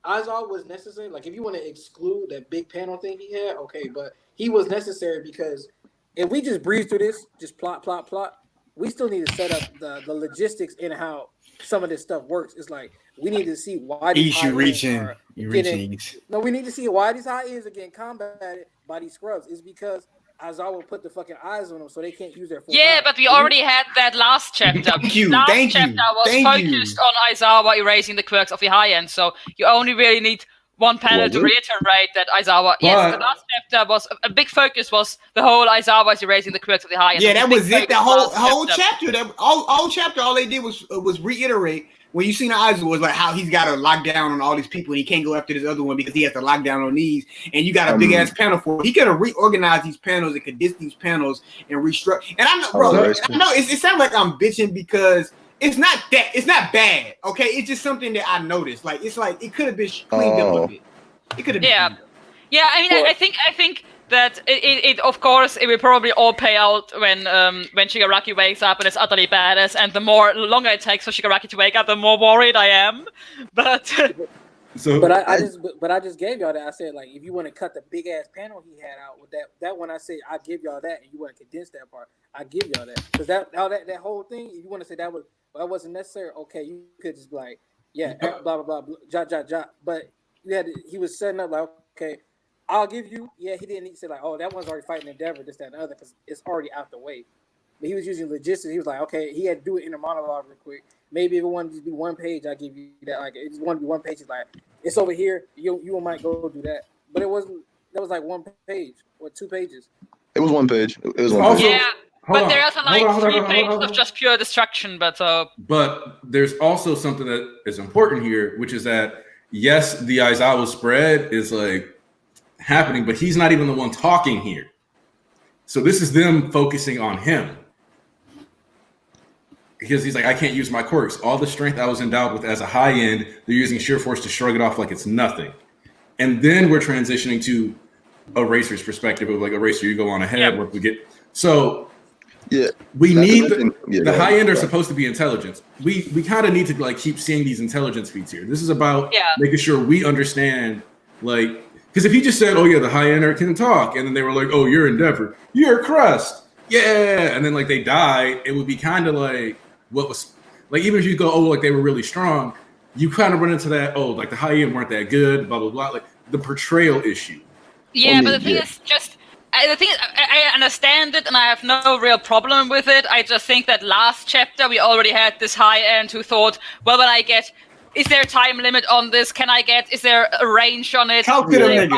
Aizawa was necessary. Like, if you want to exclude that big panel thing he had, okay, but he was necessary because if we just breeze through this, just plot, we still need to set up the logistics in how some of this stuff works. It's like we need to see why these high ends we need to see why these high ends are getting combated by these scrubs. Is because Aizawa put the fucking eyes on them so they can't use their full power. But we already had that last chapter. Thank you. Last chapter was focused on Aizawa erasing the quirks of the high end, so you only really need one panel to reiterate that Aizawa. Yes, the last chapter was a big focus was the whole Aizawa is erasing the quirks of the high end. Yeah, that was it. The whole chapter. That all chapter, all they did was reiterate. When you seen the Aizawa was like how he's got a lockdown on all these people and he can't go after this other one because he has to lock down on these, and you got a big ass panel for it. He could have reorganized these panels and condense these panels and restructure. And I know, bro, I know it sounds like I'm bitching because it's not bad. Okay, it's just something that I noticed. Like it's like it could have been cleaned up a bit. It could have been. Yeah. I mean, I think that it of course it will probably all pay out when Shigaraki wakes up and it's utterly badass, and the longer it takes for Shigaraki to wake up, the more worried I am. But I just gave y'all that. I said, like, if you want to cut the big ass panel he had out with that one, I said I give y'all that, and you want to condense that part, I give y'all that because that whole thing. If you want to say that wasn't necessary, okay, you could just be like, yeah, blah blah blah, ja. But he was setting up like, okay, I'll give you. Yeah, he didn't say like, oh, that one's already fighting Endeavor, this, that, and the other, because it's already out the way. But he was using logistics. He was like, okay, he had to do it in a monologue real quick. Maybe if it wanted to be one page, I give you that. Like, it just wanted to be one page. He's like, it's over here. You might go do that. But it wasn't. That was like one page or 2 pages. It was one page. It was one page. Yeah. But there's like 3 pages of just pure destruction. But there's also something that is important here, which is that yes, the Aizawa spread is like happening, but he's not even the one talking here. So this is them focusing on him because he's like, I can't use my quirks. All the strength I was endowed with as a high end, they're using sheer force to shrug it off like it's nothing. And then we're transitioning to Eraser's perspective of like, Eraser, you go on ahead. Where we get we need the high end are supposed to be intelligence. We kind of need to like keep seeing these intelligence feats here. This is about making sure we understand, like, because if he just said, oh yeah, the high ender can talk, and then they were like, oh, you're Endeavor, you're Crust, yeah, and then like they died, it would be kind of like what was like, even if you go, oh, like they were really strong, you kind of run into that, oh, like the high end weren't that good, blah blah blah, like the portrayal issue. Yeah, but the thing is just. The thing is, I understand it, and I have no real problem with it. I just think that last chapter we already had this high end who thought, well, when I get, is there a time limit on this? Is there a range on it? Talk to them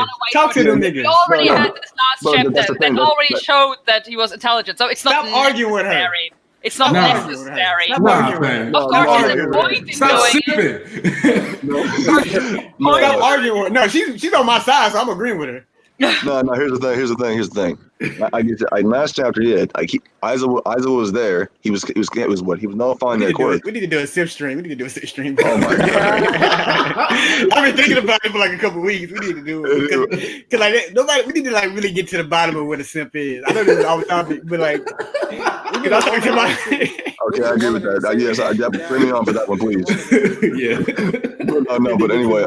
niggas. We already had this last chapter that already showed that he was intelligent, so it's not arguing with her. It's not necessary. Of course, there's a point in doing it. Stop arguing with her. No, she's on my side, so I'm agreeing with her. No. Here's the thing. I get to last chapter. Yeah, Aizawa was there. He was what? He was nullifying their quirk. We need to do a sip stream. Oh my god! I've been thinking about it for like a couple weeks. We need to do it because like we need to like really get to the bottom of what a simp is. I know this is off topic, but like we can talk to my. Okay, I agree with that. Yes, I bring me on for that one, please. Yeah. No, but anyway,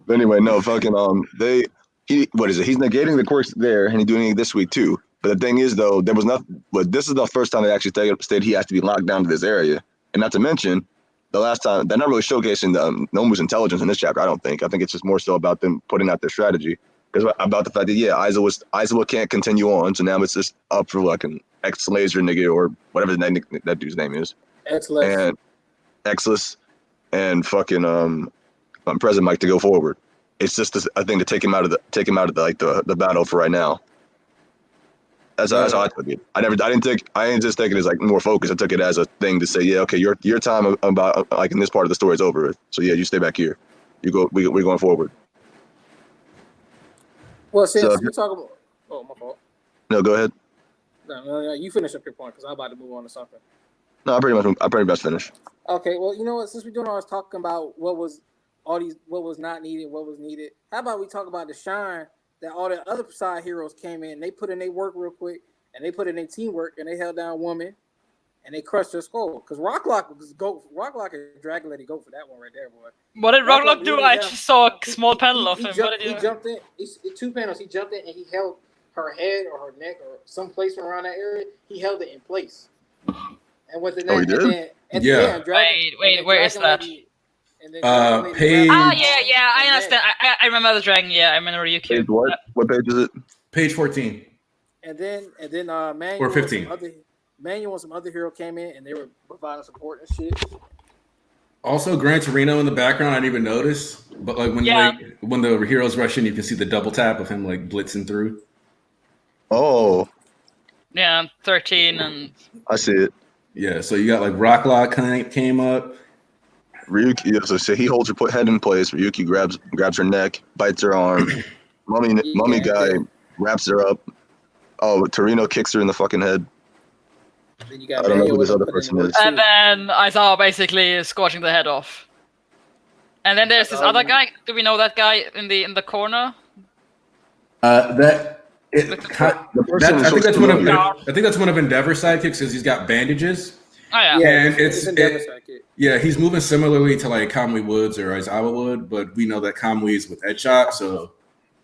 But anyway, no, fucking what is it? He's negating the quirks there, and he's doing it this week too. But the thing is, though, there was nothing. But this is the first time they actually stated he has to be locked down to this area, and not to mention, the last time they're not really showcasing Nomu's intelligence in this chapter. I don't think. I think it's just more so about them putting out their strategy, because about the fact that Aizawa can't continue on, so now it's just up for like an ex-laser nigga or whatever that dude's name is, and Exless, and fucking President Mike to go forward. It's just a thing to take him out of the battle for right now. That's how I took it. I didn't just take it as like more focus. I took it as a thing to say, yeah, okay, your time about like in this part of the story is over. So yeah, you stay back here. We're going forward. Well, since we talk about, my fault. No, go ahead. No, you finish up your point because I'm about to move on to something. No, I pretty much finished. Okay, well, you know what? Since we're doing all this talking about what was not needed, what was needed, how about we talk about the shine that all the other side heroes came in, they put in their work real quick, and they put in their teamwork, and they held down woman, and they crushed their skull. Because Rocklock and Dragon Lady go for that one right there, boy. What did Rocklock do? I just saw a small panel of him. He jumped in. 2 panels. He jumped in and he held her head or her neck or some place around that area. He held it in place. And with the he did? Wait, where is that? Page. I understand. I remember the dragon. Yeah, I remember Ryukyu. Page what? What page is it? Page 14. And then Manuel or 15. Manuel and some other hero came in and they were providing support and shit. Also, Gran Torino in the background, I didn't even notice. But like when the heroes rush in, you can see the double tap of him like blitzing through. Oh. Yeah, 13 and. I see it. Yeah, so you got like Rocklock came up. Ryuki, so he holds her head in place. Ryuki grabs her neck, bites her arm. Mummy guy wraps her up. Oh, Torino kicks her in the fucking head. Then you got I don't know who this other person is. And then Aizawa basically scorching the head off. And then there's this other guy. Do we know that guy in the corner? I think that's one of Endeavor's sidekicks because he's got bandages. Oh yeah. And he's moving similarly to like Kamui Woods or Aizawa would, but we know that Kamui is with Headshot, so.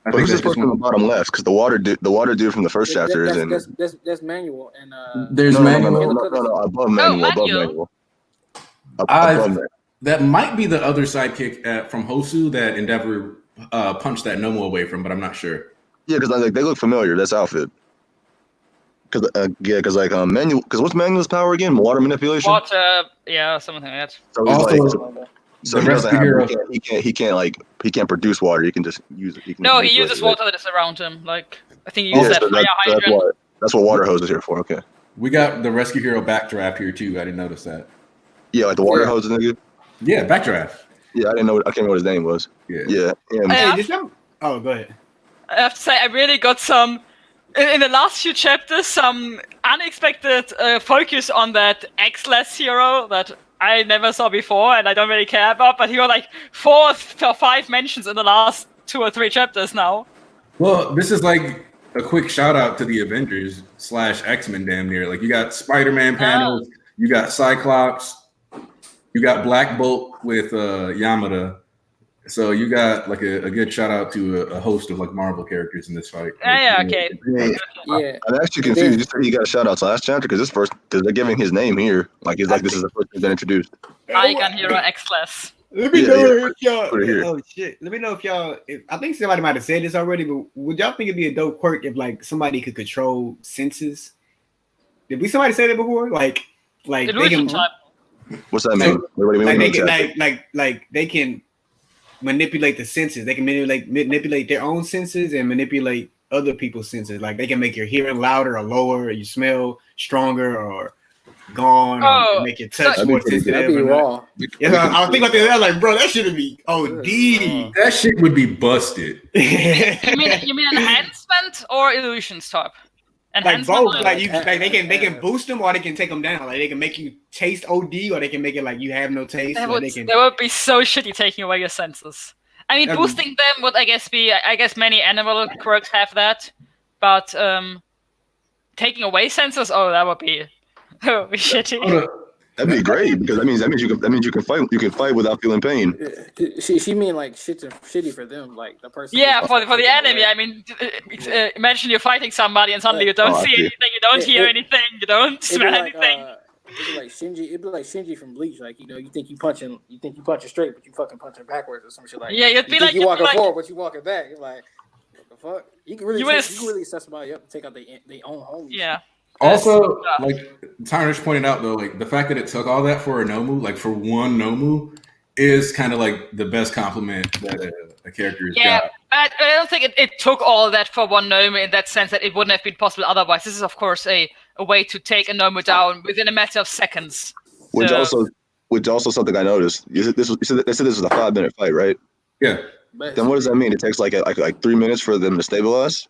But who's this person on the bottom left? Because the water dude from the first chapter is in. That's Manuel and there's Manuel. No, above Manuel. That might be the other sidekick from Hosu that Endeavor punched that Nomu away from, but I'm not sure. Yeah, because like they look familiar. That's outfit. Because Manuel. Because what's Manuel's power again? Water manipulation. Something like that. So he doesn't have. He can't produce water. He can just use it. He uses water that is around him. Like I think he uses that fire hydrant. That's what water hose is here for. Okay. We got the rescue hero backdraft here too. I didn't notice that. Yeah, like the water hose nigga. Yeah, backdraft. Yeah, I can't remember what his name was. Yeah. Oh, go ahead. I have to say, I really got some, in the last few chapters, some unexpected focus on that X-less hero that I never saw before and I don't really care about, but he got like 4 or 5 mentions in the last 2 or 3 chapters now. Well, this is like a quick shout out to the Avengers / X-Men damn near. Like you got Spider-Man panels, you got Cyclops, you got Black Bolt with Yamada. So you got like a good shout out to a host of like Marvel characters in this fight. Okay. I'm actually confused. You said he got a shout out to last chapter because they're giving his name here. Like this is the first thing that introduced. Icon Hero X-Class. Let me know if y'all. Oh shit! Let me know if y'all. I think somebody might have said this already, but would y'all think it'd be a dope quirk if like somebody could control senses? Did somebody say that before? Like they can. What's that mean? They can manipulate the senses. They can manipulate their own senses and manipulate other people's senses. Like they can make your hearing louder or lower, or you smell stronger or gone, or make your touch more sensitive. That'd be raw. Yeah, I was thinking about that. Like, bro, that should be OD. That shit would be busted. You mean enhancement or illusions type? Like both. Like they can boost them or they can take them down. Like they can make you taste OD or they can make it like you have no taste. That would be so shitty taking away your senses. I mean, boosting them would I guess many animal quirks have that, but taking away senses, that would be shitty. That'd be great because that means you can fight without feeling pain. She mean like shitty for them, like the person. Yeah, for the enemy. I mean, imagine you're fighting somebody and suddenly you don't see anything, you don't hear anything, you don't smell anything. It'd be like Shinji. It'd be like Shinji from Bleach. Like you think you punching straight, but you fucking punching backwards or some shit like. Yeah, you'd be like you walking forward, but you walking back. You're like, what the fuck? You can really set somebody up and take out their own homies. Yeah. Also, like Tarnish pointed out though, like the fact that it took all that for a Nomu, like for one Nomu, is kind of like the best compliment that a character has got. I don't think it took all that for one Nomu in that sense that it wouldn't have been possible otherwise. This is of course a way to take a Nomu down within a matter of seconds. Which also something I noticed. They said this was a 5-minute fight, right? Yeah. Then what does that mean? It takes like 3 minutes for them to stabilize?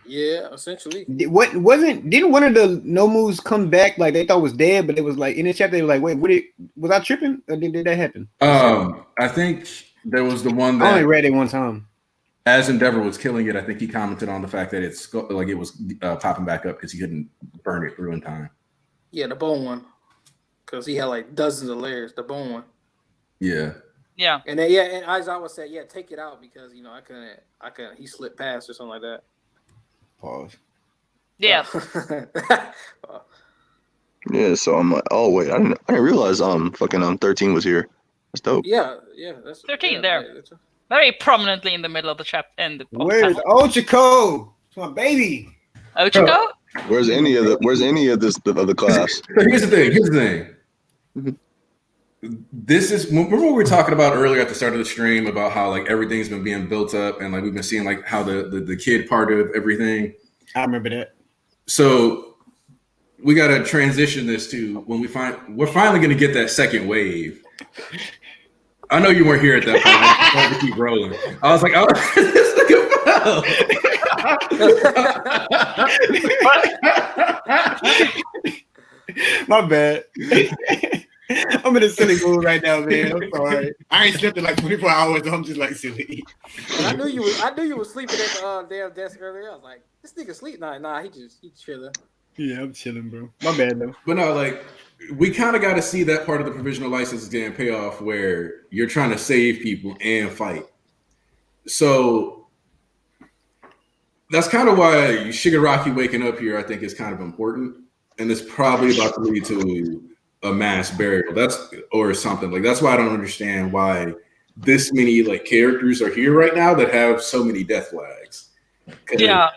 Yeah, essentially. Didn't one of the Nomus come back like they thought was dead, but it was like in the chapter they were like, wait, was I tripping? Or did that happen? I think there was the one that I only read it one time. As Endeavor was killing it, I think he commented on the fact that it was popping back up because he couldn't burn it through in time. Yeah, the bone one, because he had like dozens of layers. The bone one. Yeah. Yeah. And then and Aizawa said, take it out because I couldn't. He slipped past or something like that. Pause. Yeah. Yeah. So I'm like, oh wait, I didn't realize 13 was here. That's dope. Yeah. That's 13 there. Very prominently in the middle of the chapter. Where's Ochako? It's my baby. Ochako? Where's any of the class? Here's the thing. This is remember what we were talking about earlier at the start of the stream about how like everything's been being built up and like we've been seeing like how the kid part of everything. I remember that. So we got to transition this to when we're finally going to get that second wave. I know you weren't here at that point. I wanted to keep rolling. I was like, this nigga My bad. I'm in a silly mood right now, man. I'm sorry. I ain't slept in like 24 hours. So I'm just like silly. I knew you were sleeping at the damn desk earlier. I was like, this nigga sleep. Nah, he's chilling. Yeah, I'm chilling, bro. My bad though. But no, like we kind of got to see that part of the provisional license getting pay off where you're trying to save people and fight. So that's kind of why Shigaraki waking up here, I think, is kind of important, and it's probably about to lead to a mass burial. Or something like that's why I don't understand why this many like characters are here right now that have so many death flags. Yeah.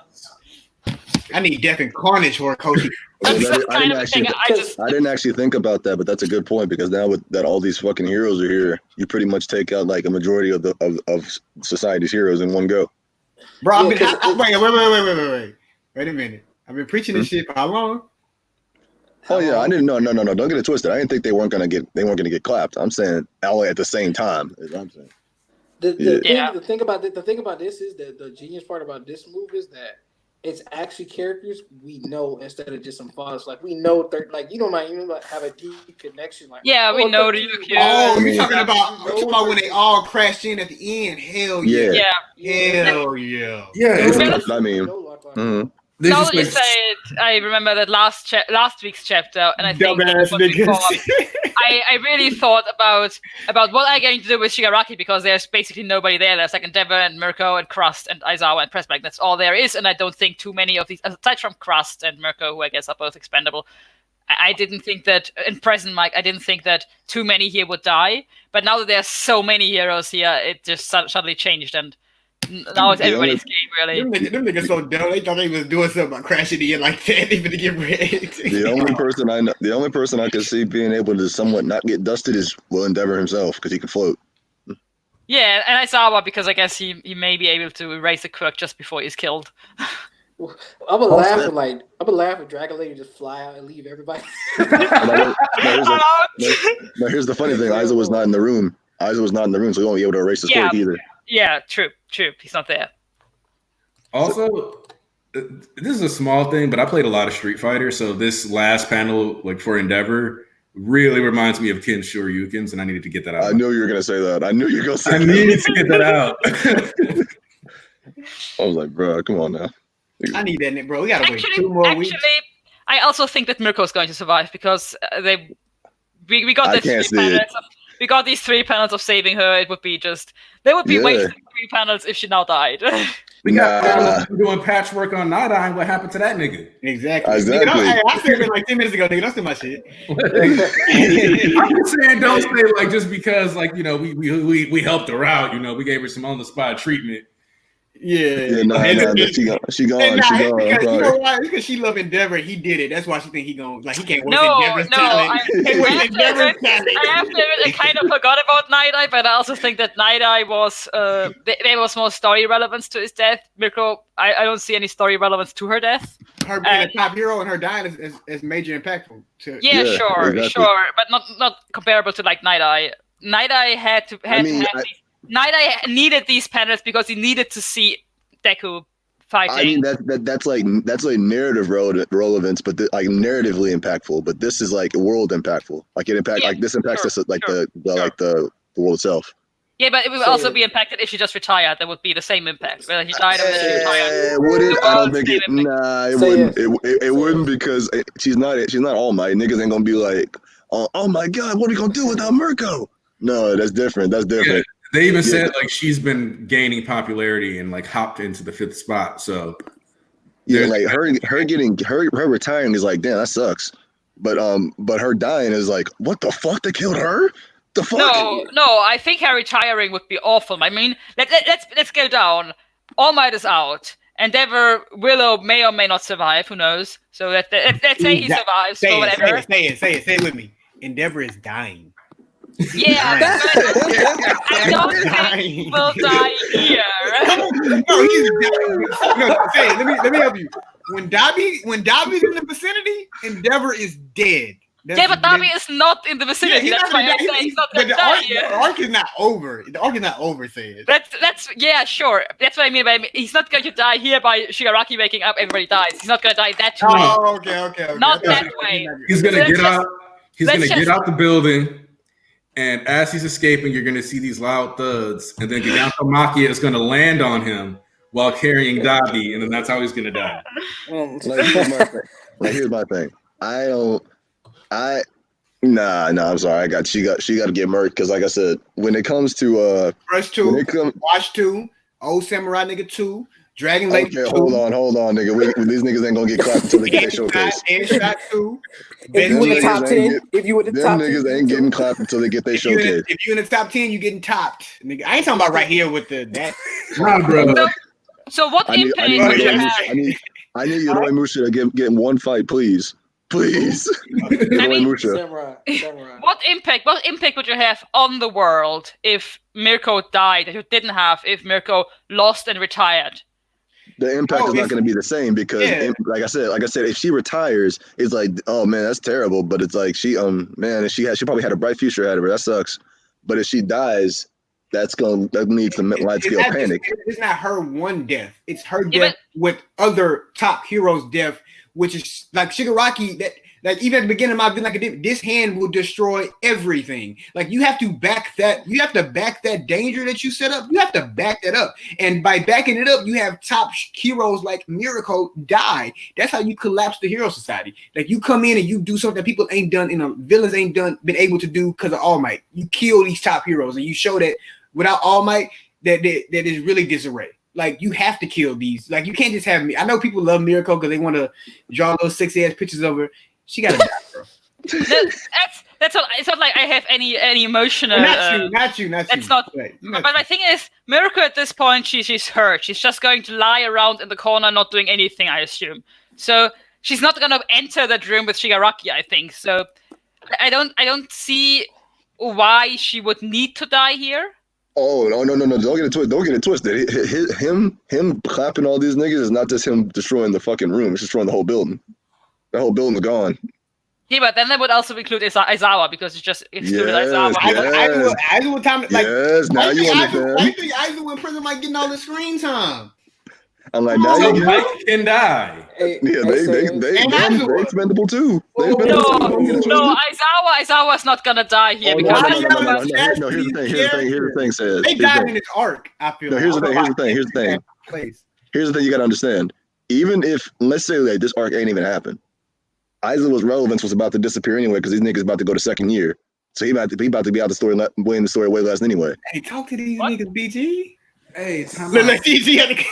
I need death and carnage for a coach. I didn't actually think about that, but that's a good point because now with that all these fucking heroes are here, you pretty much take out like a majority of society's heroes in one go. Bro, wait a minute. I've been preaching this shit for how long? Oh yeah, I didn't know. No. Don't get it twisted. I didn't think they weren't gonna get clapped. I'm saying all at the same time. Is what I'm saying. The thing about this is that the genius part about this move is that it's actually characters we know instead of just some false. Like we know, like you don't mind even like have a deep connection. Like we know the UQ. Oh, you're talking about when they all crashed in at the end. Hell yeah. Hell yeah. Yeah. I mean. Mm-hmm. Now that you say it, I remember that last week's chapter, and I think I really thought about what I'm going to do with Shigaraki because there's basically nobody there. There's like Endeavor and Mirko and Crust and Aizawa and Pressback. That's all there is, and I don't think too many of these, aside from Crust and Mirko, who I guess are both expendable. I didn't think that in present, Mike. I didn't think that too many here would die. But now that there's so many heroes here, it just suddenly changed and. Now it's everybody's game, really. Them niggas so dumb. They thought they was doing something about crashing in like that. They finna get ready. The only person I could see being able to somewhat not get dusted is Endeavor himself because he can float. Yeah, and Aizawa because I guess he may be able to erase the Quirk just before he's killed. I'm gonna laugh if Dragon Lady just fly out and leave everybody. Now here's the funny thing: Aiza was not in the room. So he won't be able to erase his Quirk either. Yeah, true. He's not there. Also, this is a small thing, but I played a lot of Street Fighter, so this last panel, like for Endeavor, really reminds me of Ken Shoryukens, and I needed to get that out. I knew you were gonna say that. I needed to get that out. I was like, bro, come on now. I need that, bro. We gotta wait 2 more weeks. I also think that Mirko's going to survive because they We got I this can't three see it. panels. We got these 3 panels of saving her. It would be just there would be Yeah. wasted 3 panels if she now died. We got Nah. doing patchwork on Night Eye. What happened to that nigga? Exactly. Exactly. Nigga, I said it like 10 minutes ago, nigga. Don't steal my shit. I'm just saying, don't say like just because like we helped her out. We gave her some on the spot treatment. Yeah. Nah, she gone. Nah, She it's gone. because, I'm you know sorry. why? It's because she love Endeavor. He did it. That's why she think he gonna he can't work No, Endeavor's no, talent. I Can't work Endeavor's talent. I have to admit, I kind of forgot about Night Eye, but I also think that Night Eye was there was more story relevance to his death. Mirko, I don't see any story relevance to her death. Her being a top hero and her dying is major impactful. Yeah, sure, exactly. sure, but not comparable to like Night Eye. Night Eye Night Eye needed these panels because he needed to see Deku fighting. I mean that's like narrative relevance, but like narratively impactful. But this is like world impactful. Like it impacts us like the world itself. Yeah, but it would also be impacted if she just retired. That would be the same impact. Whether he died or whether she retired. Would it? I don't think it. Same impact. Nah, it wouldn't. It wouldn't because she's not All Might. Niggas ain't gonna be like, oh my god, what are we gonna do without Mirko? No, that's different. That's different. Yeah, they even said like she's been gaining popularity and like hopped into the 5th spot. So yeah, like her retiring is like, damn, that sucks. But her dying is like, what the fuck? They killed her? The fuck? No, I think her retiring would be awful. I mean, let's go down. All Might is out. Endeavor, Willow may or may not survive. Who knows? So let's say he survives. Say or whatever. it with me. Endeavor is dying. Yeah, I don't think he will die here. No, he's dying. No, say it. Let me help you. When Dobby's in the vicinity, Endeavor is dead. But Dobby is not in the vicinity. Yeah, that's why I say he's not going to die here. The arc is not over. The arc is not over, say it. That's yeah, sure. That's what I mean by he's not going to die here by Shigaraki waking up. Everybody dies. He's not going to die that way. Oh, okay. Not that way. He's gonna get out. He's gonna get out the building. And as he's escaping, you're going to see these loud thuds. And then Giganto Machia is going to land on him while carrying Dabi. And then that's how he's going to die. Here's my thing. I'm sorry. She got to get murked because, like I said, when it comes to Rush 2, Watch 2, Old Samurai Nigga 2, Dragon Lady 2. Hold on, nigga. These niggas ain't gonna get clapped until they get their showcase. Headshot 2. If you in the top 10, them niggas ain't getting clapped until they get their showcase. If you in the top 10, you getting topped. Nigga, I ain't talking about right here with that. Nah, bro. So what impact would you have? I need Yoroi Musha to get one fight, please. Please. I mean, Samurai. What impact would you have on the world if Mirko died that you didn't have if Mirko lost and retired? The impact is not going to be the same because, like I said, if she retires, it's like, oh man, that's terrible. But it's like she probably had a bright future ahead of her. That sucks. But if she dies, that needs some wide scale panic. It's not her one death. It's her death with other top heroes' death, which is like Shigaraki. Like even at the beginning, I've been like, this hand will destroy everything. Like you have to back that. You have to back that danger that you set up. You have to back that up. And by backing it up, you have top heroes like Miracle die. That's how you collapse the hero society. Like you come in and you do something that people ain't done, villains ain't been able to do because of All Might. You kill these top heroes, and you show that without All Might, that is really disarray. Like you have to kill these. Like you can't just have me. I know people love Miracle because they want to draw those sexy ass pictures of her. She gotta die, bro. That's not. It's not like I have any emotional. Not you. That's not. Right. But my thing is, Mirko at this point, she's hurt. She's just going to lie around in the corner, not doing anything. I assume. So she's not gonna enter that room with Shigaraki. I think so. I don't see why she would need to die here. Oh no! Don't get it twisted. Him clapping all these niggas is not just him destroying the fucking room. It's destroying the whole building. The whole building's gone. Yeah, but then that would also include Aizawa because it's just excluded Aizawa. Aizawa time. Like, yes, now you understand. I think Aizawa in prison might getting all the screen time. I'm like, now you Mike can die. They expendable too. No, Aizawa's not gonna die here because no. Here's the thing. Says they died in his arc. I feel. No, here's the thing. Here's the thing you gotta understand. Even if let's say like this arc ain't even happened, Aizawa's relevance was about to disappear anyway because these niggas about to go to second year. So he about to be out the story, way in the story way less anyway. Hey, talk to these niggas, BG. Hey, time Look, out. like BG had to.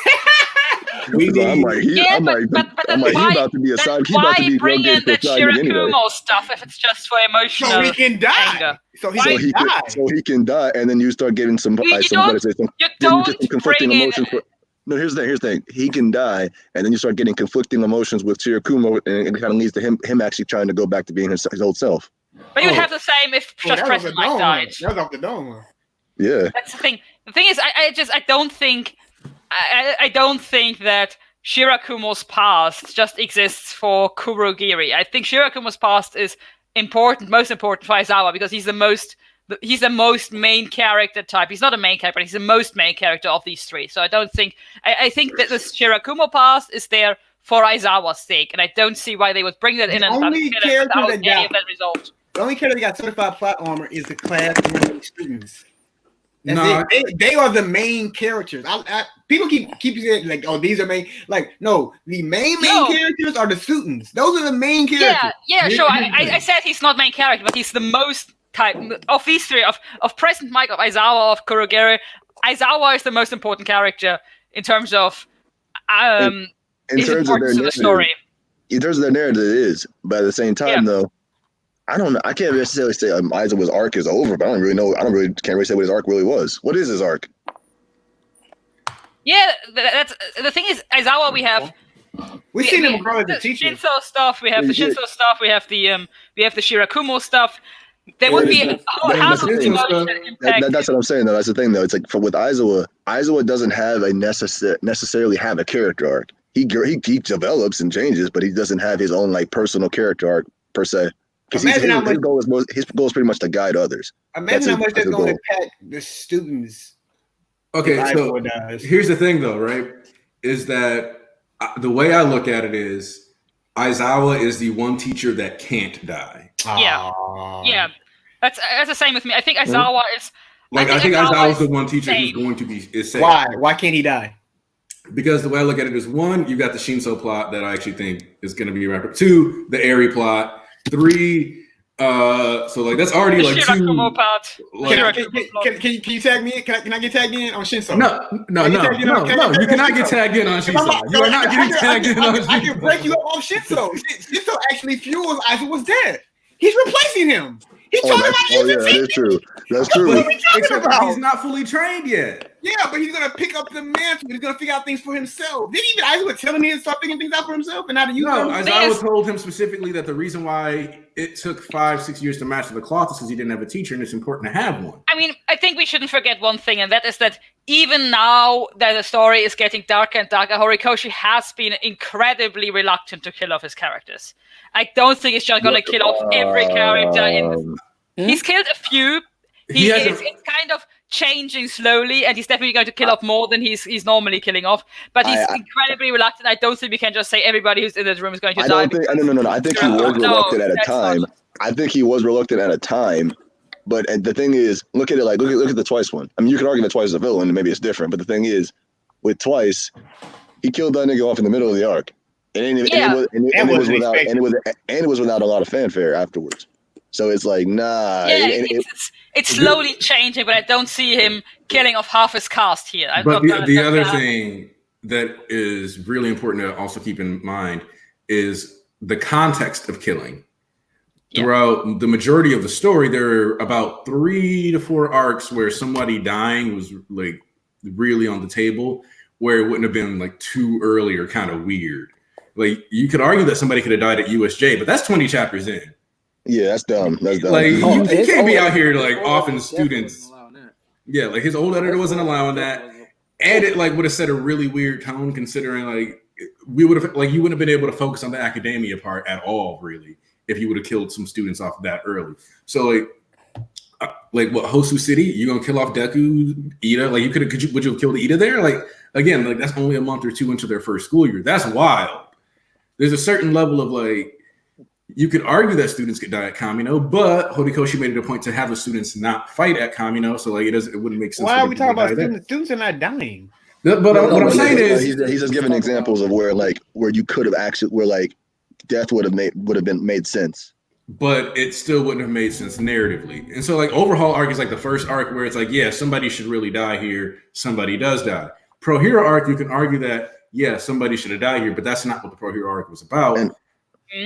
We need. I'm like, he about to be a side. He about to be bring in that side nigga anyway. Shirakumo stuff if it's just for emotional So he can die. anger? So he can die, and then you start getting some conflicting emotions. No, here's the thing. He can die, and then you start getting conflicting emotions with Shirakumo, and it kind of leads to him actually trying to go back to being his old self. But you would have the same if just Present Mike died. That was off the dome. Yeah. That's the thing. The thing is, I don't think that Shirakumo's past just exists for Kurogiri. I think Shirakumo's past is most important for Aizawa because he's the most main character type. He's not a main character, but he's the most main character of these three. So I don't think I think that the Shirakumo past is there for Aizawa's sake, and I don't see why they would bring that in and without any of that resolved. The only character that got certified plot armor is the class students. They are the main characters. People keep saying like, "Oh, these are main." Like, no, the main characters are the students. Those are the main characters. Yeah, sure. I said he's not main character, but he's the most type of these three of Present Mike, of Aizawa, of Kurogiri. Aizawa is the most important character in terms of in terms of their story. In terms of their narrative, it is. But at the same time, though, I don't know. I can't necessarily say Aizawa's arc is over, but I don't really know. Can't really say what his arc really was. What is his arc? Yeah, that's the thing. Is Aizawa? We've seen him grow as a teacher. Shinso stuff. We have the Shinso stuff. We have the Shirakumo stuff. There would be half of the emotion impact. That's what I'm saying, though. That's the thing, though. It's like with Aizawa doesn't have necessarily have a character arc. He develops and changes, but he doesn't have his own like personal character arc per se. Imagine how much his goal is pretty much to guide others. Imagine how much that's going to impact the students. Okay, so here's the thing, though, right? Is that the way I look at it is Aizawa is the one teacher that can't die. Yeah. That's the same with me. I think Aizawa is like I think Aizawa is the one teacher who's going to be safe. Why can't he die? Because the way I look at it is, one, you got the Shinso plot that I actually think is going to be wrapped up. Two, the Eri plot. Three, so like that's already like Shirakumo two. Part. Like, Can you tag me in? Can I get tagged in on Shinso? No. You cannot get tagged in on Shinso. You are not getting tagged in on Shinso. I can break you up on Shinso. Shinso actually fuels Aizawa's death. He's replacing him. He's talking about that's true. That's true. Except he's not fully trained yet. Yeah, but he's gonna pick up the mantle. He's gonna figure out things for himself. Didn't even Aizawa tell him to start figuring things out for himself and how to use them? No, Aizawa told him specifically that the reason why it took 5-6 years to master the cloth is because he didn't have a teacher, and it's important to have one. I mean, I think we shouldn't forget one thing, and that is that even now that the story is getting darker and darker, Horikoshi has been incredibly reluctant to kill off his characters. I don't think he's just going to kill off every character. He's killed a few. It's kind of changing slowly, and he's definitely going to kill off more than he's normally killing off. But he's incredibly reluctant. I don't think we can just say everybody who's in this room is going to die. No. I think he was reluctant at a time. I think he was reluctant at a time. But the thing is, look at it like look at the Twice one. I mean, you could argue that Twice is a villain, and maybe it's different. But the thing is, with Twice, he killed that nigga off in the middle of the arc. And it was without a lot of fanfare afterwards. So it's like, nah. Yeah, it's slowly changing, but I don't see him killing off half his cast here. But the other thing that is really important to also keep in mind is the context of killing. Throughout the majority of the story, there are about 3 to 4 arcs where somebody dying was like really on the table, where it wouldn't have been like too early or kind of weird. Like you could argue that somebody could have died at USJ, but that's 20 chapters in. Yeah, that's dumb. That's dumb. Like you can't be out here like offing students. Yeah, like his old editor wasn't allowing that, and it like would have set a really weird tone considering like we would have like you wouldn't have been able to focus on the academia part at all really if you would have killed some students off that early. So like what Hosu City, you gonna kill off Deku, Ida? Like would you have killed Ida there? Like again, like that's only a month or 2 into their first school year. That's wild. There's a certain level of like, you could argue that students could die at Kamino, but Horikoshi made it a point to have the students not fight at Kamino, so like it wouldn't make sense. Why are we talking about students? Students are not dying. But what I'm saying is he's just giving examples of where you could have actually death would have made sense. But it still wouldn't have made sense narratively. And so like overhaul arc is like the first arc where it's like, yeah, somebody should really die here. Somebody does die. Pro hero arc, you can argue that, yeah, somebody should have died here, but that's not what the pro hero arc was about. And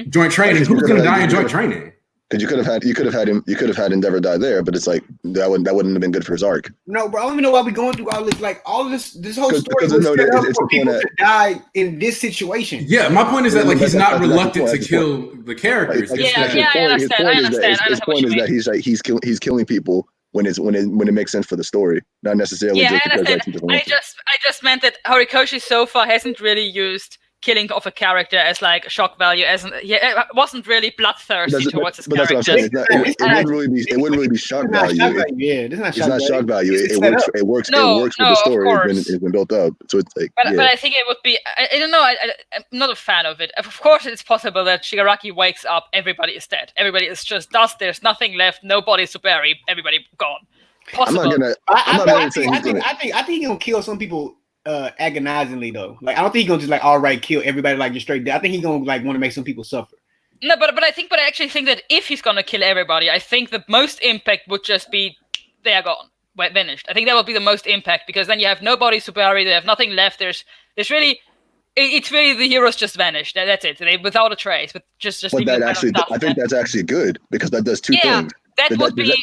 joint training. Who's going to die in joint training? Because you could have had Endeavor die there, but it's like that wouldn't have been good for his arc. No, bro, I don't even know why we're going through all this. Like all this whole story was no, set up it's for people to die in this situation. Yeah, my point is that like he's not reluctant to kill the characters. His point is that he's killing people when it makes sense for the story, not necessarily just because that's I just meant that Horikoshi so far hasn't really used killing of a character as like shock value, it wasn't really bloodthirsty towards his character. That's what I'm saying. It wouldn't really be shock value. It's not shock value. It works with the story. It's been built up. So it's like, but I think it would be. I don't know. I'm not a fan of it. Of course, it's possible that Shigaraki wakes up, everybody is dead. Everybody is just dust. There's nothing left. Nobody to bury. Everybody gone. Possible. I think he's gonna kill some people. Agonizingly though, like I don't think he's gonna just like outright kill everybody like just straight dead. I think he's gonna like want to make some people suffer. No, but I actually think that if he's gonna kill everybody, I think the most impact would just be they are gone, vanished. I think that would be the most impact because then you have nobody to bury, they have nothing left. There's really, it's really the heroes just vanished. That's it. They without a trace, but just. But that actually, I think that's actually good because that does two things. Because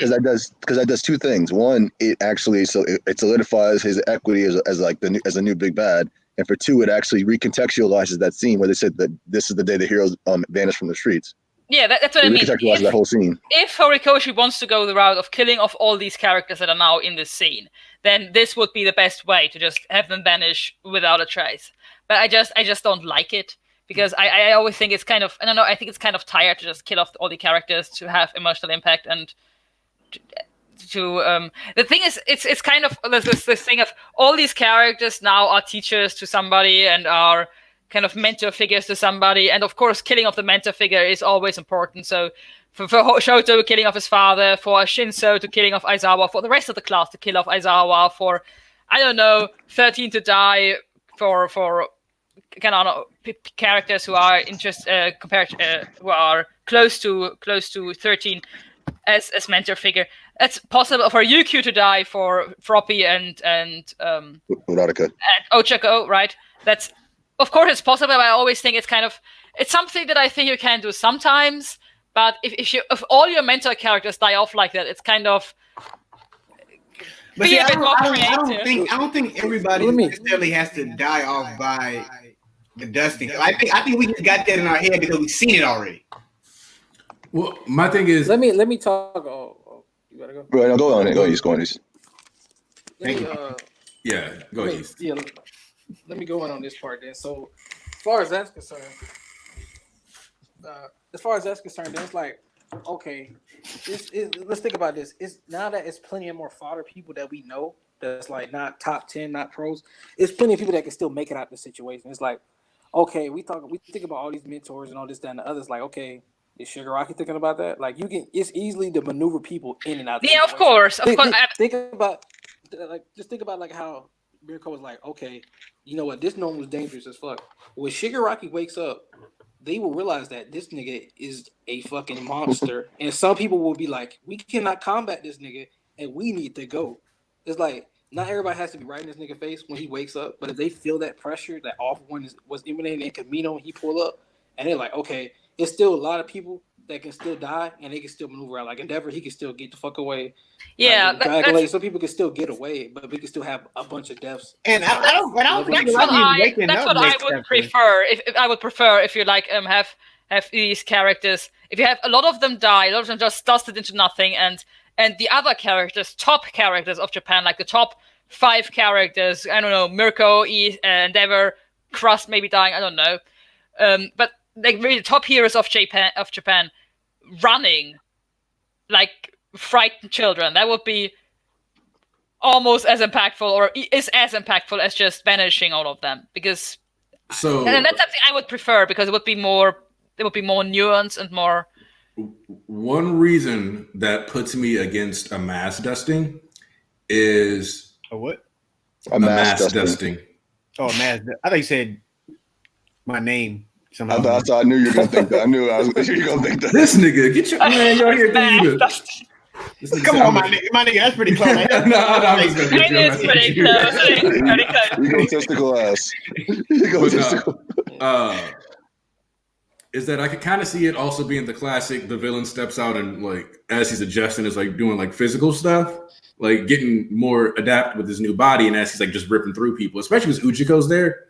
that does two things. One, it actually it solidifies his equity as a new big bad, and for two, it actually recontextualizes that scene where they said that this is the day the heroes vanished from the streets. Yeah, that's what I mean. Recontextualizes that whole scene. If Horikoshi wants to go the route of killing off all these characters that are now in this scene, then this would be the best way to just have them vanish without a trace. But I just don't like it. Because I always think it's kind of, I don't know, I think it's kind of tired to just kill off all the characters to have emotional impact and to the thing is, it's kind of this thing of all these characters now are teachers to somebody and are kind of mentor figures to somebody. And of course, killing off the mentor figure is always important. So for Shoto, killing off his father, for Shinso to killing off Aizawa, for the rest of the class to kill off Aizawa, for, I don't know, 13 to die for kind of characters who are who are close to 13 as mentor figure. That's possible for Yukio to die for Froppy and Uraraka. And Ochako, right? That's of course it's possible. But I always think it's something that I think you can do sometimes. But if all your mentor characters die off like that, it's kind of. But see, I don't think everybody necessarily has to die off by the dusting. I think we just got that in our head because we've seen it already. Well, my thing is, let me talk. Oh, you gotta go. Bro, no, go on. Go on. Thank you. Yeah, go ahead. Yeah, let me go in on this part then. So, as far as that's concerned, then it's like, okay, let's think about this. It's now that it's plenty of more fodder people that we know that's like not top 10, not pros. It's plenty of people that can still make it out of the situation. It's like, okay, we think about all these mentors and all this, that, and the others. Like, okay, is Shigaraki thinking about that? Like, it's easily to maneuver people in and out. Yeah, of course. Think about like how Mirko was like, okay, you know what? This gnome was dangerous as fuck. When Shigaraki wakes up, they will realize that this nigga is a fucking monster. And some people will be like, we cannot combat this nigga and we need to go. It's like, not everybody has to be right in this nigga face when he wakes up, but if they feel that pressure, that off one was emanating in Camino when he pulled up, and they're like, okay, it's still a lot of people that can still die and they can still maneuver out. Like Endeavor, he can still get the fuck away. Yeah, like, some people can still get away, but we can still have a bunch of deaths. And I don't think that's what I would prefer. If I would prefer if you like have these characters, if you have a lot of them die, a lot of them just dusted into nothing, and the other characters, top characters of Japan, like the top 5 characters, I don't know, Mirko, Endeavor, Crust maybe dying, I don't know, but like really the top heroes of Japan running like frightened children, that would be almost as impactful, or is as impactful as just banishing all of them. Because and that's something I would prefer, because it would be more nuanced and more. One reason that puts me against a mass dusting is a what? A mass dusting. Oh, mass! I thought you said my name. Somehow. I knew you were gonna think that. I knew you were gonna think that. This nigga, get your man, y'all here thinking you the- This nigga Come said, on, my nigga, that's pretty close. no, I'm just gonna get It is pretty close. It is pretty close. Egotistical ass. Egotistical. Is that I could kind of see it also being the classic, the villain steps out and like as he's adjusting is like doing like physical stuff, like getting more adapted with his new body, and as he's like just ripping through people, especially because Ujiko's there.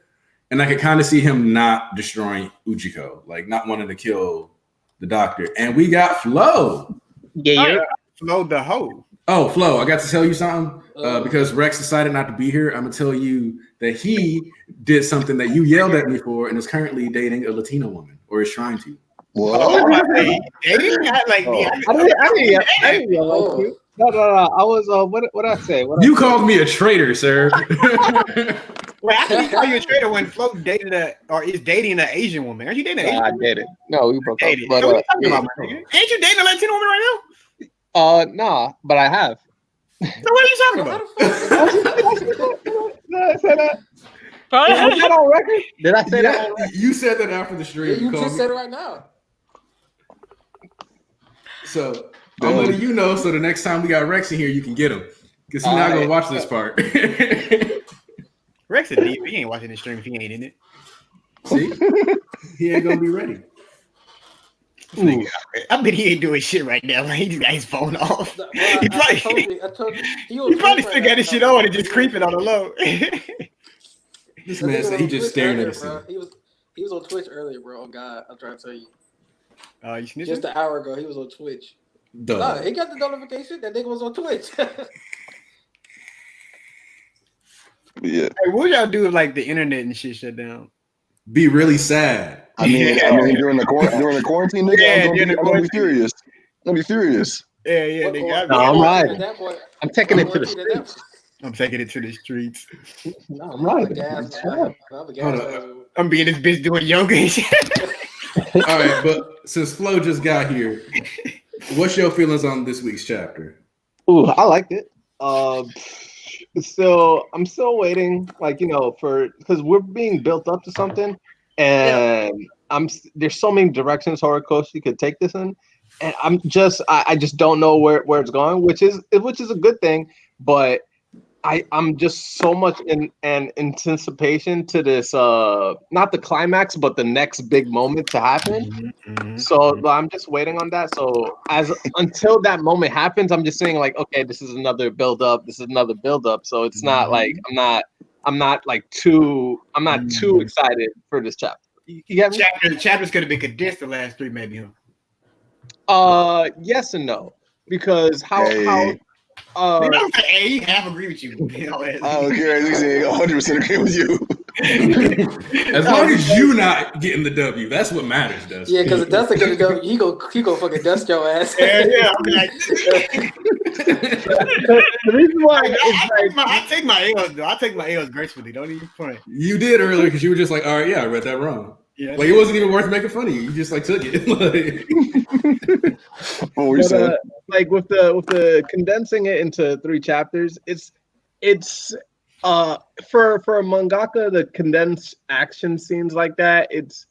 And I could kind of see him not destroying Ujiko, like not wanting to kill the doctor. And we got Flo. Yeah. Flo the hoe. Oh, Flo, I got to tell you something because Rex decided not to be here. I'm going to tell you that he did something that you yelled at me for and is currently dating a Latina woman or is trying to. What? I didn't yell at you. No. I was what did I say? You called me a traitor, sir. Wait, I think call you a traitor when Flo dated is dating an Asian woman. Are you dating an Asian woman? I did it. No, we broke up. But, so what are you talking about, my nigga? Ain't you dating a Latina woman right now? Nah, but I have. So what are you talking about? Did I say that? Was that on record? Did I say that? On record? You said that after the stream. You just said it right now. So I'm letting you know. So the next time we got Rex in here, you can get him because he's not gonna watch this part. Rex is deep. He ain't watching the stream if he ain't in it. See, he ain't gonna be ready. Nigga, I bet he ain't doing shit right now. Like, he just got his phone off. He probably still got his shit on and just creeping on the low. This man said he just staring at us. He was on Twitch earlier, bro. Oh God, I'm trying to tell you. You snitching? Just an hour ago, he was on Twitch. Duh. He got the notification that nigga was on Twitch. Yeah. Hey, what would y'all do if like the internet and shit shut down? Be really sad. I mean, during the quarantine, nigga, I'm gonna be furious. I'm gonna be furious. Yeah, nigga. No, I'm riding. I'm taking it to the streets. I'm taking it to the streets. No, I'm riding. I'm being this bitch doing yoga and shit. All right, but since Flo just got here, what's your feelings on this week's chapter? Ooh, I liked it. So I'm still waiting, like, because we're being built up to something, and there's so many directions Horikoshi could take this in, and I just don't know where it's going, which is a good thing, but I'm just so much in anticipation to this, not the climax, but the next big moment to happen. So I'm just waiting on that. So until that moment happens, I'm just saying like, okay, this is another build up. So it's not like I'm not too excited for this chapter. You get me? The chapter's gonna be condensed the last 3 maybe. Yes and no, because how I half agree with you. I don't care. I 100% agree with you. As long as you not getting the W, that's what matters, Dustin. Yeah, because if Dustin get the W, he go fucking dust your ass. Yeah. I'm like, the reason why I take my L's though. I take my L's gracefully. Don't even front. You did earlier because you were just like, all right, yeah, I read that wrong. Yeah, like it wasn't even worth making fun of you. You just like took it. What were you saying? Like with the condensing it into 3 chapters, it's for a mangaka to condense action scenes like that. It's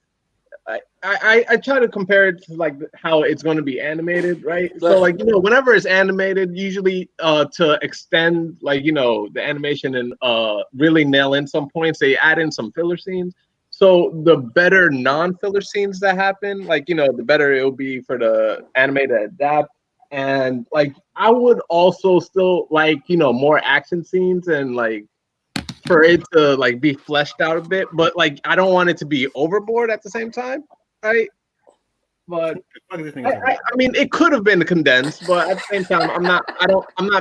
I try to compare it to like how it's going to be animated, right? So like whenever it's animated, usually to extend like the animation and really nail in some points, they add in some filler scenes. So the better non-filler scenes that happen, like the better it will be for the anime to adapt. And like I would also still like more action scenes and like for it to like be fleshed out a bit, but like I don't want it to be overboard at the same time, right? But I mean it could have been condensed, but at the same time I'm not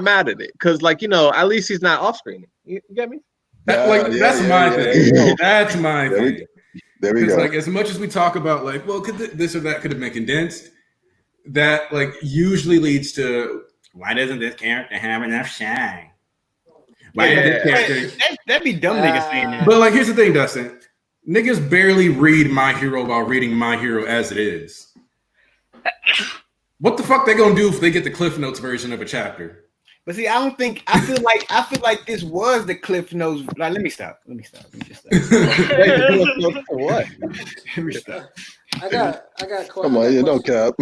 mad at it because like at least he's not off screen. You get me? That's my thing. That's my thing. There we go. Like as much as we talk about like, well, could this or that could have been condensed, that like usually leads to why doesn't this character have enough shine? That'd be dumb niggas saying that. But like, here's the thing, Dustin. Niggas barely read My Hero while reading My Hero as it is. What the fuck they gonna do if they get the Cliff Notes version of a chapter? But see, I feel like this was the Cliff Notes. Like, let me just stop. What? Let me stop. I got. Come on, no cap.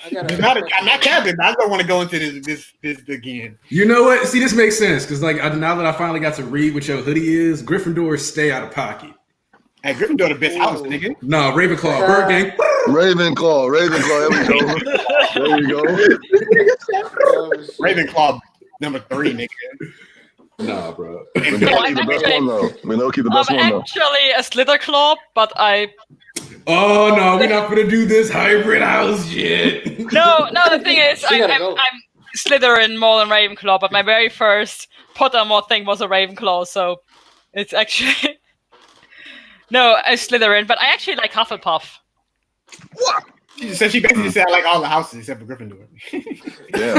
I'm not capping. I don't want to go into this again. You know what? See, this makes sense because like now that I finally got to read what your hoodie is, Gryffindors stay out of pocket. Hey, Gryffindor the best house, nigga. No, Ravenclaw, Bird Gang. Ravenclaw. There we go. Ravenclaw number 3, nigga. Nah, bro. We know keep the best one though. I'm actually a Slitherclaw, but I. Oh no, we're not gonna do this hybrid house yet. No. The thing is, I'm Slytherin more than Ravenclaw, but my very first Pottermore thing was a Ravenclaw, so it's actually no, a Slytherin. But I actually like Hufflepuff. What? So she basically said I like all the houses except for Gryffindor. Yeah.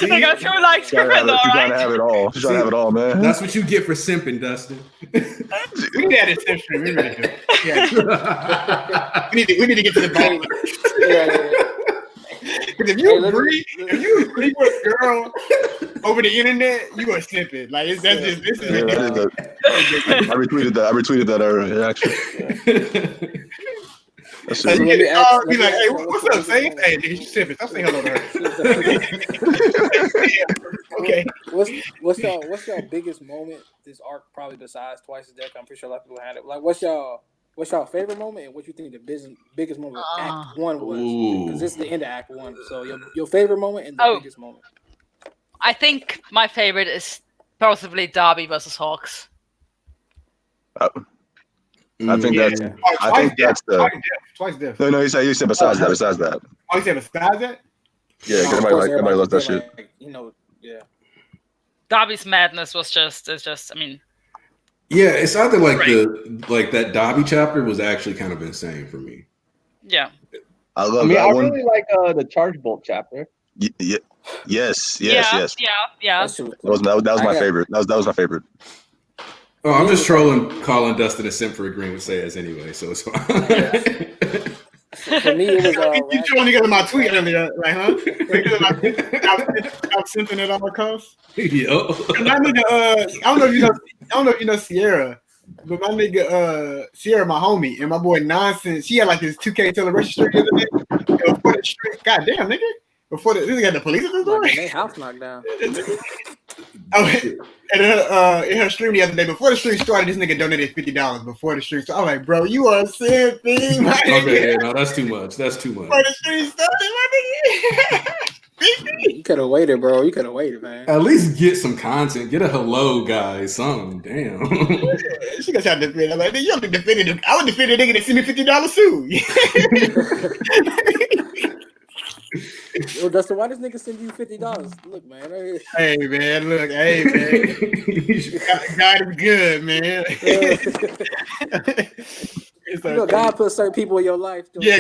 They got 2 likes Gryffindor, She's right? trying to have it all. She's trying to have it all, man. That's what you get for simping, Dustin. We need that exception. We need to. Yeah. we need to get to the bottom. Because if you agree with a girl over the internet, you are simping. Like this is ridiculous. I retweeted that earlier, actually. Be like, hey, what's up, Saint? Hey, nigga, you simping. Stop saying hello to her. Okay. What's your biggest moment this arc, probably besides Twice as Death? I'm pretty sure a lot of people had it. Like, what's your favorite moment and what you think the biggest moment of Act 1 was? Because this is the end of Act 1. So your favorite moment and the biggest moment. I think my favorite is possibly Darby versus Hawks. I think that's the Twice Death. No, he said besides that. Oh, he said besides that? Yeah, everybody loves that shit. Yeah. Darby's madness was just. I mean. Yeah, it's either like that Dobby chapter was actually kind of insane for me. Yeah. I really like the Charge Bolt chapter. Yes. Yeah. That was my favorite. That was my favorite. Oh, I'm just trolling, calling Dustin a simp for agreeing with Sayas anyway, so it's fine. For me, it was you only got my tweet earlier, like, huh? I'm simping at all costs. Yo. My nigga, I don't know if you know Sierra, but my nigga, Sierra, my homie, and my boy Nonsense, she had like this 2K celebration streak the other day. Before the streak, goddamn, nigga. Before this got the police at the door. They house knocked down. And in her stream the other day, before the stream started, this nigga donated $50 before the stream. So I'm like, bro, you are simping. Okay, no, that's too much. That's too much. Before the stream started, my nigga. You could have waited, bro. You could have waited, man. At least get some content. Get a hello, guys. Something. Damn. She gonna try to defend. I'm like, you have to defend it. I would defend a nigga that send me $50 suit. Yo, Dustin, why does nigga send you $50? Look, man. Hey, man. God is good, man. God put certain people in your life. Yeah,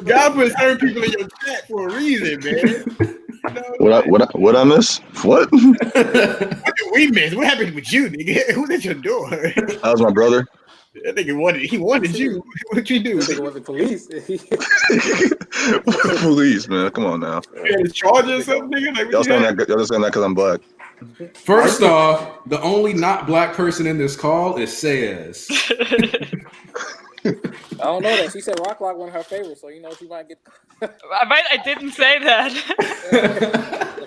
God put certain people in your chat for a reason, man. What I miss? What? What did we miss? What happened with you, nigga? Who's at your door? That was my brother. That nigga wanted you. What'd you do? Nigga was the police. Police, man. Come on now. You had a charge or something, nigga? Like, y'all saying that because I'm black. First off, the only not black person in this call is Sayas. I don't know that. She said Rock Lock one of her favorites, so you know she might get. I didn't say that.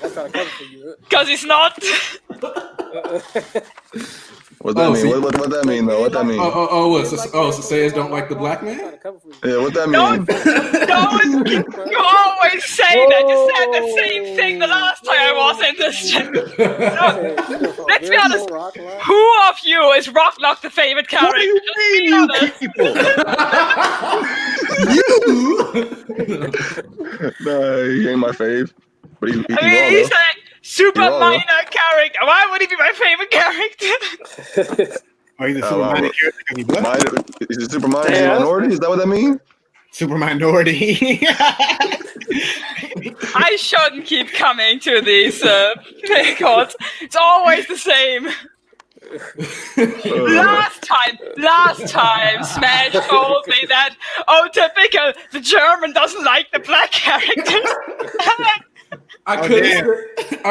I'm trying to cover for you. Because he's not. What that mean? What that mean though? What that mean? So Sayas don't like the black man? Yeah, what that mean? Don't you always say that. You said the same thing the last time I was in this chat. No, let's be honest. Who of you is Rocklock the favorite character? What do you mean, Nah, he ain't my fave. But he's he's like super minor character. Why would he be my favorite character? Oh, he's a super minor character because he's black. Is it super minor? Is he a minority? Is that what that means? Super minority. I shouldn't keep coming to these records. It's always the same. Last time, Smash told me that, oh, typical, the German doesn't like the black characters. I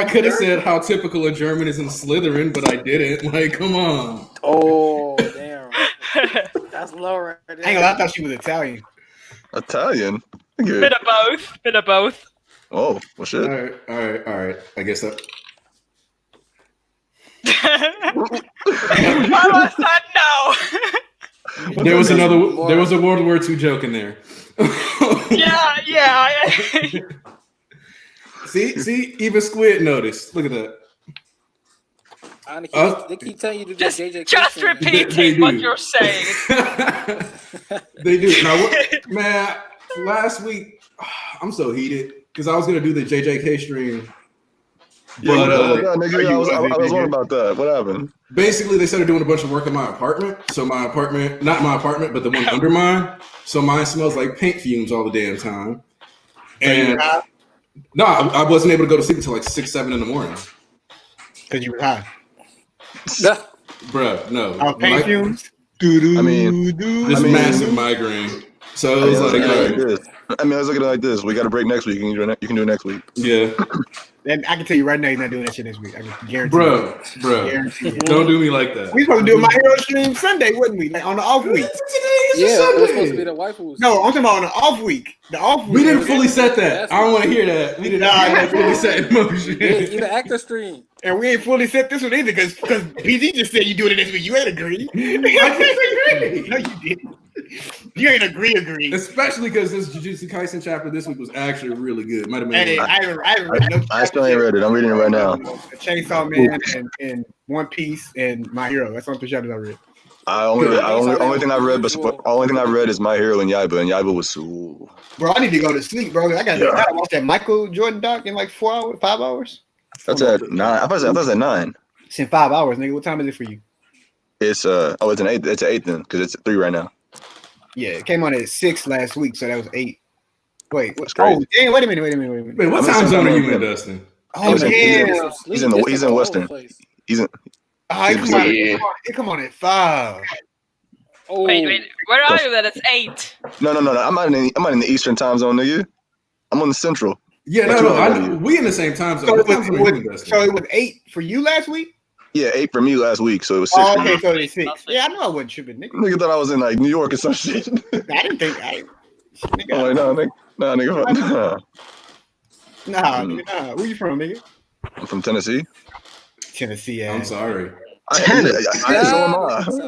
could have said how typical a German is in Slytherin, but I didn't. Like, come on. Oh, damn. That's low right there. I ain't gonna lie, I thought she was Italian. Italian. Good. Bit of both. Oh, well, shit. All right. I guess that. I was that no. There was a World War II joke in there. Yeah. See, even Squid noticed. Look at that. They keep telling you to do JJ. Just repeating what you're saying. They do. Now, man, last week, I'm so heated because I was going to do the JJK stream. Yeah, But, I was wondering about that. What happened? Basically, they started doing a bunch of work in my apartment. So my apartment, not my apartment, but the one under mine. So mine smells like paint fumes all the damn time. And no, I wasn't able to go to sleep until like 6, 7 in the morning. Because you were high. Bruh, no. Paint fumes? Massive migraine. So it was let's look at it like this. We got a break next week. You can do it next week. Yeah. And I can tell you right now, he's not doing that shit next week. I can guarantee. Bro, don't do me like that. We supposed to do My Hero stream Sunday, wouldn't we? Like on the off week. Yeah, it was supposed to be the waifus. No, I'm talking about on the off week. The off week. We didn't fully set that. I don't want to hear that. We did not fully set in motion. Even actor stream. And we ain't fully set this one either because PG just said you doing it this week. You ain't agree. I didn't agree. No, you didn't. You ain't agree. Especially because this Jujutsu Kaisen chapter this week was actually really good. Might have been. I still ain't read it. I'm reading it right now. Chainsaw Man and One Piece and My Hero. That's all 3 chapters I read. Only thing I read is My Hero and Yaiba was so. Bro, I need to go to sleep, bro. I gotta watch that Michael Jordan doc in like 4 hours, 5 hours. That's at 9. I thought it was at 9. It's in 5 hours, nigga. What time is it for you? It's it's an 8. It's an 8 then because it's 3 right now. Yeah, it came on at 6 last week, so that was 8. Wait, That's crazy. Oh, damn, wait a minute. Wait, what time zone are you in, Dustin? Oh, damn. He's in Western. He's in. It come on at 5. Oh. Wait, where are you? That it's 8. No. I'm not in the Eastern time zone, nigga. I'm on the Central. Yeah, no. We in the same time zone. So it was 8 for you last week? Yeah, 8 for me last week, so it was 6. Oh, okay, so it's 6. Yeah, I know I wasn't tripping, nigga. Nigga thought I was in like New York or some shit. I didn't think I. Nigga, I'm like, nigga. Nah. Where you from, nigga? I'm from Tennessee. Tennessee, yeah. I'm sorry.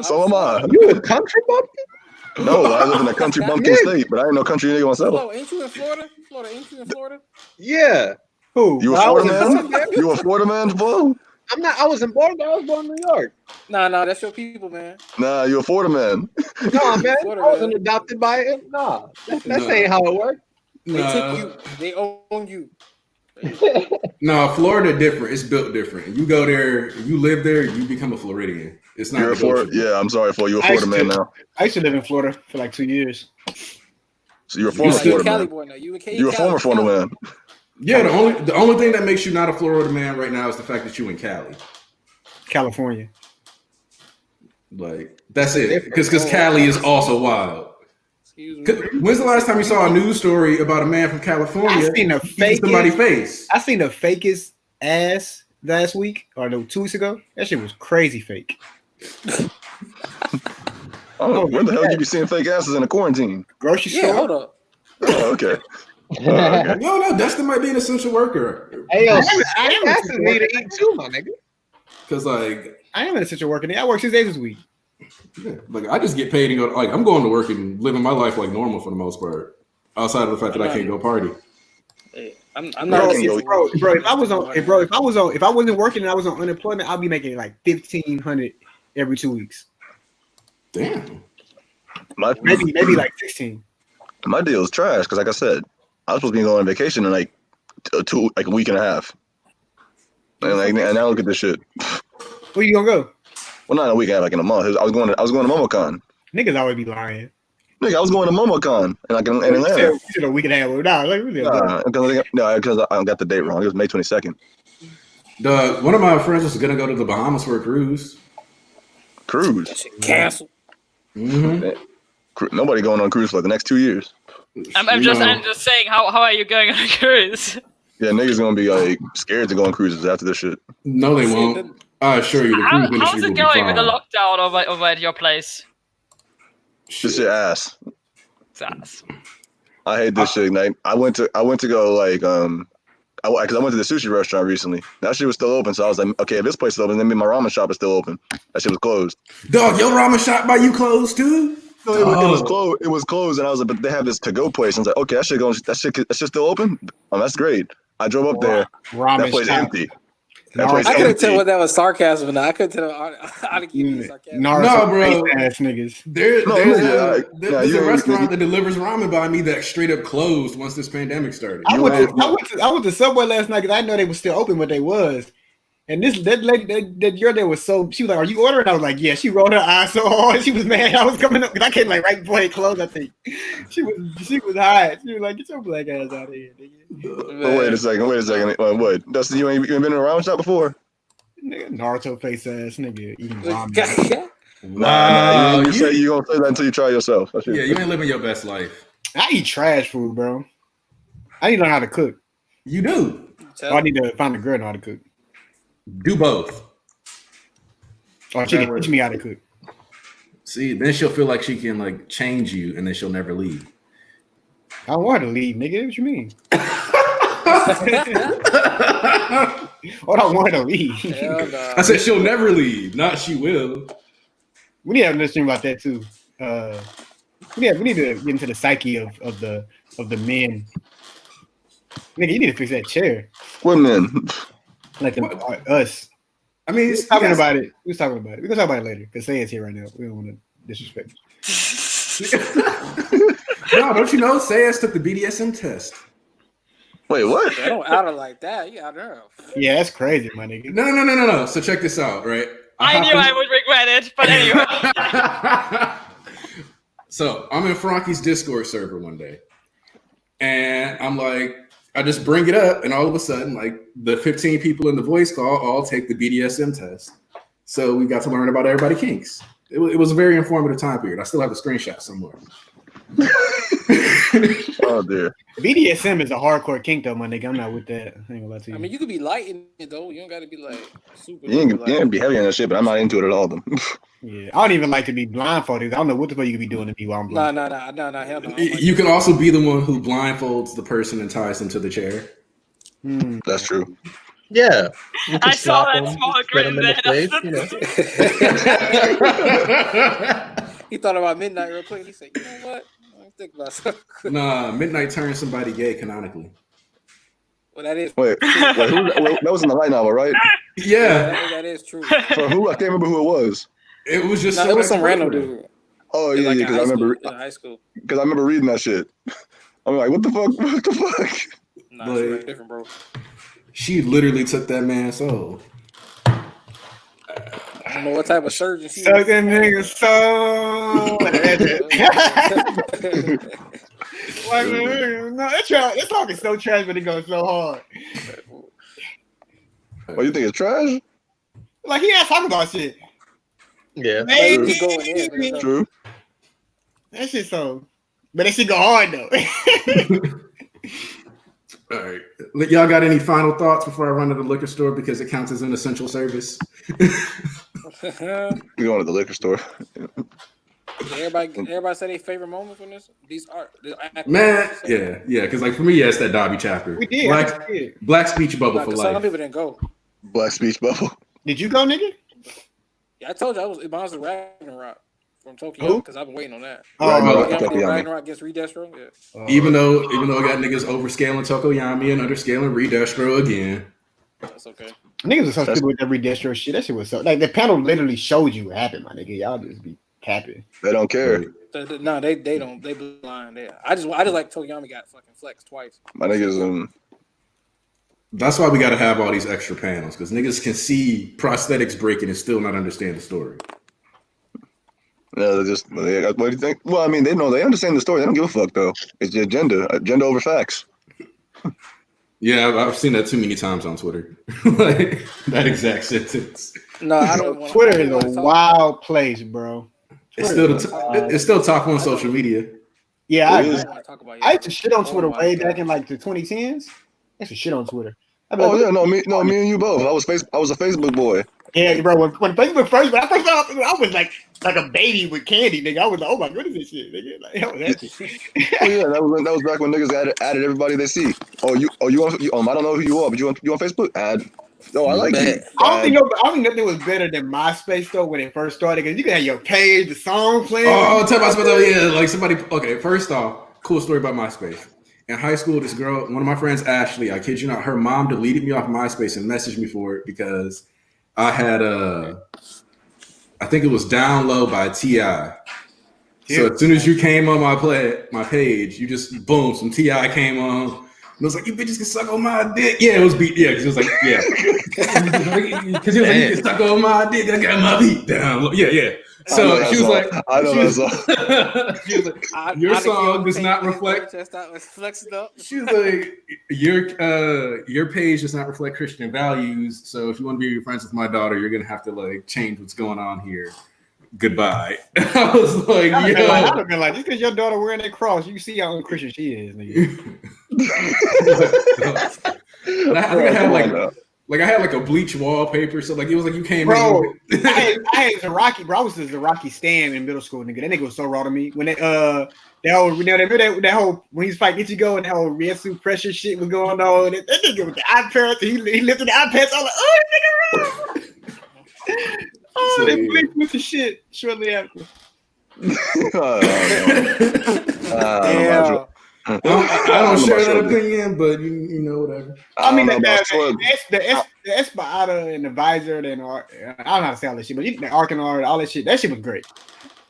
So am I. You a country bumpkin? No, I live in a country bumpkin state, but I ain't no country nigga myself. Flo, ain't you in Florida? Ain't you in Florida? Yeah. Who? You a Florida man? You a Florida man, Flo? I'm not. I was in Baltimore. I was born in New York. Nah, that's your people, man. Nah, you a Florida man. No, man. Florida, I wasn't adopted by it. Nah, that ain't how it works. They took you. They own you. No, Florida different. It's built different. You go there, you live there, you become a Floridian. It's not. You're a Florida. Yeah, I'm sorry for you. A Florida man now. I used to live in Florida for like 2 years. So you're a former Florida man. Boy now. You're a former Florida man. Yeah, the only thing that makes you not a Florida man right now is the fact that you in Cali, California. Like that's it. Because Cali is also wild. When's the last time you saw a news story about a man from California? I seen the somebody's face. I seen the fakest ass last week or no 2 weeks ago. That shit was crazy fake. Oh, where the hell did you be seeing fake asses in a quarantine? Grocery store. Yeah, hold up. Oh, okay. Okay. No, Dustin might be an essential worker. Hey, yo, asses need to eat too, my nigga. Because like I am an essential worker. I work 6 days this week. Yeah, like I just get paid and go. Like I'm going to work and living my life like normal for the most part, outside of the fact that I can't go party. Hey, I'm not. Bro, if I wasn't working and I was on unemployment, I'd be making like $1,500 every 2 weeks. Damn. Maybe like 16. My deal is trash because, like I said, I was supposed to be going on vacation in like a week and a half, and now look at this shit. Where you gonna go? Well, not in a week and a half, like in a month. I was going to MomoCon. Niggas always be lying. Nigga, I was going to MomoCon in Atlanta. You said a week and a half. Nah, like really. Because I got the date wrong. It was May 22nd. One of my friends was gonna go to the Bahamas for a cruise. Cruise. That shit canceled. Nobody going on cruise for like the next 2 years. I'm just saying, how are you going on a cruise? Yeah, niggas gonna be like scared to go on cruises after this shit. No, they won't. I assure you, the cruise industry How's will it be going with the fine. lockdown over at your place? This shit ass. It's ass. I hate this shit. Like, I went to go like because I went to the sushi restaurant recently. That shit was still open, so I was like, okay, if this place is open, then maybe my ramen shop is still open. That shit was closed. Dog, your ramen shop by you closed too? No, it was closed. It was closed, and I was like, but they have this to-go place. And I was like, okay, that shit still open? Oh, that's great. I drove up there. That place empty. That place I couldn't empty. tell whether that was sarcasm or not. I couldn't tell how to keep it sarcasm. No, bro. Ass niggas. There's you a restaurant that delivers ramen by me that straight up closed once this pandemic started. I went to Subway last night because I know they were still open, but they was. And that lady, that girl there was so, she was like, "Are you ordering?" I was like, "Yeah." She rolled her eyes so hard. She was mad. I was coming up because I came like right before it closed. I think she was hot. She was like, "Get your black ass out of here, nigga." Oh, wait a second. What? Dustin, you ain't been in a ramen shop before? Nigga, Naruto face ass nigga eating ramen. Nah, you say you gonna say that until you try yourself. Yeah, you ain't living your best life. I eat trash food, bro. I need to learn how to cook. You do. I need to find a girl to know how to cook. Do both. Or she can teach me how to cook. See, then she'll feel like she can like change you, and then she'll never leave. I don't want her to leave, nigga. What you mean? What I want her to leave? No. I said she'll never leave, not she will. We need to have another stream about that too. We need to get into the psyche of the men. Nigga, you need to fix that chair. What men? Like us. I mean, We was talking about it. We're gonna talk about it later because Say's here right now. We don't want to disrespect. No, don't you know? Sayas took the BDSM test. Wait, what? They don't out her like that. You out there. Yeah, that's crazy, my nigga. No. So check this out, right? I knew I would regret it, but anyway. So I'm in Franky's Discord server one day, and I'm like, I just bring it up, and all of a sudden, like the 15 people in the voice call all take the BDSM test. So we got to learn about everybody kinks. It was a very informative time period. I still have the screenshot somewhere. Oh dear. BDSM is a hardcore kink though, my nigga. I'm not with that. I ain't gonna lie to you. I mean, you could be light in it though. You don't got to be like super. You ain't be heavy on that shit, but I'm not into it at all. Then. Yeah, I don't even like to be blindfolded. I don't know what the fuck you could be doing to me while I'm blindfolded. No, hell no. You can also be the one who blindfolds the person and ties them to the chair. That's true. Yeah. I saw that small grin there. He thought about midnight real quick. He said, "You know what? Let me think about something." Nah, midnight turns somebody gay canonically. Well, that is. Wait, that was in the light novel, right? Yeah, that is true. For who? I can't remember who it was. it was just No, it was some random dude. Oh yeah, Like because I remember. in high school. Because I remember reading that shit. I'm like, what the fuck? What the fuck? Nah, it's really different, bro. She literally took that man's soul. I don't know what type of surgeon she Suck was. that nigga's soul. Like, no, that talk is so trash, but it goes so hard. Oh, you think it's trash? Like he ain't talking about shit. Yeah. Hey, He going in, but it's True. that shit so, but that shit go hard though. All right, y'all got any final thoughts before I run to the liquor store because it counts as an essential service? We going to the liquor store. Everybody say their favorite moments from this. Man, yeah, because like for me, yeah, it's that Dobby chapter. We did. Black speech bubble for Some life. people didn't go. Black speech bubble. Did you go, nigga? Yeah, I told you mine was Ragnarok from Tokyo Who? because I've been waiting on that. Ragnarok Against Redestro. Yeah. Even though it got niggas overscaling Tokoyami and underscaling Redestro again. That's okay. Niggas was so stupid with every distro shit. That shit was so like the panel literally showed you what happened, my nigga. Y'all just be capping. They don't care. No, they don't. They blind. I just like Tokoyami got fucking flexed twice. My niggas That's why we got to have all these extra panels because niggas can see prosthetics breaking and still not understand the story. No, what do you think? Well, I mean, they understand the story. They don't give a fuck though. It's the agenda over facts. Yeah, I've seen that too many times on Twitter. Like that exact sentence. No, I don't want. Twitter is a wild place, bro. It's still top one social media. Yeah, I don't want to talk about. I used to shit on Twitter way back in like the 2010s. I used to shit on Twitter. Oh yeah, me and you both. I was a Facebook boy. Yeah, bro. When Facebook first, I was like a baby with candy, nigga. I was like, oh my goodness, this shit, nigga. Like, hell, that shit. Oh yeah, that was back when niggas added everybody they see. I don't know who you are, but you on Facebook? Add. No, I like it. I don't think nothing was better than MySpace though when it first started because you can have your page, the song playing. Oh, tell me about that. Yeah, like somebody. Okay, first off, cool story about MySpace. In high school, this girl, one of my friends, Ashley, I kid you not, her mom deleted me off MySpace and messaged me for it because I had I think it was Down Low by T.I. So as soon as you came on my page, you just boom, some T.I. came on. And it was like, you bitches can suck on my dick. Yeah, it was beat. Yeah, because it was like, yeah. Because it was like, you can suck on my dick. I got my beat down low. Yeah. So she was like, your song does not reflect. She was like, your page does not reflect Christian values. So if you want to be friends with my daughter, you're gonna have to like change what's going on here. Goodbye. I was like, I would have been like, just because your daughter wearing that cross, you see how Christian she is, nigga. I had like a bleach wallpaper, so like it was like you came bro, in. I had Shigaraki, bro. I was the Shigaraki stan in middle school, nigga. That nigga was so raw to me. When that whole when he's fighting Ichigo and that whole Rietsu pressure shit was going on, that nigga with the iPads, he lifted the iPads. I was like, oh, nigga, oh, they blinked with the shit shortly after. Damn. I don't share that opinion, but you know whatever. I mean, the Espada and the visor and I don't know how to say all that shit, but the Arcanard, all that shit, that shit was great.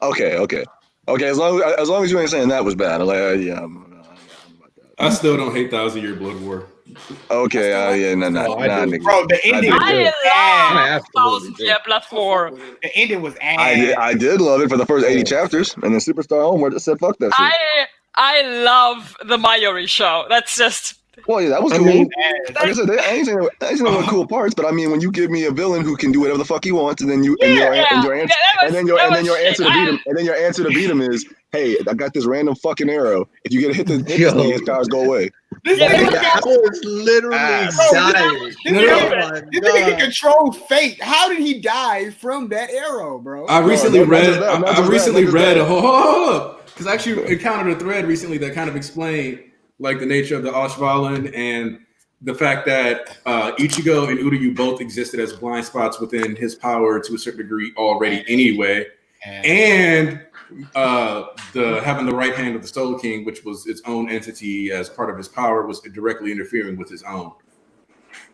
Okay. As long as you ain't saying that was bad, I'm like, yeah. I still don't hate $1,000-Year Blood War. Okay, bro, the ending. I love $1,000-Year Blood War. The ending was ass. I did love it for the first 80 chapters, and then Superstar Onward it said fuck that shit. I love the Mayuri show. That's just. Well, yeah, that was cool. Like I said, I ain't saying there were cool parts, but I mean, when you give me a villain who can do whatever the fuck he wants, and then your answer to beat him is, hey, I got this random fucking arrow. If you get hit this thing, his powers go away. I was literally dying. This nigga can control fate. How did he die from that arrow, bro? I recently read. Hold up, because I actually encountered a thread recently that kind of explained like the nature of the Ashvalan and the fact that Ichigo and Uryu both existed as blind spots within his power to a certain degree already anyway. And the having the right hand of the Soul King, which was its own entity as part of his power, was directly interfering with his own.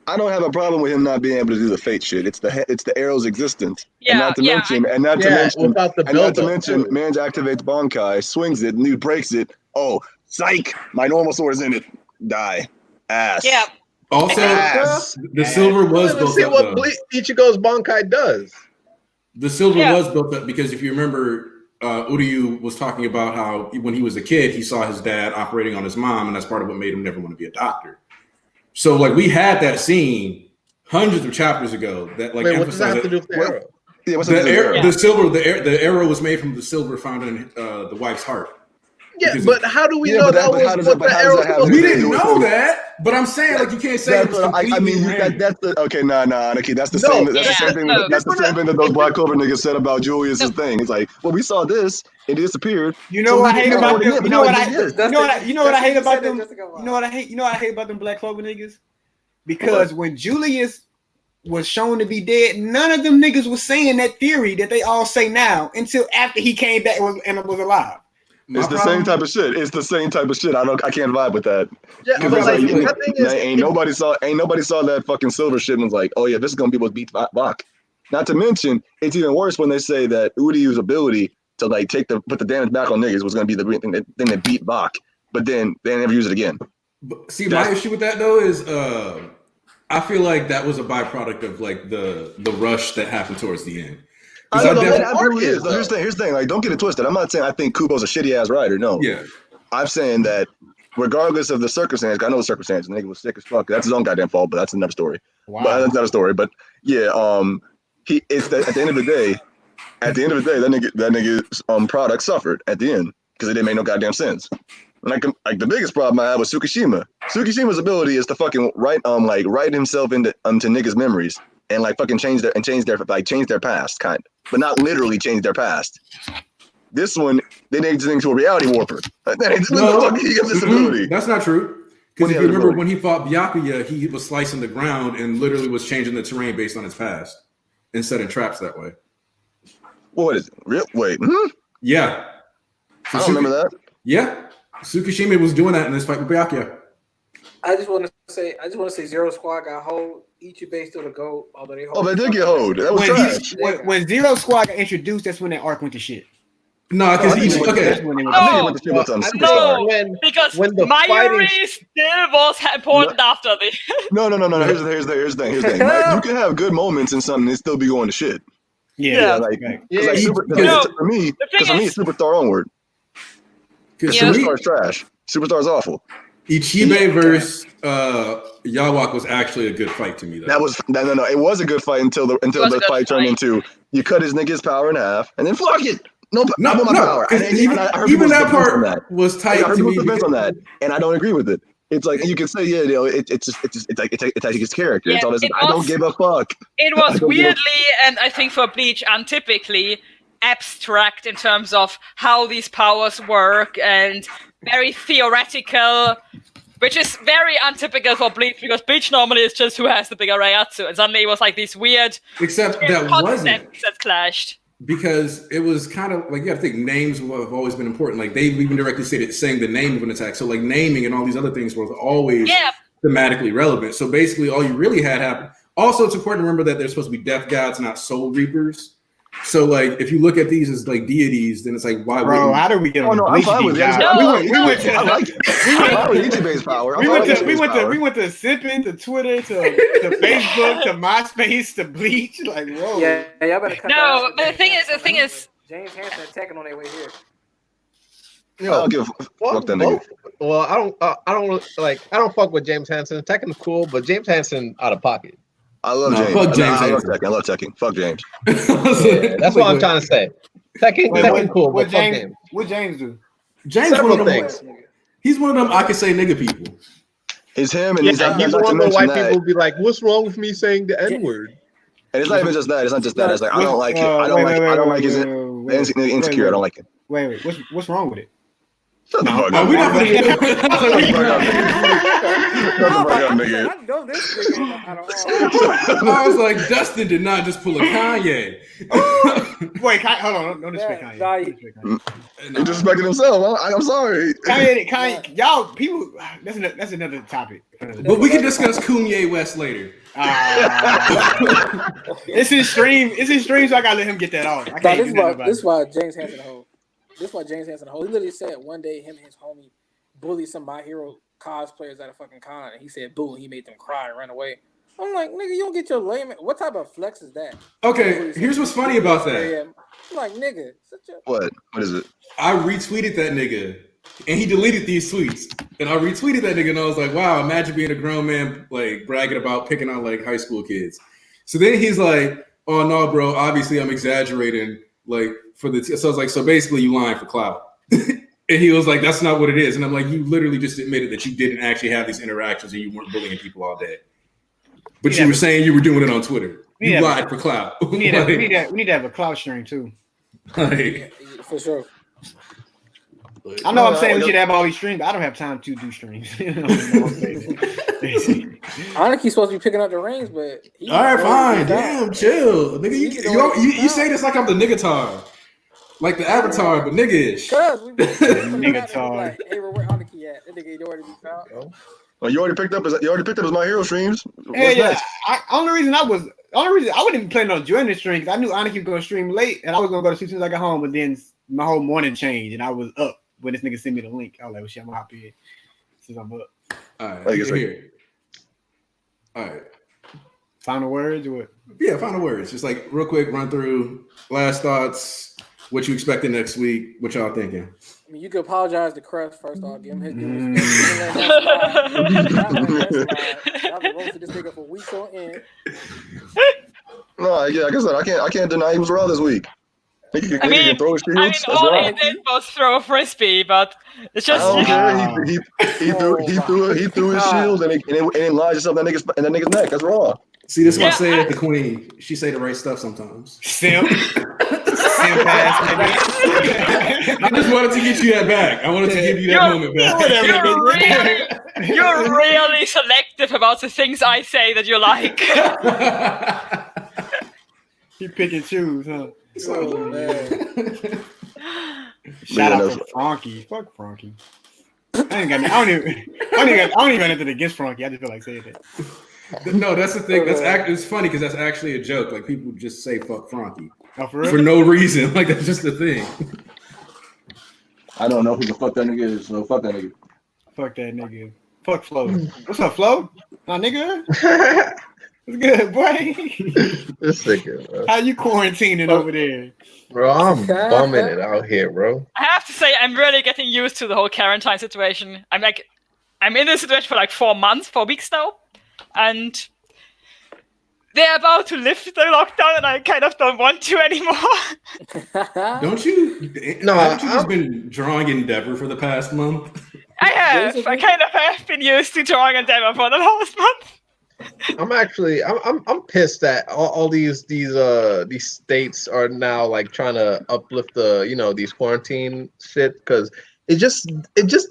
I don't have a problem with him not being able to do the fate shit. It's the arrow's existence. And not to mention, man activates Bankai, swings it, and he breaks it. Oh, psych! My normal sword is in it. Die. Ass. Yeah. Also, the silver was built up. See what Ichigo's Bankai does. The silver was built up because if you remember, Uryu was talking about how when he was a kid, he saw his dad operating on his mom, and that's part of what made him never want to be a doctor. So, like, we had that scene hundreds of chapters ago. That like, what does that have to do with the arrow? Yeah, the arrow was made from the silver found in the wife's heart. Yeah, but how do we know that was what the arrow? We didn't know that, but I'm saying like you can't say. That's the okay. Nah, okay. That's the same. That's the same thing. That's the same thing that those Black Clover niggas said about Julius's thing. It's like, well, we saw this, it disappeared. You know what I hate about them? You know what I hate about them? You know what I hate about them Black Clover niggas? Because when Julius was shown to be dead, none of them niggas was saying that theory that they all say now until after he came back and was alive. It's the same type of shit. I can't vibe with that. Yeah, ain't nobody saw that fucking silver shit and was like, oh yeah, this is gonna be what beats Bach. Not to mention, it's even worse when they say that Uryu's ability to like put the damage back on niggas was gonna be the thing that beat Bach, but then they never use it again. But see, my issue with that though is I feel like that was a byproduct of like the rush that happened towards the end. Here's the thing. Like, don't get it twisted. I'm not saying I think Kubo's a shitty ass writer. No. Yeah. I'm saying that regardless of the circumstance, I know the circumstance. The nigga was sick as fuck. That's his own goddamn fault, but that's another story. Wow. But that's another story. But yeah, at the end of the day, that nigga's product suffered at the end because it didn't make no goddamn sense. Like the biggest problem I had was Tsukishima. Tsukishima's ability is to fucking write himself into niggas' memories and like fucking change their past, kind, but not literally change their past. This one, they made this thing to a reality warper. That's not true. Because if you remember when he fought Byakuya, he was slicing the ground and literally was changing the terrain based on his past and setting traps that way. What is it? Wait. Yeah. I don't remember that. Yeah. Tsukishima was doing that in this fight with Byakuya. I just want to say Zero Squad got hold. Ichibei still the GOAT, although they hold. Oh, they did get hold. That was trash. When Zero Squad got introduced, that's when that arc went to shit. No, because because Mayuri still was important after this. No. Here's the thing. Like, you can have good moments in something and still be going to shit. Yeah. For me, it's Superstar onward. Superstar's trash. Superstar's awful. Ichibei versus Yawak was actually a good fight to me, though. That was no. It was a good fight until the fight turned into you cut his nigga's power in half and then fuck it. No, power. Even that part was tight to me. On that, and I don't agree with it. It's like you can say, it's like his character. Yeah, it's all this. I don't give a fuck. It was weirdly, and I think for Bleach, untypically abstract in terms of how these powers work and very theoretical, which is very untypical for Bleach because Bleach normally is just who has the bigger Reiatsu, and suddenly it was like these weird except that wasn't that clashed. Because it was kind of like, you got to think names have always been important. Like they've even directly stated saying the name of an attack. So like naming and all these other things was always thematically relevant. So basically all you really had happen. Also, it's important to remember that they're supposed to be death gods, not soul reapers. So like if you look at these as like deities, then it's like, why bro, how do we get on the I'm fine with that. We went to I like it. I like Ichibei's power. We went to Sippin, to Twitter, to Facebook, to MySpace, to Bleach. Like, whoa. Yeah, y'all better cut No, but the thing is James Hansen attacking on their way here. I don't give a fuck that nigga. Well, I don't fuck with James Hansen. Tekken's cool, but James Hansen out of pocket. I love James. Fuck James. I love Tekken. Fuck James. That's what I'm trying to say. Tekken cool, but fuck James. What James do? James one of them things. He's one of them I can say nigga people. It's him, and he's one of the white people who be like, "What's wrong with me saying the N-word?" And it's not even just that. It's not just that. It's like I don't like it. I don't like his insecure. I don't like it. Wait. What's wrong with it? Shut the fuck up. We're not gonna I was like, Dustin did not just pull a Kanye. Wait, hold on. Don't disrespect Kanye. He disrespected himself. I'm sorry. Kanye, y'all people. That's another topic. But we can discuss Kumye West later. It's his stream. So I gotta let him get that off. This is why James Hansen hold. He literally said one day him and his homie bullied some My Hero cosplayers at a fucking con, and he said boo, and he made them cry and ran away. I'm like, nigga, you don't get your lame. What type of flex is that? Okay, here's what's funny about that. I'm like, nigga, What is it? I retweeted that nigga, and he deleted these tweets. And I retweeted that nigga, and I was like, wow, imagine being a grown man like bragging about picking on like high school kids. So then he's like, oh no, bro, obviously I'm exaggerating. Like so I was like, so basically you lying for clout. And he was like, that's not what it is. And I'm like, you literally just admitted that you didn't actually have these interactions and you weren't bullying people all day. But you were saying you were doing it on Twitter. You lied for clout. We need to have a clout stream too. Like, for sure. I know I'm saying we should have all these streams, but I don't have time to do streams. Anaki's supposed to be picking up the reins, but all right, fine. Damn, chill. Nigga, you say this like I'm the nigga tar. Like the Avatar, but nigga-ish. Nigga tar. Like, hey, where Anaki at? That nigga already be found. Well, you already picked up his My Hero streams. Yeah. Only reason I wasn't even planning on joining the stream because I knew Anaki was gonna stream late, and I was gonna go to sleep as soon as I got home. But then my whole morning changed, and I was up when this nigga sent me the link. I was like, well, shit, I'm gonna hop in since I'm up. All right, here. All right. Final words or what? Yeah, final words. Just like real quick, run through last thoughts. What you expecting next week? What y'all thinking? I mean, you could apologize to Crush first off. Give him his due. I've been roasting this nigga for weeks on end. No, Yeah, like I said, I can't deny he was raw this week. He can throw his shields. That's all raw. he did was throw a frisbee, but it's I just. don't care. He threw his shield and it lodged itself in that nigga's neck. That's raw. See, this is what I say at the Queen. She say the right stuff sometimes. Simp. Simp ass nigga. I just wanted to get you that back. I wanted to give you that moment back. You're really selective about the things I say that you like. He pick and choose, huh? Oh, man. Shout out to Frankie. Fuck Frankie. I don't even got anything against Frankie. I just feel like saying that. No, that's the thing. It's funny because that's actually a joke. Like people just say "fuck Frankie" for no reason. Like that's just the thing. I don't know who the fuck that nigga is. So fuck that nigga. Fuck that nigga. Fuck Flo. What's up, Flo? My nigga. What's good, boy? This nigga, bro. How you quarantining over there? Bro, I'm bumming it out here, bro. I have to say, I'm really getting used to the whole quarantine situation. I'm in this situation for like 4 weeks now. And they're about to lift the lockdown, and I kind of don't want to anymore. Don't you? No, haven't you just been drawing Endeavor for the past month? I have. I kind of have been used to drawing Endeavor for the last month. I'm pissed that all these states are now like trying to uplift the these quarantine shit because it just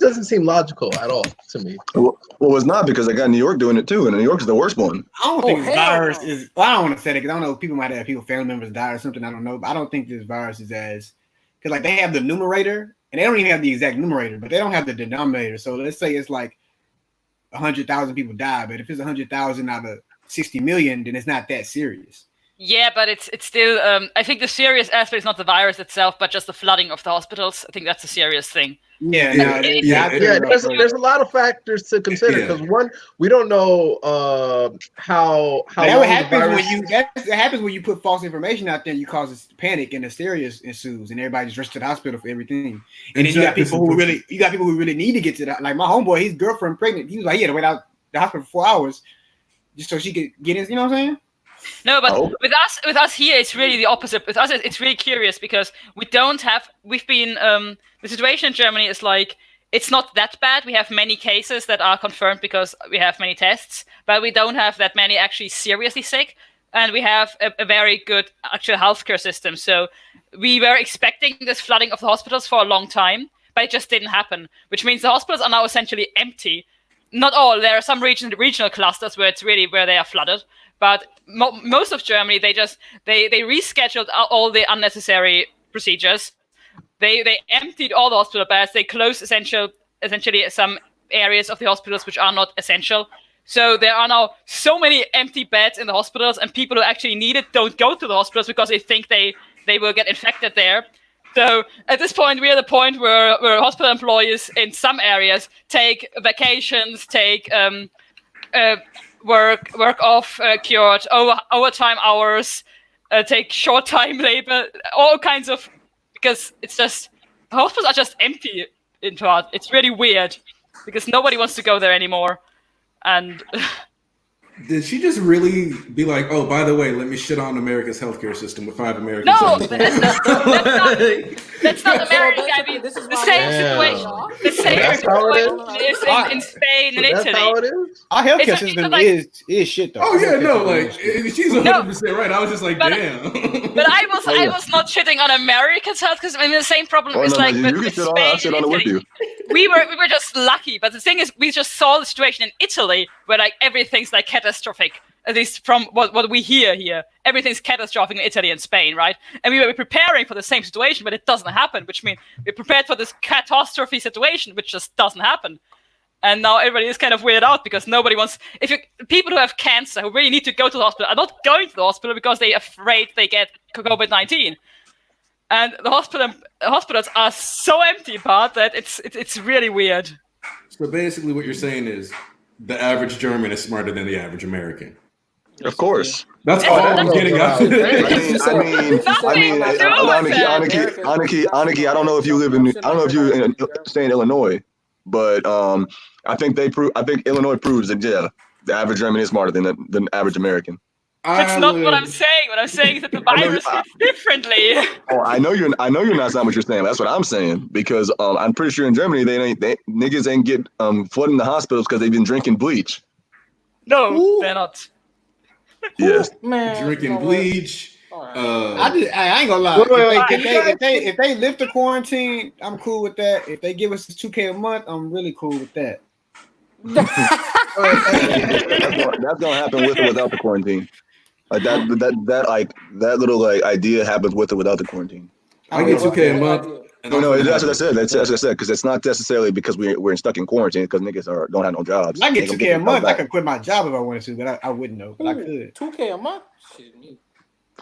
doesn't seem logical at all to me. Well, it's not because I got New York doing it too, and New York is the worst one. I don't think this virus is. Well, I don't want to say it because I don't know. People might have family members die or something. I don't know, but I don't think this virus is as because like they have the numerator and they don't even have the exact numerator, but they don't have the denominator. So let's say it's like 100,000 people die, but if it's 100,000 out of 60 million, then it's not that serious. Yeah, but it's still. I think the serious aspect is not the virus itself, but just the flooding of the hospitals. I think that's a serious thing. There's a lot of factors to consider because one, we don't know how that happens when you put false information out there. You cause panic and hysteria ensues, and everybody just rushes to the hospital for everything. And then you got people who really need to get to that. Like my homeboy, his girlfriend pregnant. He was like, he had to wait out the hospital for 4 hours just so she could get in. You know what I'm saying? No, but with us here, it's really the opposite. With us, it's really curious because we've been, the situation in Germany is like, it's not that bad. We have many cases that are confirmed because we have many tests, but we don't have that many actually seriously sick. And we have a very good actual healthcare system. So we were expecting this flooding of the hospitals for a long time, but it just didn't happen, which means the hospitals are now essentially empty. Not all. There are some regional clusters where they are flooded. But most of Germany, they rescheduled all the unnecessary procedures. They emptied all the hospital beds. They closed essentially some areas of the hospitals which are not essential. So there are now so many empty beds in the hospitals, and people who actually need it don't go to the hospitals because they think they will get infected there. So at this point, we're at the point where hospital employees in some areas take vacations, take work off cured, overtime hours, take short time labor, all kinds of, because it's just, hospitals are just empty in part. It's really weird because nobody wants to go there anymore. And did she just really be like, oh, by the way, let me shit on America's healthcare system with 5 Americans? No, that's not America. I mean, the same situation. The same situation is in Spain and Italy. That's how it is? Our healthcare system is shit, though. Oh, yeah, no, like, she's 100% right. I was just like, damn. But I was not shitting on America's health because I mean, the same problem is like with Spain and Italy. We were just lucky, but the thing is, we just saw the situation in Italy where like everything's like catastrophic. At least from what we hear here, everything's catastrophic in Italy and Spain, right? And we were preparing for the same situation, but it doesn't happen. Which means we're prepared for this catastrophe situation, which just doesn't happen. And now everybody is kind of weirded out because nobody wants. People who have cancer who really need to go to the hospital are not going to the hospital because they're afraid they get COVID-19. And the hospitals are so empty, but that it's really weird. So basically, what you're saying is the average German is smarter than the average American. Of course. That's all I'm getting out. I mean, Aniki, I don't know if you stay in Illinois, but I think Illinois proves that the average German is smarter than the average American. That's not what I'm saying. What I'm saying is that the virus hits differently. Oh, I know you're not. That's not what you're saying. That's what I'm saying because I'm pretty sure in Germany niggas ain't get flooding the hospitals because they've been drinking bleach. No, they're not. Yes, Man, Drinking bleach. Right. I ain't gonna lie. If they lift the quarantine, I'm cool with that. If they give us $2K a month, I'm really cool with that. that's gonna happen with or without the quarantine. Like that little idea happens with or without the quarantine. I get $2K a month. No, that's what I said. That's what I said because it's not necessarily because we're stuck in quarantine because niggas don't have no jobs. I get $2K a month. I could quit my job if I wanted to, but I wouldn't know. But I could. $2K a month. Shit, me.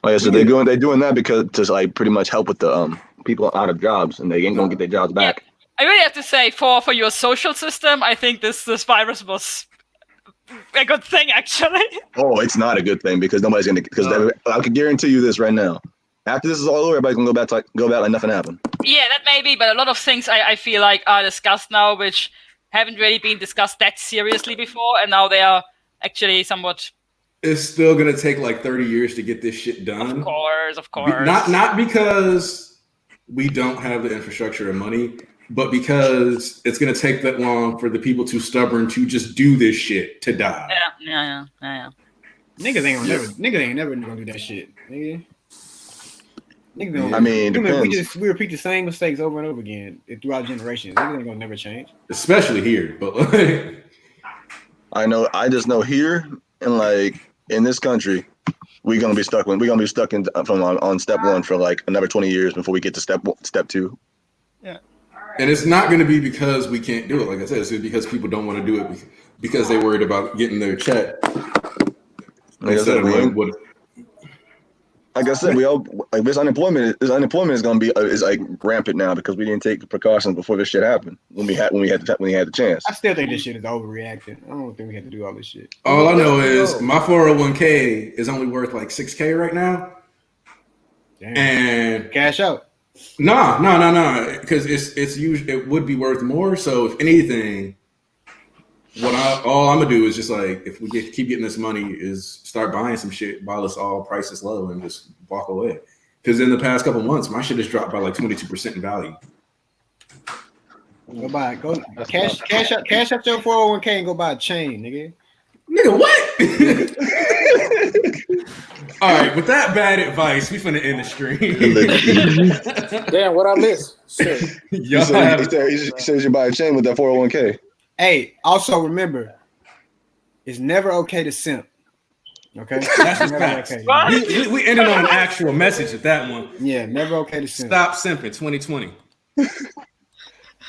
Oh yeah, so they're doing that because to like pretty much help with the people out of jobs and they ain't gonna get their jobs back. I really have to say, for your social system, I think this virus was a good thing, actually. Oh, it's not a good thing because nobody's gonna I can guarantee you this right now. After this is all over, everybody's gonna go back like nothing happened. Yeah, that may be, but a lot of things I feel like are discussed now, which haven't really been discussed that seriously before, and now they are actually somewhat. It's still gonna take like 30 years to get this shit done. Of course. Not because we don't have the infrastructure and money, but because it's gonna take that long for the people too stubborn to just do this shit to die. Yeah. Niggas ain't never gonna do that shit. Nigga. I mean, depends. We repeat the same mistakes over and over again throughout generations. Niggas ain't gonna never change. Especially here, but like, I just know here and like in this country, we're gonna be stuck in on step one for like another 20 years before we get to step two. Yeah. And it's not going to be because we can't do it. Like I said, it's because people don't want to do it because they're worried about getting their check. Like I said, we all like this unemployment is gonna be is like rampant now because we didn't take precautions before this shit happened when we had the chance. I still think this shit is overreacting. I don't think we had to do all this shit. All I know is my 401k is only worth like $6K right now. Damn. And cash out. No, because it's usually it would be worth more. So if anything, all I'm gonna do is just like if we keep getting this money is start buying some shit while it's all prices low and just walk away. Because in the past couple months, my shit has dropped by like 22% in value. Go cash up your 401k and go buy a chain, nigga. Nigga, what? All right, with that bad advice, we finna end the stream. Damn, what I missed? Shit. He says you buy a chain with that 401k. Hey, also remember, it's never okay to simp. Okay, that's just facts. Okay. We ended on an actual message at that one. Yeah, never okay to simp. Stop simping, 2020.